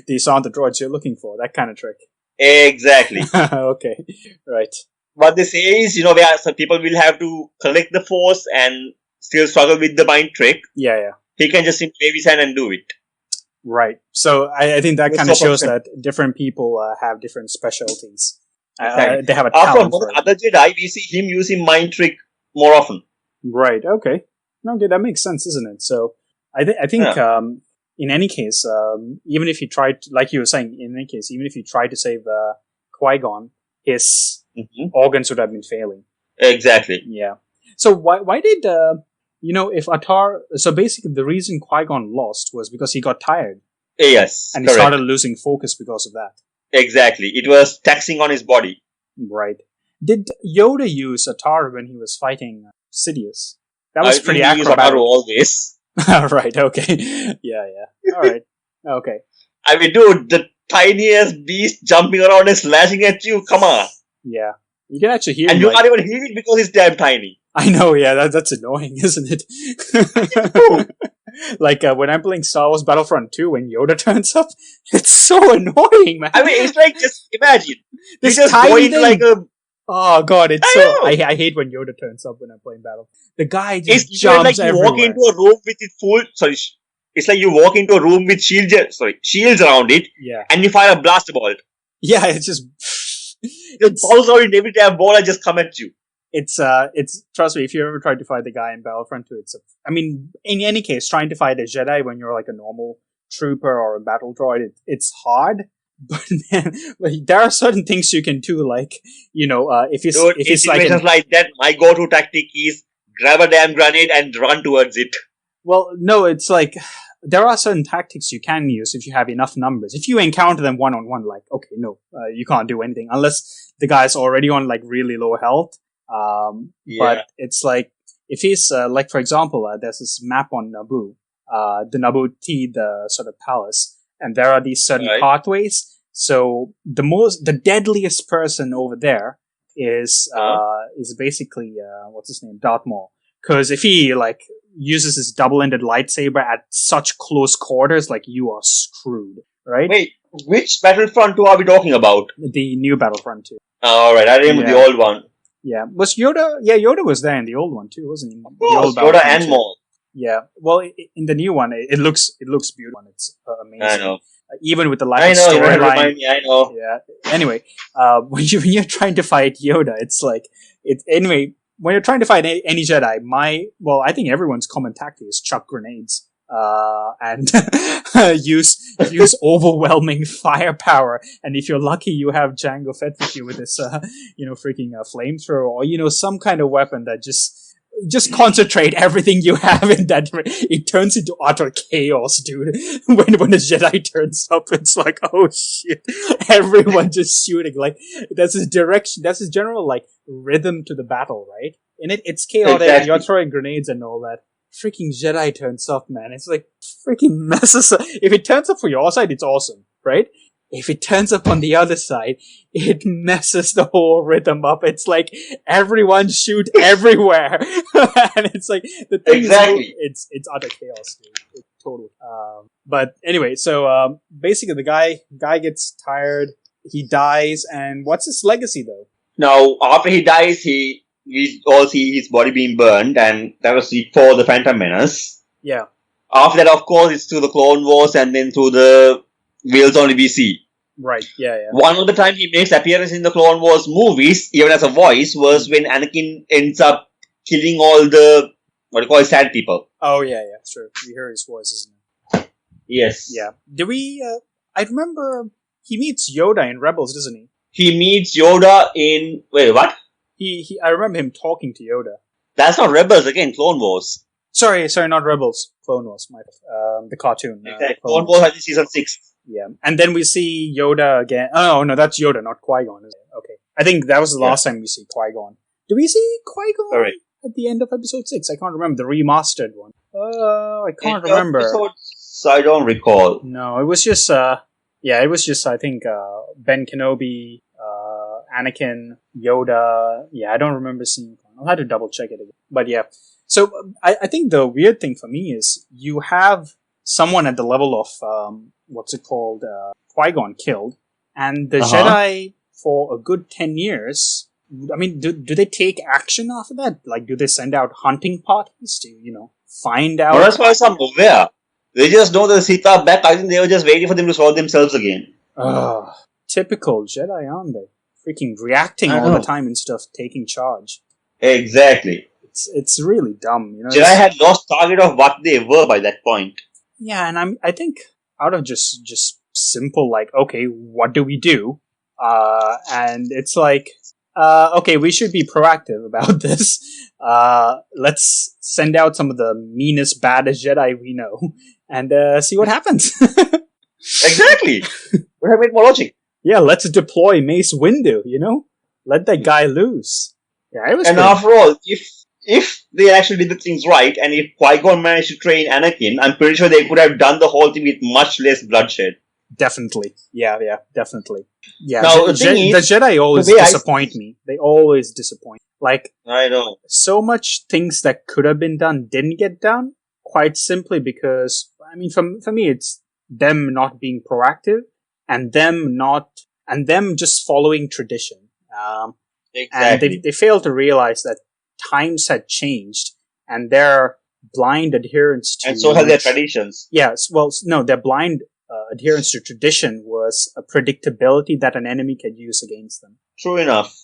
these aren't the droids you're looking for. That kind of trick. Exactly. Okay, right. What they say is, where some people will have to collect the Force and still struggle with the mind trick. Yeah. He can just simply wave his hand and do it. Right. So I think that kind of shows that different people have different specialties. They have a talent for it. Other Jedi, we see him using mind trick more often. Right. Okay, that makes sense, isn't it? So I think in any case, even if you tried, like you were saying, even if you tried to save Qui-Gon, his organs would have been failing. Exactly. Yeah. So why did if Atar? So basically, the reason Qui-Gon lost was because he got tired. Yes, and he started losing focus because of that. Exactly. It was taxing on his body. Right. Did Yoda use Atar when he was fighting Sidious? That was pretty acrobatic. Always. Right. Okay. Yeah. All right. Okay. I mean, dude, the tiniest beast jumping around and slashing at you. Come on. Yeah. You can actually hear and you can't even hear it because it's damn tiny. I know, yeah, that's annoying, isn't it? Like, when I'm playing Star Wars Battlefront 2, when Yoda turns up, it's so annoying, man. I mean, it's like, just imagine. This just tiny thing. Like a... Oh, God, it's I hate when Yoda turns up when I'm playing Battle. The guy just jumps like everywhere. Walk into a room with its full... Sorry. It's like you walk into a room with shields around it, and you fire a blaster bolt. Yeah, it's just... It falls out in every damn ball and just come at you. It's trust me, if you ever tried to fight the guy in Battlefront 2, in any case, trying to fight a Jedi when you're like a normal trooper or a battle droid, it's hard. But man, there are certain things you can do, like, if it's like that, my go-to tactic is grab a damn grenade and run towards it. Well, no, it's like, there are certain tactics you can use if you have enough numbers. If you encounter them one-on-one, like, okay, no, you can't do anything unless the guy's already on like really low health. But it's like, if he's, like, for example, there's this map on Naboo, the Naboo T, the sort of palace, and there are these certain pathways. So the deadliest person over there is basically, what's his name? Darth Maul. Cause if he, like, uses his double-ended lightsaber at such close quarters, like, you are screwed, right? Wait, which Battlefront 2 are we talking about? The new Battlefront 2. Alright, I remember the old one. Yeah. Was Yoda? Yeah, Yoda was there in the old one too, wasn't he? Of course, Yoda and Maul. Yeah. Well, in the new one, it looks beautiful. It's amazing. I know. Even with the lack of storyline. I know. Yeah. Anyway, when you're trying to fight Yoda, it's like anyway. When you're trying to fight any Jedi, I think everyone's common tactic is chuck grenades, and use overwhelming firepower. And if you're lucky, you have Jango Fett with you with this, freaking flamethrower, or some kind of weapon that just concentrate everything you have in that. It turns into utter chaos, dude. When a Jedi turns up, it's like, oh shit, everyone just shooting. Like, that's his direction, that's his general, like, rhythm to the battle, right? In it's chaotic, exactly. You're throwing grenades and all that. freaking Jedi turns up, man. It's like freaking messes up. If it turns up for your side, it's awesome, right? If it turns up on the other side, it messes the whole rhythm up. It's like everyone shoot everywhere, and it's like the thing exactly. It's utter chaos, dude. It's total. But anyway, so basically, the guy gets tired. He dies, and what's his legacy though? Now, after he dies, we all see his body being burned, and that was for the Phantom Menace. Yeah. After that, of course, it's through the Clone Wars, and then through the Whills only we see. Right, yeah. One of the time he makes appearance in the Clone Wars movies, even as a voice, was when Anakin ends up killing all the, sad people. Oh, yeah, sure. We hear his voice, isn't it? Yes. Yeah. Do we, I remember he meets Yoda in Rebels, doesn't he? He meets Yoda in, wait, what? I remember him talking to Yoda. That's not Rebels again, Clone Wars. Sorry, not Rebels. Clone Wars, the cartoon. Exactly. Clone Wars, I think season 6. Yeah, and then we see Yoda again. Oh, no, that's Yoda, not Qui-Gon. Okay. I think that was the last time we see Qui-Gon. Do we see Qui-Gon at the end of episode 6? I can't remember. The remastered one. I can't remember. Episodes, I don't recall. No, it was just, I think, Ben Kenobi, Anakin, Yoda. Yeah, I don't remember seeing Qui-Gon. I'll have to double check it again. But yeah. So, I think the weird thing for me is you have someone at the level of, Qui-Gon killed, and the Jedi for a good 10 years, I mean, do they take action after that? Like, do they send out hunting parties to, find out? Well, as far as I'm aware, they just know the Sith are back. I think they were just waiting for them to solve themselves again. Typical Jedi, aren't they? Freaking reacting all the time instead of taking charge. Exactly. It's really dumb, Jedi had lost target of what they were by that point. Yeah, and I think out of just simple, like, okay, what do we do? And it's like, okay, we should be proactive about this. Let's send out some of the meanest, baddest Jedi we know, and see what happens. Exactly. We have made more logic. Yeah, let's deploy Mace Windu, Let that guy loose. Yeah, it was. And after all, if they actually did the things right, and if Qui-Gon managed to train Anakin, I'm pretty sure they could have done the whole thing with much less bloodshed. Definitely. Yeah, definitely. Yeah, now, the Jedi always disappoint me. They always disappoint. Like, I know. So much things that could have been done didn't get done, quite simply because, I mean, for me, it's them not being proactive, and them just following tradition. Exactly. And they fail to realize that times had changed, and their blind adherence to... And so have their traditions. Yes, well, no, their blind adherence to tradition was a predictability that an enemy could use against them. True enough.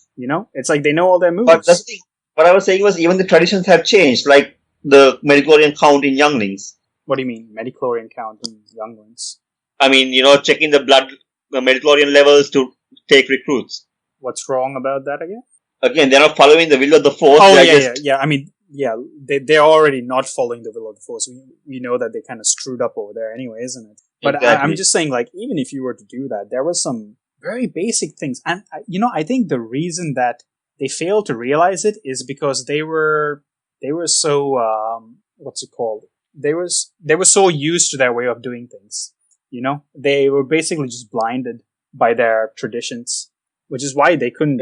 It's like they know all their moves. But the thing, what I was saying was even the traditions have changed, like the midichlorian count in younglings. What do you mean, midichlorian count in younglings? I mean, checking the blood midichlorian levels to take recruits. What's wrong about that again? Again, they're not following the will of the Force. Oh, yeah. I mean, yeah, they're already not following the will of the Force. We know that they kind of screwed up over there anyway, isn't it? But exactly. I'm just saying, like, even if you were to do that, there was some very basic things. And, I think the reason that they failed to realize it is because they were so, what's it called? They were so used to their way of doing things. They were basically just blinded by their traditions, which is why they couldn't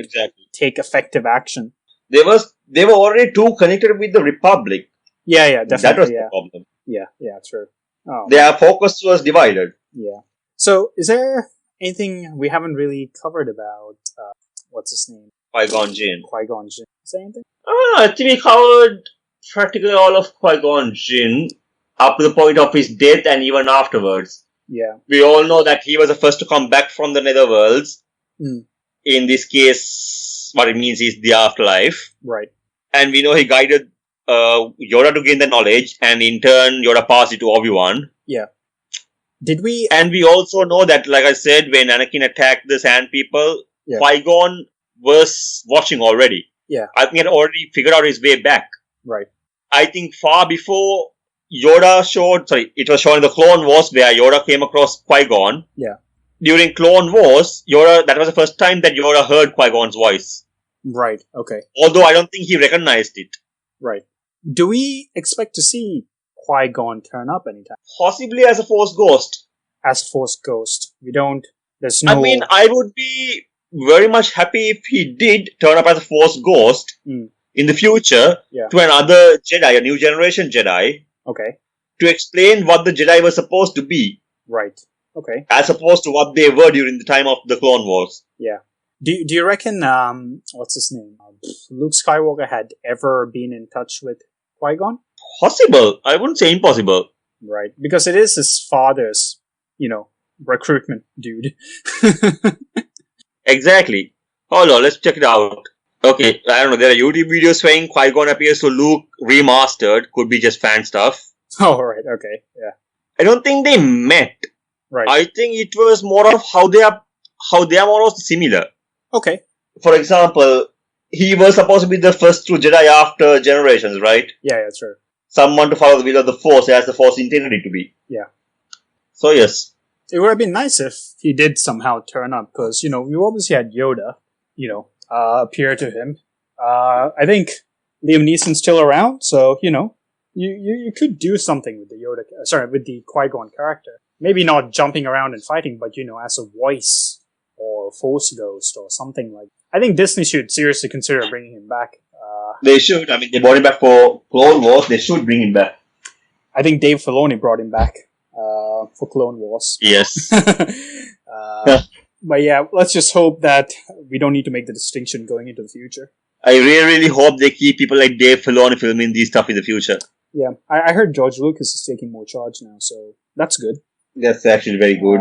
take effective action. They were already too connected with the Republic. Yeah, definitely. That was the problem. Yeah, true. Oh, their focus was divided. Yeah. So, is there anything we haven't really covered about, what's his name? Qui-Gon Jinn. Qui-Gon Jinn. Is there anything? I think we covered practically all of Qui-Gon Jinn up to the point of his death and even afterwards. Yeah. We all know that he was the first to come back from the Netherworlds. Mm. In this case, what it means is the afterlife. Right. And we know he guided Yoda to gain the knowledge, and in turn, Yoda passed it to Obi-Wan. Yeah. Did we... And we also know that, like I said, when Anakin attacked the Sand People, Qui-Gon was watching already. Yeah. I think he had already figured out his way back. Right. I think far before Yoda it was shown in the Clone Wars where Yoda came across Qui-Gon. Yeah. During Clone Wars, that was the first time that Yoda heard Qui-Gon's voice. Right, okay. Although I don't think he recognized it. Right. Do we expect to see Qui-Gon turn up anytime? Possibly as a Force ghost. As a Force ghost. There's no... I mean, I would be very much happy if he did turn up as a Force ghost in the future to another Jedi, a new generation Jedi. Okay. To explain what the Jedi were supposed to be. Right. Okay. As opposed to what they were during the time of the Clone Wars. Yeah. Do you reckon, what's his name? Luke Skywalker had ever been in touch with Qui-Gon? Possible. I wouldn't say impossible. Right. Because it is his father's, recruitment dude. Exactly. Hold on, let's check it out. Okay, I don't know, there are YouTube videos saying Qui-Gon appears to Luke remastered. Could be just fan stuff. Oh, right, okay, yeah. I don't think they met. Right. I think it was more of how they are more or less similar. Okay. For example, he was supposed to be the first true Jedi after generations, right? Yeah, that's right. Someone to follow the will of the Force as the Force intended it to be. Yeah. So, yes. It would have been nice if he did somehow turn up, because, we obviously had Yoda, appear to him. I think Liam Neeson's still around, so, you could do something with with the Qui-Gon character. Maybe not jumping around and fighting, but, as a voice or Force ghost or something like that. I think Disney should seriously consider bringing him back. They should. I mean, they brought him back for Clone Wars. They should bring him back. I think Dave Filoni brought him back for Clone Wars. Yes. But yeah, let's just hope that we don't need to make the distinction going into the future. I really hope they keep people like Dave Filoni filming these stuff in the future. Yeah, I heard George Lucas is taking more charge now, so that's good. That's actually very good.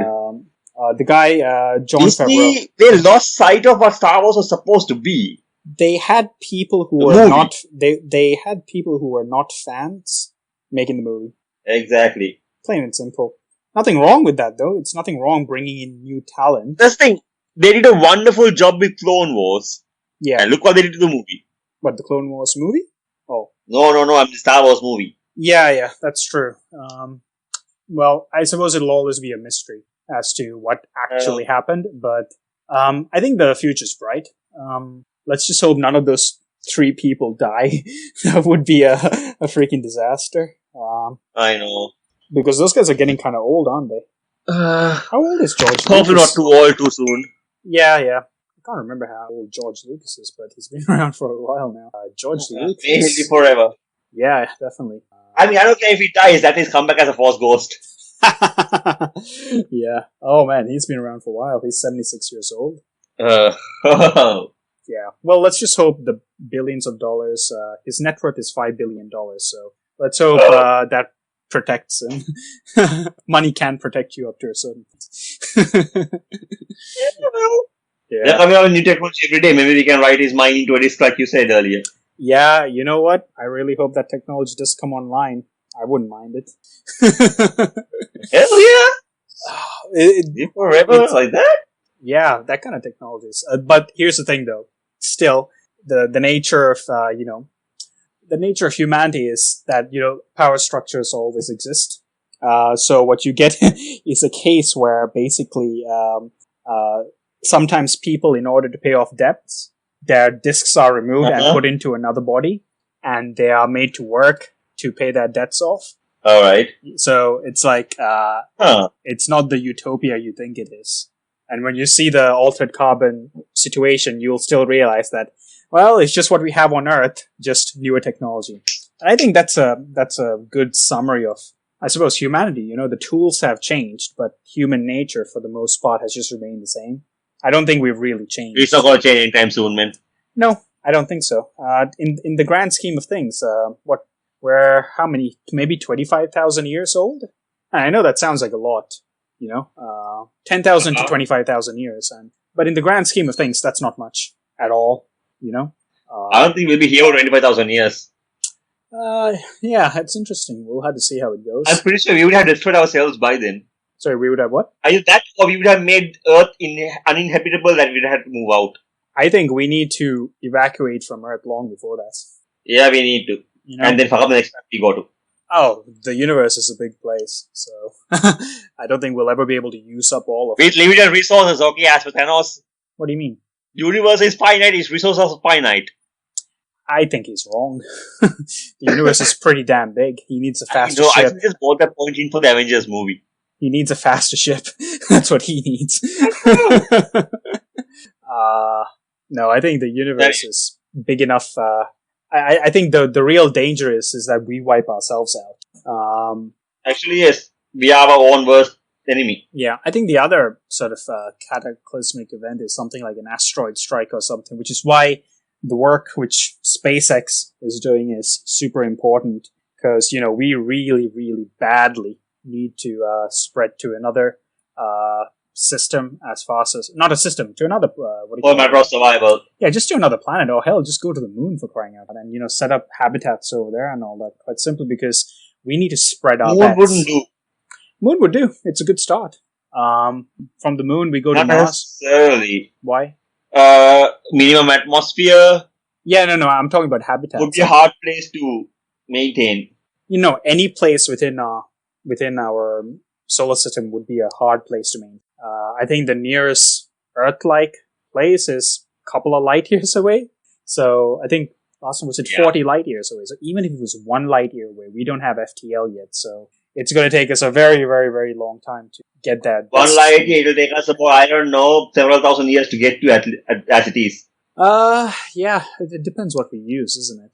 The guy, Jon Favreau... They lost sight of what Star Wars was supposed to be. They had people who were not... They had people who were not fans making the movie. Exactly. Plain and simple. Nothing wrong with that, though. It's nothing wrong bringing in new talent. That's the thing. They did a wonderful job with Clone Wars. Yeah. And look what they did to the movie. What, the Clone Wars movie? Oh. No, I mean the Star Wars movie. Yeah, that's true. Well, I suppose it'll always be a mystery as to what actually happened, but I think the future's bright. Let's just hope none of those 3 people die. That would be a freaking disaster. I know. Because those guys are getting kind of old, aren't they? How old is George Lucas? Hopefully not too old too soon. Yeah. I can't remember how old George Lucas is, but he's been around for a while now. George Lucas. Maybe forever. Yeah, definitely. I mean, I don't care if he dies, that is come back as a Force ghost. Yeah. Oh man, he's been around for a while. He's 76 years old. Yeah. Well, let's just hope the billions of dollars, his net worth is $5 billion, so let's hope that protects him. Money can protect you up to a certain point. Yeah. They're coming out with new technology every day. Maybe we can write his mind into a disk like you said earlier. Yeah, you know what? I really hope that technology does come online. I wouldn't mind it. Hell yeah! Forever like that? Yeah, that kind of technology. But here's the thing, though. Still, the nature of the nature of humanity is that power structures always exist. So what you get is a case where basically sometimes people, in order to pay off debts, their discs are removed and put into another body, and they are made to work to pay their debts off. All right. So it's like it's not the utopia you think it is. And when you see the altered carbon situation, you'll still realize that, well, it's just what we have on Earth, just newer technology. And I think that's a good summary of, I suppose, humanity. The tools have changed, but human nature, for the most part, has just remained the same. I don't think we've really changed. It's not going to change anytime soon, man. No, I don't think so. In the grand scheme of things, we're how many? Maybe 25,000 years old? And I know that sounds like a lot, 10,000 to 25,000 years. But in the grand scheme of things, that's not much at all, I don't think we'll be here for 25,000 years. Yeah, it's interesting. We'll have to see how it goes. I'm pretty sure we would have destroyed ourselves by then. Sorry, we would have what? Or we would have made Earth uninhabitable that we'd have to move out. I think we need to evacuate from Earth long before that. Yeah, we need to. And then fuck up the next planet we go to. Oh, the universe is a big place, so I don't think we'll ever be able to use up all of it. With limited resources, okay, as for Thanos. What do you mean? The universe is finite, its resources are finite. I think he's wrong. The universe is pretty damn big. He needs a faster I ship. think just bought that point in for the Avengers movie. He needs a faster ship. That's what he needs. No, I think the universe is big enough. I think the real danger is that we wipe ourselves out. Actually, yes. We are our own worst enemy. Yeah, I think the other sort of cataclysmic event is something like an asteroid strike or something, which is why the work which SpaceX is doing is super important, because, we really, really badly need to spread to another system as fast as... Not a system, to another... For a matter of survival. Yeah, just to another planet, or hell, just go to the moon for crying out loud, and, set up habitats over there and all that, quite simply because we need to spread our bets. Moon wouldn't do. Moon would do. It's a good start. From the moon, we go to Mars. Not necessarily. Why? Minimum atmosphere. Yeah, no, I'm talking about habitats. Would be a hard place to maintain. Any place within our solar system would be a hard place to maintain. I think the nearest Earth-like place is a couple of light years away. So I think last one was 40 light years away. So even if it was 1 light year away, we don't have FTL yet. So it's going to take us a very, very, very long time to get that. 1 light year, it'll take us about, I don't know, several thousand years to get to as it is. Yeah, it depends what we use, isn't it?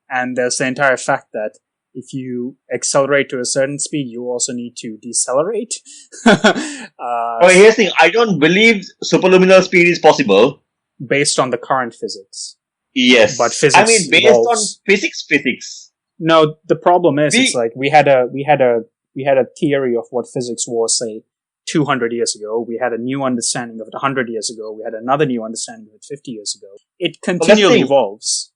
And there's the entire fact that if you accelerate to a certain speed, you also need to decelerate. Here's the thing. I don't believe superluminal speed is possible. Based on the current physics. Yes. But physics based evolves. on physics. No, the problem is, it's like we had a theory of what physics was, say, 200 years ago. We had a new understanding of it 100 years ago. We had another new understanding of it 50 years ago. It continually evolves,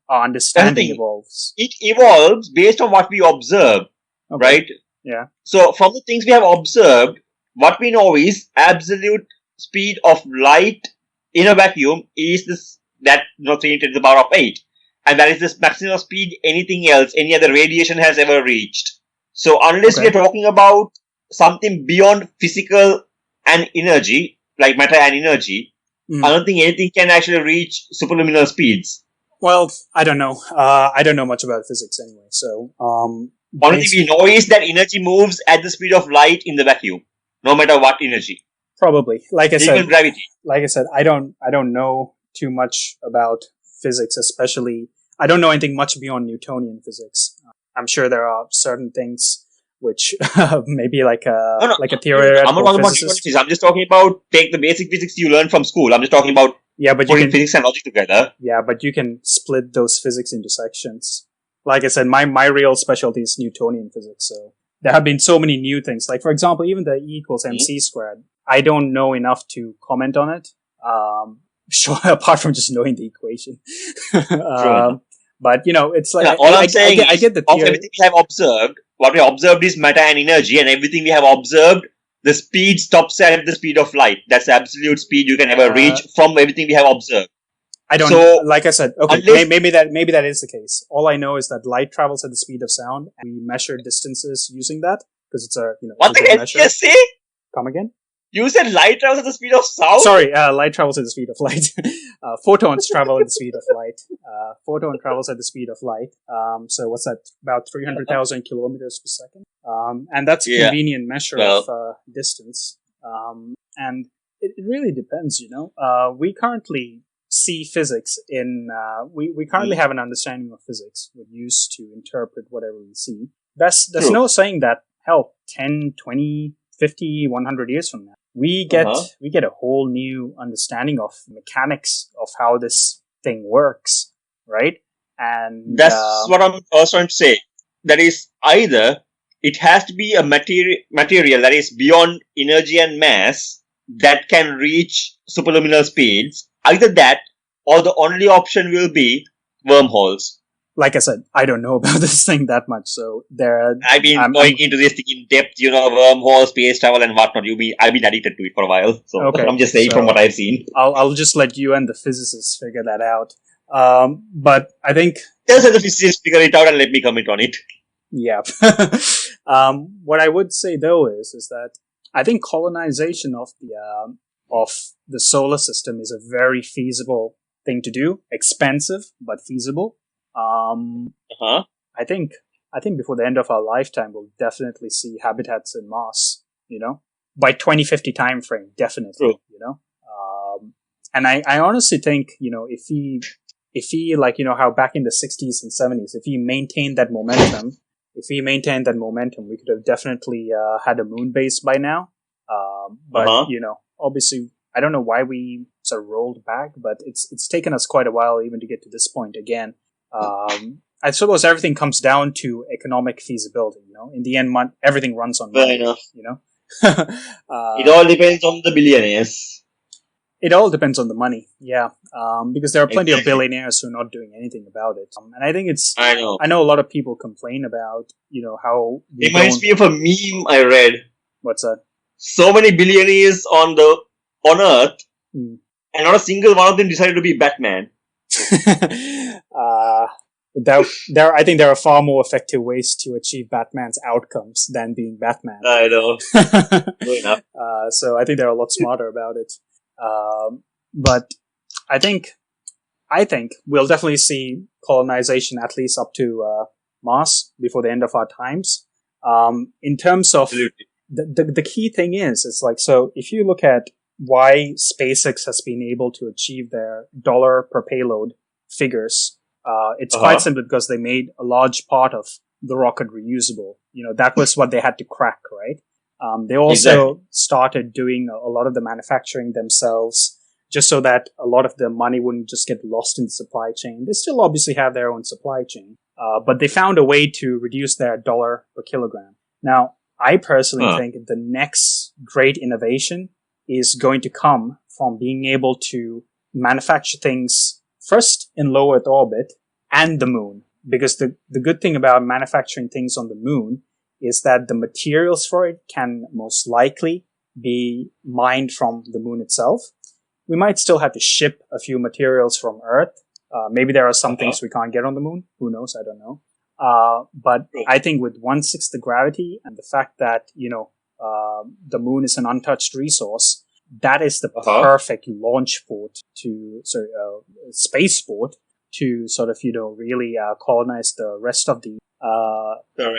Our understanding evolves. It evolves based on what we observe, right? Yeah. So from the things we have observed, what we know is absolute speed of light in a vacuum is this, 3 to the power of 8. And that is the maximum speed anything else, any other radiation has ever reached. So unless we are talking about something beyond physical and energy, like matter and energy, I don't think anything can actually reach superluminal speeds. Well, I don't know. I don't know much about physics anyway, so... Only thing we know is that energy moves at the speed of light in the vacuum, no matter what energy. Probably. Like I said, gravity. Like I said, I don't know too much about physics, especially... I don't know anything much beyond Newtonian physics. I'm sure there are certain things which maybe like a theoretical I'm not talking about physics. I'm just talking about take the basic physics you learn from school. I'm just talking about putting physics and logic together. Yeah, but you can split those physics into sections. Like I said, my real specialty is Newtonian physics. So there have been so many new things. Like, for example, even the E equals MC squared. I don't know enough to comment on it. Sure, apart from just knowing the equation. But, it's like... all I'm saying I get the theory. Of everything we have observed, what we observed is matter and energy, and everything we have observed, the speed stops at the speed of light. That's the absolute speed you can ever reach from everything we have observed. I don't know. Like I said, okay, maybe that is the case. All I know is that light travels at the speed of sound, and we measure distances using that, because it's a, what the hell did you say? Come again? You said light travels at the speed of sound? Sorry, light travels at the speed of light. Photons travel at the speed of light. Photon travels at the speed of light. So what's that? About 300,000 kilometers per second. And that's a convenient measure of distance. And it really depends, we currently see physics in... We currently have an understanding of physics we use to interpret whatever we see. There's no saying that, 10, 20... 50, 100 years from now, we get a whole new understanding of mechanics of how this thing works, right? And that's what I'm also trying to say. That is, either it has to be a material that is beyond energy and mass that can reach superluminal speeds. Either that, or the only option will be wormholes. Like I said, I don't know about this thing that much, so I've been going into this thing in depth, wormhole, space travel and whatnot. I've been addicted to it for a while, so I'm just saying from what I've seen. I'll just let you and the physicists figure that out. But I think... Just let the physicists figure it out and let me comment on it. Yeah. What I would say though is that I think colonization of the solar system is a very feasible thing to do. Expensive, but feasible. I think before the end of our lifetime, we'll definitely see habitats in Mars, by 2050 time frame, definitely, True. And I honestly think, if he like, how back in the 60s and 70s, if he maintained that momentum, we could have definitely had a moon base by now. But, obviously, I don't know why we sort of rolled back, but it's taken us quite a while even to get to this point again. I suppose everything comes down to economic feasibility, In the end, everything runs on money, It all depends on the billionaires. It all depends on the money, yeah. Because there are plenty of billionaires who are not doing anything about it. And I think I know. I know a lot of people complain about, how... It reminds me of a meme I read. What's that? So many billionaires on Earth, and not a single one of them decided to be Batman. I think there are far more effective ways to achieve Batman's outcomes than being Batman. I know. Good enough. So I think they're a lot smarter about it. But I think we'll definitely see colonization at least up to Mars before the end of our times. In terms of the key thing is, it's like, so if you look at why SpaceX has been able to achieve their dollar per payload figures, it's quite simply because they made a large part of the rocket reusable. That was what they had to crack, right? They also started doing a lot of the manufacturing themselves, just so that a lot of the money wouldn't just get lost in the supply chain. They still obviously have their own supply chain, but they found a way to reduce their dollar per kilogram. Now, I personally think the next great innovation is going to come from being able to manufacture things first in low Earth orbit and the moon. Because the good thing about manufacturing things on the moon is that the materials for it can most likely be mined from the moon itself. We might still have to ship a few materials from Earth. Maybe there are some things we can't get on the moon. Who knows? I don't know. But I think with 1/6 the gravity and the fact that, the moon is an untouched resource, that is the perfect spaceport to sort of, really colonize the rest of the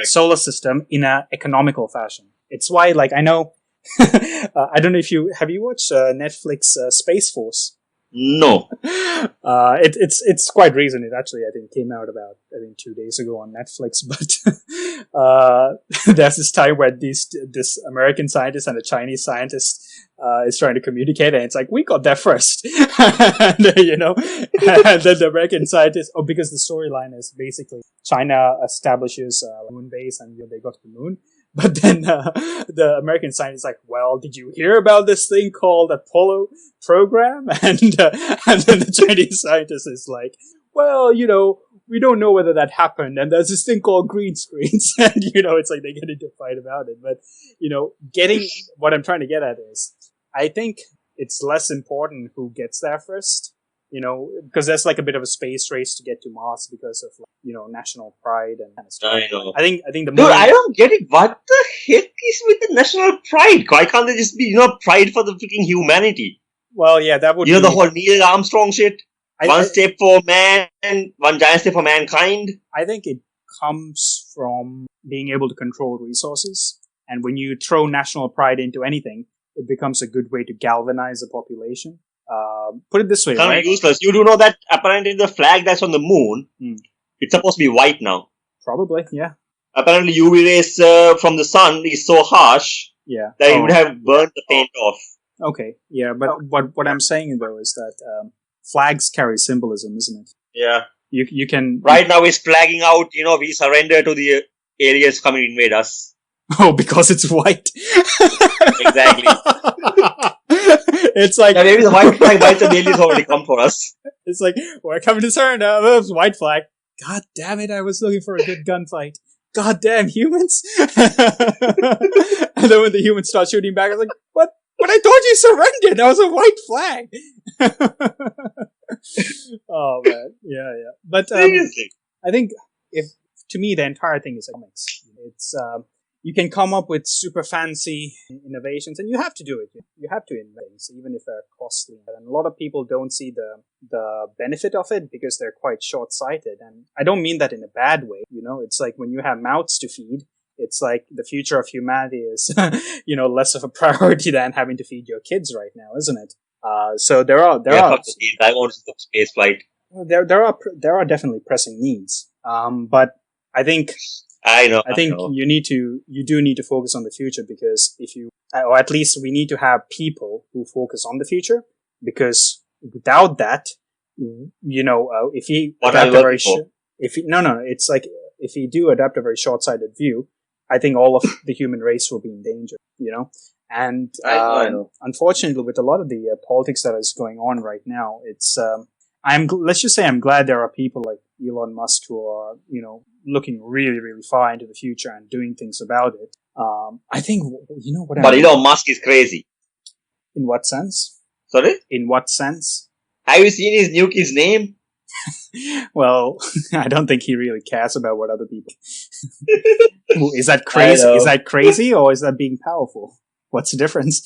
solar system in an economical fashion. It's why, like, I know, I don't know if have you watched Netflix Space Force? No. It's quite recent. It actually, I think, came out about 2 days ago on Netflix. But there's this time where this American scientist and a Chinese scientist is trying to communicate, and it's like, we got there first, and and then the American scientist, because the storyline is basically China establishes a moon base, and they go to the moon. But then the American scientist is like, well, did you hear about this thing called Apollo program? And then the Chinese scientist is like, well, we don't know whether that happened. And there's this thing called green screens. And, it's like they get into a fight about it. But, getting what I'm trying to get at is, I think it's less important who gets there first. Because there's like a bit of a space race to get to Mars because of, national pride and kind of stuff. I know. I think the Dude, I don't get it. What the heck is with the national pride? Why can't they just be, pride for the freaking humanity? Well, yeah, that would be... the whole Neil Armstrong shit? One step for man, one giant step for mankind? I think it comes from being able to control resources. And when you throw national pride into anything, it becomes a good way to galvanize the population. Put it this way, Kind right? of useless. You do know that apparently the flag that's on the moon, it's supposed to be white now. Probably, yeah. Apparently UV rays from the sun is so harsh that it would have burnt the paint off. Okay, yeah, but what I'm saying though is that flags carry symbolism, isn't it? Yeah. You can... Right now it's flagging out, we surrender to the aliens coming to invade us. Oh, because it's white. Exactly. It's like... Yeah, maybe the white flag bites and the aliens already come for us. It's like, we're coming to surrender. It's white flag. God damn it, I was looking for a good gunfight. God damn humans. And then when the humans start shooting back, I was like, what? But I told you surrendered. That was a white flag. Oh, man. Yeah. But I think, to me, the entire thing is comics. It's you can come up with super fancy innovations, and you have to do it. You have to invent things, even if they're costly. And a lot of people don't see the benefit of it because they're quite short-sighted. And I don't mean that in a bad way. It's like when you have mouths to feed, it's like the future of humanity is, less of a priority than having to feed your kids right now, isn't it? So there are. I want to space flight. There are definitely pressing needs. But I think you do need to focus on the future, because or at least we need to have people who focus on the future, because without that, if you do adapt a very short-sighted view, I think all of the human race will be in danger, and I know. Unfortunately, with a lot of the politics that is going on right now, let's just say I'm glad there are people like Elon Musk who are, looking really, really far into the future and doing things about it. I think, But Elon Musk is crazy. In what sense? Sorry? In what sense? Have you seen his new kid's name? Well, I don't think he really cares about what other people. Is that crazy? Is that crazy, or is that being powerful? What's the difference?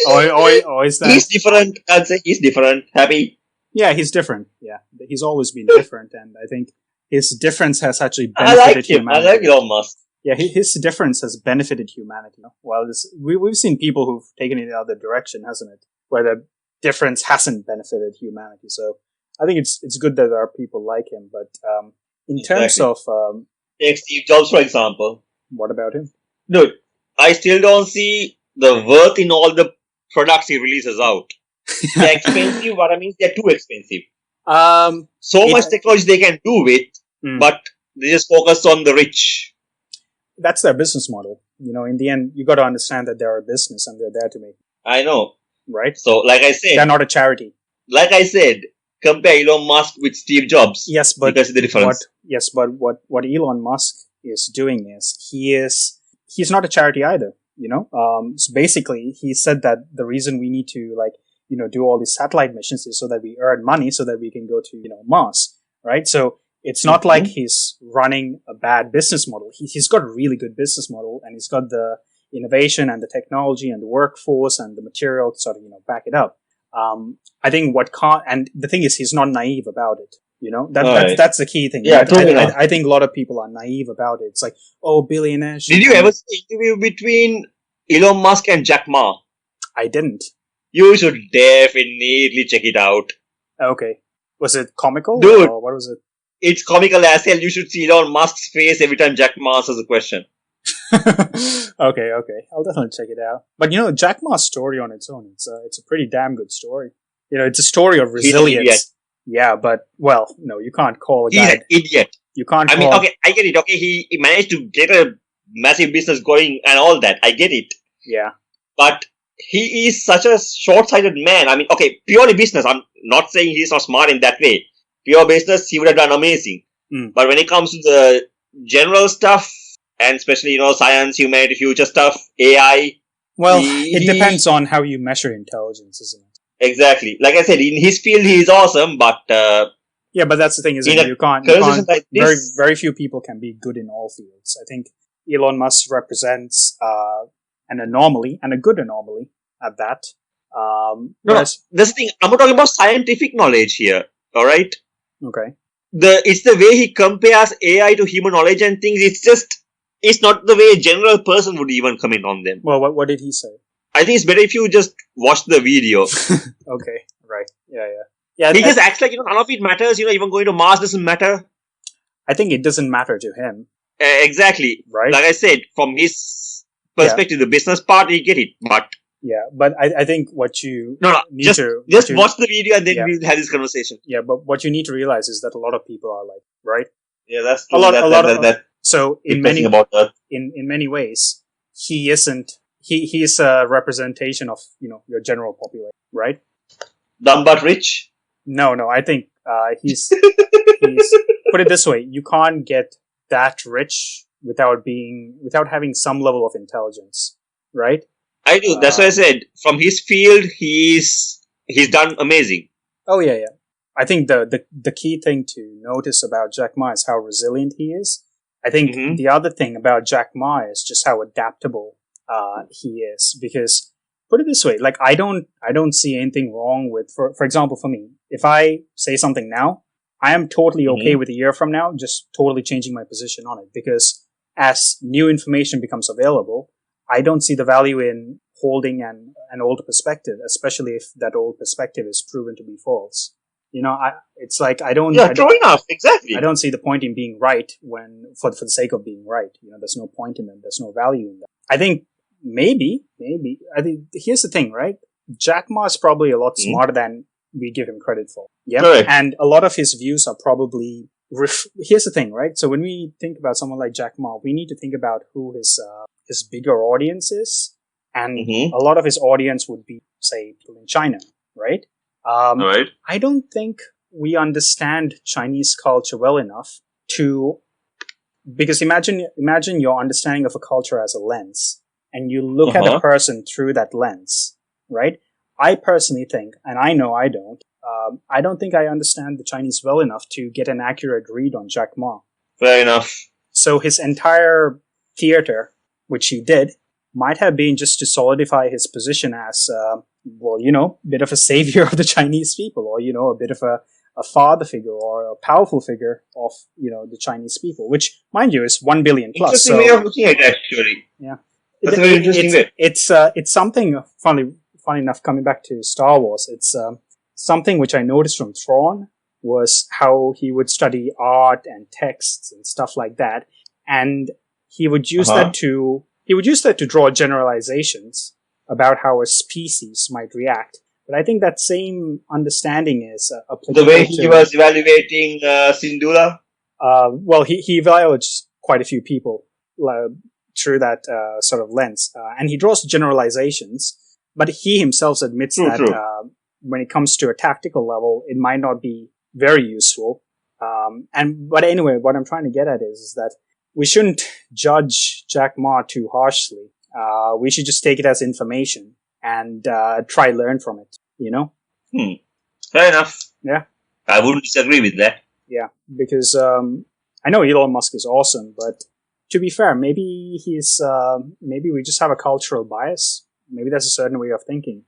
or is that... He's different. I'd say he's different. Happy? Yeah, he's different. Yeah, he's always been different, and I think his difference has actually benefited humanity. I like Elon Musk. Yeah, his difference has benefited humanity. While we've seen people who've taken it the other direction, hasn't it? Where the difference hasn't benefited humanity. So I think it's good that there are people like him. But in terms of... Take Steve Jobs, for example. What about him? Dude, I still don't see the worth in all the products he releases out. They're expensive, but I mean they're too expensive. Much technology they can do with, but they just focus on the rich. That's their business model. In the end, you got to understand that they're a business and they're there to make. I know. Right? So, like I said... They're not a charity. Like I said, compare Elon Musk with Steve Jobs. Yes, but... Because of the difference. What Elon Musk is doing is, he's not a charity either, So basically, he said that the reason we need to, do all these satellite missions is so that we earn money so that we can go to, Mars, right? So it's not like he's running a bad business model. He's got a really good business model, and he's got the innovation and the technology and the workforce and the material to sort of, back it up. I think and the thing is, he's not naive about it. That's the key thing. Yeah, I think a lot of people are naive about it. It's like, billionaires. Did you ever see an interview between Elon Musk and Jack Ma? I didn't. You should definitely check it out. Okay. Was it comical? Dude. Or what was it? It's comical as hell. You should see Elon Musk's face every time Jack Ma answers a question. Okay. I'll definitely check it out. But Jack Ma's story on its own, it's a pretty damn good story. It's a story of resilience. Yeah, but, no, you can't call a guy... He's an idiot. You can't I get it. Okay, he managed to get a massive business going and all that. I get it. Yeah. But he is such a short-sighted man. I mean, okay, purely business. I'm not saying he's not smart in that way. Pure business, he would have done amazing. But when it comes to the general stuff, and especially, science, humanity, future stuff, AI... Well, it depends on how you measure intelligence, isn't it? Exactly. Like I said, in his field, he is awesome, but... yeah, but that's the thing, isn't it? You can't like very few people can be good in all fields. I think Elon Musk represents an anomaly, and a good anomaly at that. That's the thing. I'm not talking about scientific knowledge here, alright? Okay. It's the way he compares AI to human knowledge and things. It's not the way a general person would even comment on them. Well, what did he say? I think it's better if you just watch the video. Okay, right. Yeah. He just acts like, none of it matters. Even going to Mars doesn't matter. I think it doesn't matter to him. Exactly. Right. Like I said, from his perspective, the business part, he get it. But... Yeah, but I think what you just watch the video and then we'll have this conversation. Yeah, but what you need to realize is that a lot of people are like, right? Yeah, that's true. So in many ways, he isn't. He's a representation of your general population, right? Dumb but rich. No. I think he's put it this way: you can't get that rich without having some level of intelligence, right? I do. That's why I said from his field, he's done amazing. Oh yeah. I think the key thing to notice about Jack Ma is how resilient he is, I think the other thing about Jack Ma is just how adaptable he is. Because put it this way, like I don't see anything wrong with, for example, for me, if I say something now, I am totally okay with a year from now just totally changing my position on it, because as new information becomes available, I don't see the value in holding an old perspective, especially if that old perspective is proven to be false. It's like true enough, exactly. I don't see the point in being right when, for the sake of being right. There's no point in it. There's no value in that. I think maybe, I think here's the thing, right? Jack Ma is probably a lot smarter than we give him credit for. Yeah. Right. And a lot of his views are probably, here's the thing, right? So when we think about someone like Jack Ma, we need to think about who his bigger audience is. And a lot of his audience would be, say, people in China, right? Right. I don't think we understand Chinese culture well enough because imagine your understanding of a culture as a lens, and you look at a person through that lens, right? I personally think, and I know I don't think I understand the Chinese well enough to get an accurate read on Jack Ma. Fair enough. So his entire theater, which he did, might have been just to solidify his position as, a bit of a savior of the Chinese people, or, a bit of a father figure or a powerful figure of, the Chinese people, which, mind you, is 1 billion plus. Interesting way of looking at it, actually. Yeah. That's a very interesting way. It's something, funny enough, coming back to Star Wars, it's something which I noticed from Thrawn was how he would study art and texts and stuff like that, and he would use that to draw generalizations about how a species might react. But I think that same understanding is applicable. The way he was evaluating Syndulla? He evaluates quite a few people through that sort of lens. And he draws generalizations, but he himself admits that when it comes to a tactical level, it might not be very useful. But anyway, what I'm trying to get at is that we shouldn't judge Jack Ma too harshly. We should just take it as information and try learn from it, Fair enough. Yeah. I wouldn't disagree with that. Yeah, because I know Elon Musk is awesome, but to be fair, maybe maybe we just have a cultural bias. Maybe there's a certain way of thinking,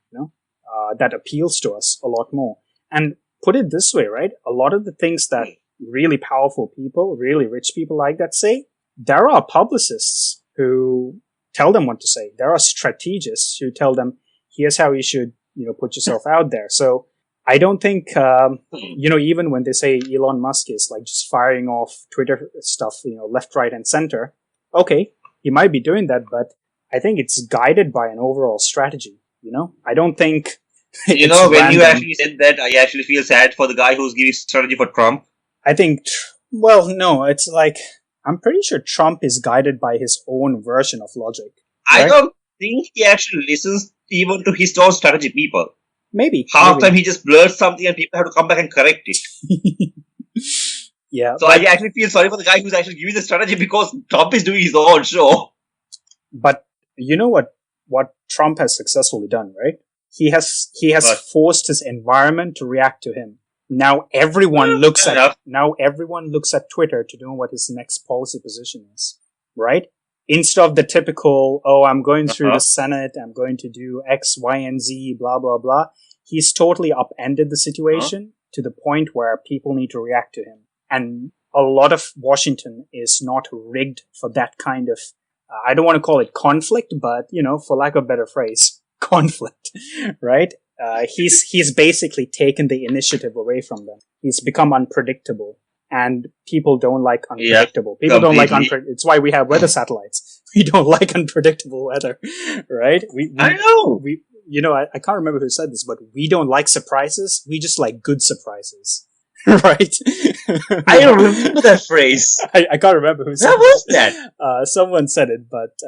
that appeals to us a lot more. And put it this way, right? A lot of the things that really powerful people, really rich people like that say, there are publicists who tell them what to say. There are strategists who tell them, here's how you should, put yourself out there. So I don't think, even when they say Elon Musk is like just firing off Twitter stuff, left, right, and center. Okay, he might be doing that, but I think it's guided by an overall strategy. I don't think. When you actually said that, I actually feel sad for the guy who's giving strategy for Trump. I think, no, it's like, I'm pretty sure Trump is guided by his own version of logic. Right? I don't think he actually listens even to his own strategy people. Maybe. Half the time he just blurts something and people have to come back and correct it. Yeah. So I actually feel sorry for the guy who's actually giving the strategy because Trump is doing his own show. But you know what Trump has successfully done, right? He has forced his environment to react to him. Now everyone looks at Twitter to know what his next policy position is, right? Instead of the typical, I'm going through the Senate, I'm going to do X, Y, and Z, blah, blah, blah. He's totally upended the situation to the point where people need to react to him. And a lot of Washington is not rigged for that kind of, I don't want to call it conflict, but, for lack of a better phrase, conflict, right? He's basically taken the initiative away from them. He's become unpredictable. And people don't like unpredictable. Yeah, people don't like unpredictable. It's why we have weather satellites. We don't like unpredictable weather, right? I know. I can't remember who said this, but we don't like surprises. We just like good surprises, right? I don't remember that phrase. I can't remember who said that. Someone said it, but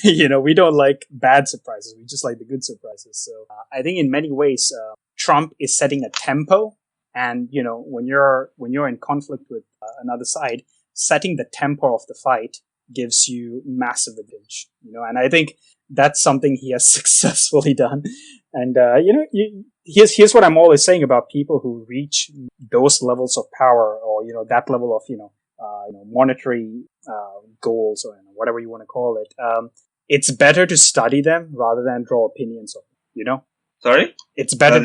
we don't like bad surprises. We just like the good surprises. So I think in many ways, Trump is setting a tempo. And, when you're in conflict with another side, setting the tempo of the fight gives you massive advantage, and I think that's something he has successfully done. And, here's what I'm always saying about people who reach those levels of power or, that level of, monetary goals or whatever you want to call it, it's better to study them rather than draw opinions of them, Sorry? It's better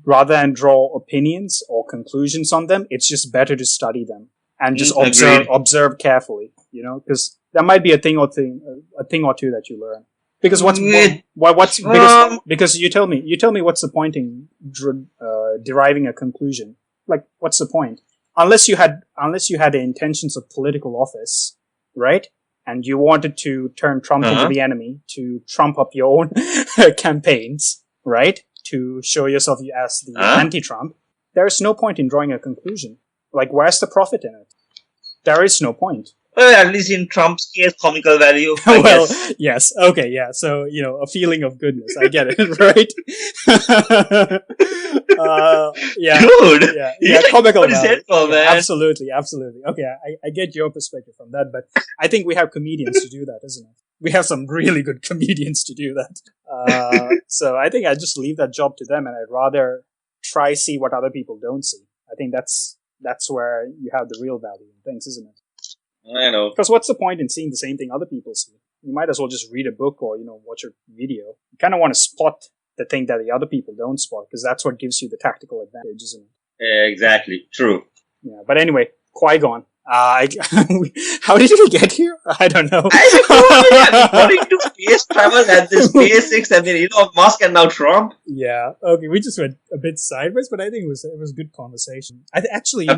Rather than draw opinions or conclusions on them. It's just better to study them and just observe carefully, because there might be a thing or two that you learn. Because because you tell me what's the point in deriving a conclusion? Like, what's the point? Unless you had the intentions of political office, right? And you wanted to turn Trump into the enemy to trump up your own campaigns, right? To show yourself as the anti-Trump. There is no point in drawing a conclusion. Like, where's the profit in it? There is no point. Well, at least in Trump's case, comical value. Yes. Okay, yeah. So, a feeling of goodness. I get it, right? Yeah. Good. Yeah, comical value. Man. Absolutely. Okay, I get your perspective from that, but I think we have comedians to do that, isn't it? We have some really good comedians to do that. So I think I just leave that job to them, and I'd rather try see what other people don't see. I think that's where you have the real value in things, isn't it? I know. Because what's the point in seeing the same thing other people see? You might as well just read a book or, watch a video. You kind of want to spot the thing that the other people don't spot, because that's what gives you the tactical advantage, isn't it? Exactly. True. Yeah, but anyway, Qui-Gon. How did we get here? I don't know. According to space travel and the SpaceX and then, Musk and now Trump. Yeah. Okay, we just went a bit sideways, but I think it was a good conversation. Actually,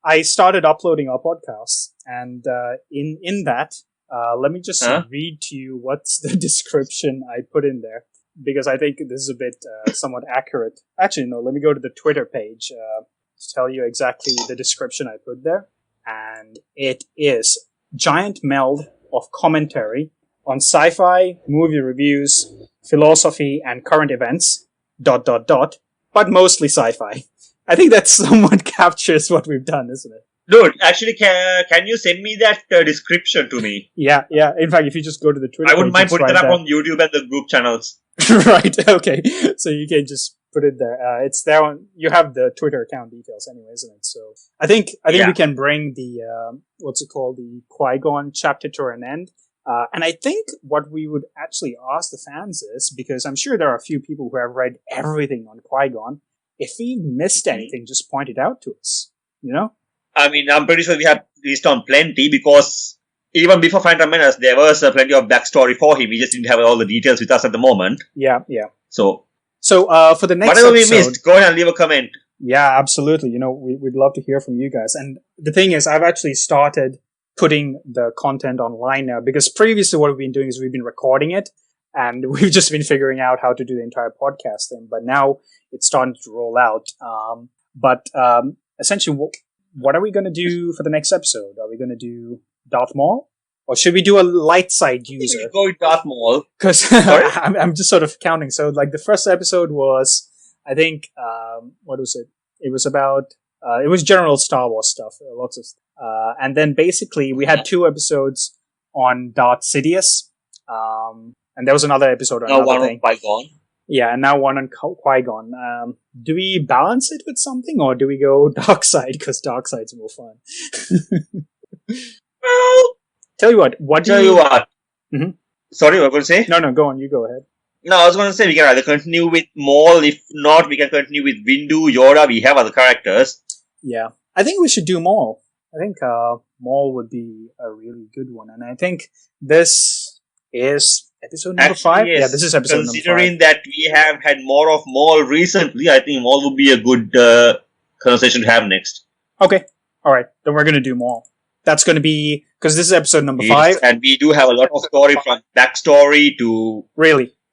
I started uploading our podcasts, and in that, let me just read to you what's the description I put in there, because I think this is a bit somewhat accurate. Actually, no, let me go to the Twitter page to tell you exactly the description I put there. And it is giant meld of commentary on sci-fi, movie reviews, philosophy, and current events, ... but mostly sci-fi. I think that somewhat captures what we've done, isn't it? Dude, actually, can you send me that description to me? Yeah. In fact, if you just go to the Twitter I wouldn't mind putting that up on YouTube and the group channels. Right, okay. So you can just put it there. It's there you have the Twitter account details anyway, isn't it? So I think we can bring the, the Qui-Gon chapter to an end. And I think what we would actually ask the fans is, because I'm sure there are a few people who have read everything on Qui-Gon, if we missed anything, just point it out to us, I mean, I'm pretty sure we have reached on plenty, because even before Phantom Menace, there was plenty of backstory for him. We just didn't have all the details with us at the moment. Yeah. So for the next whatever episode, we missed, go ahead and leave a comment. Yeah, absolutely. We'd love to hear from you guys. And the thing is, I've actually started putting the content online now, because previously what we've been doing is we've been recording it, and we've just been figuring out how to do the entire podcast thing. But now it's starting to roll out. Essentially, what are we going to do for the next episode? Are we going to do Darth Maul? Or should we do a light side user? I think we go with Darth Maul. Because I'm just sort of counting. So, the first episode was, I think, what was it? It was about, it was general Star Wars stuff, lots of stuff. And then basically we had 2 episodes on Darth Sidious. And there was another episode on another thing. On Qui-Gon. Yeah, and now one on Qui-Gon. Do we balance it with something, or do we go dark side? Because dark side's more fun. Well, tell you what. Mm-hmm. Sorry, what were you going to say? No, go on. You go ahead. No, I was going to say we can either continue with Maul. If not, we can continue with Windu, Yoda. We have other characters. Yeah, I think we should do Maul. I think Maul would be a really good one, and I think this is episode number 5. Yes. Yeah, this is episode number 5. Considering that we have had more of Maul recently, I think Maul would be a good conversation to have next. Okay, all right, then we're going to do Maul. That's going to be, because this is episode number 5. And we do have a lot of story, from backstory to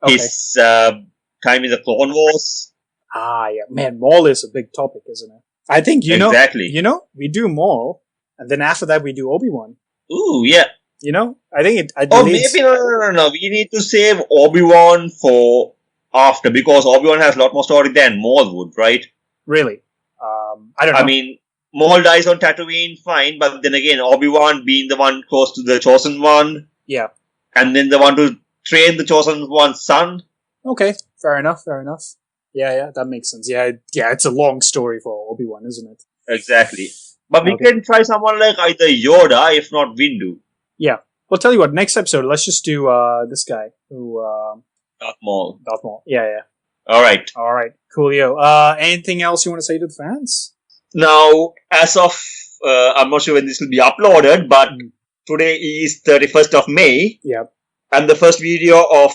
his time in the Clone Wars. Ah, yeah. Man, Maul is a big topic, isn't it? I think, exactly. We do Maul, and then after that we do Obi-Wan. Ooh, yeah. I think it... maybe no. We need to save Obi-Wan for after, because Obi-Wan has a lot more story than Maul would, right? Really? I don't know. I mean, Maul dies on Tatooine, fine, but then again, Obi-Wan being the one close to the Chosen One. Yeah. And then the one to train the Chosen One's son. Okay, fair enough. Yeah, that makes sense. Yeah, it's a long story for Obi-Wan, isn't it? Exactly. But we can try someone like either Yoda, if not Windu. Yeah. Well, tell you what, next episode, let's just do this guy who... Darth Maul. Darth Maul. Yeah. Alright. Coolio. Anything else you want to say to the fans? Now, as of... I'm not sure when this will be uploaded, but today is 31st of May. Yeah. And the first video of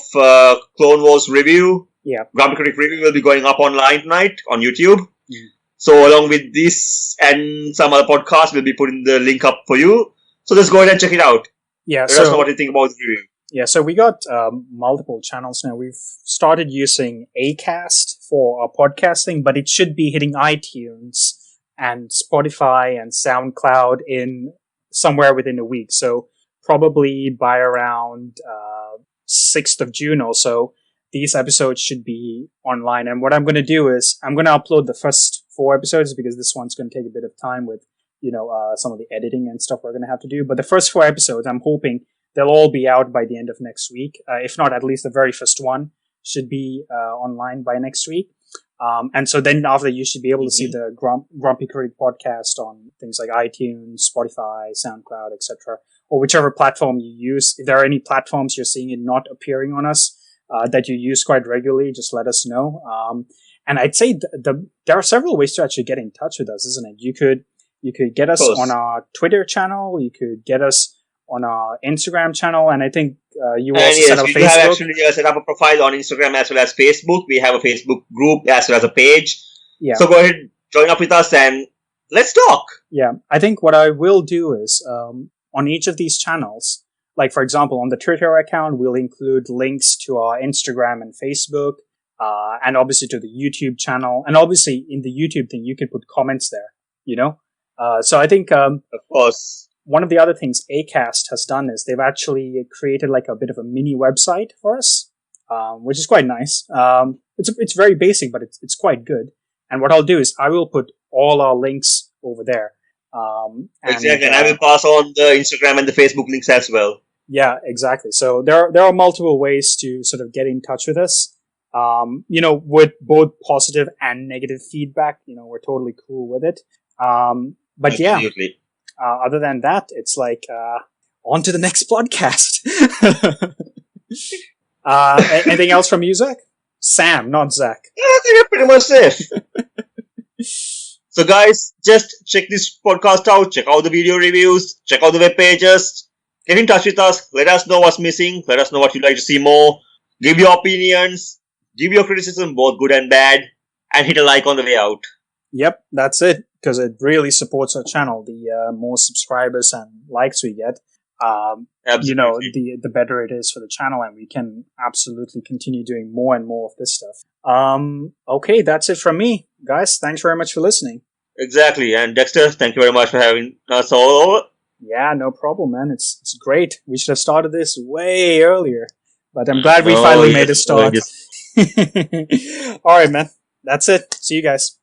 Clone Wars review, Grumpy Critic review, will be going up online tonight on YouTube. So along with this and some other podcasts, we'll be putting the link up for you. So just go ahead and check it out. Yeah. Let us know what you think about the review. Yeah, so we got multiple channels now. We've started using Acast for our podcasting, but it should be hitting iTunes and Spotify and SoundCloud in somewhere within a week. So probably by around 6th of June or so, these episodes should be online. And what I'm going to do is I'm going to upload the first 4 episodes because this one's going to take a bit of time with, some of the editing and stuff we're going to have to do. But the first 4 episodes, I'm hoping they'll all be out by the end of next week. If not, at least the very first one should be online by next week. And so then after, you should be able to see the Grumpy Critic podcast on things like iTunes, Spotify, SoundCloud, etc., or whichever platform you use. If there are any platforms you're seeing it not appearing on us that you use quite regularly, just let us know. And I'd say there are several ways to actually get in touch with us, isn't it? You could get us on our Twitter channel. You could get us on our Instagram channel, and I think you also set up a Facebook. We have actually set up a profile on Instagram as well as Facebook. We have a Facebook group as well as a page. Yeah. So go ahead, join up with us, and let's talk. Yeah, I think what I will do is on each of these channels, like for example, on the Twitter account, we'll include links to our Instagram and Facebook, and obviously to the YouTube channel. And obviously in the YouTube thing, you can put comments there, So I think, of course, one of the other things Acast has done is they've actually created like a bit of a mini website for us, which is quite nice. It's very basic, but it's quite good. And what I'll do is I will put all our links over there. Exactly, and I will pass on the Instagram and the Facebook links as well. Yeah, exactly. So there are multiple ways to sort of get in touch with us. With both positive and negative feedback, we're totally cool with it. But Absolutely. Other than that, it's like, on to the next podcast. Anything else from you, Zach? Sam, not Zach. Yeah, I think you're pretty much safe. So guys, just check this podcast out, check out the video reviews, check out the web pages, get in touch with us, let us know what's missing, let us know what you'd like to see more, give your opinions, give your criticism, both good and bad, and hit a like on the way out. Yep, that's it, because it really supports our channel. The more subscribers and likes we get, the better it is for the channel, and we can absolutely continue doing more and more of this stuff. Okay, that's it from me. Guys, thanks very much for listening. Exactly, and Dexter, thank you very much for having us all over. Yeah, no problem, man. It's great. We should have started this way earlier, but I'm glad we finally made a start. All right, man. That's it. See you guys.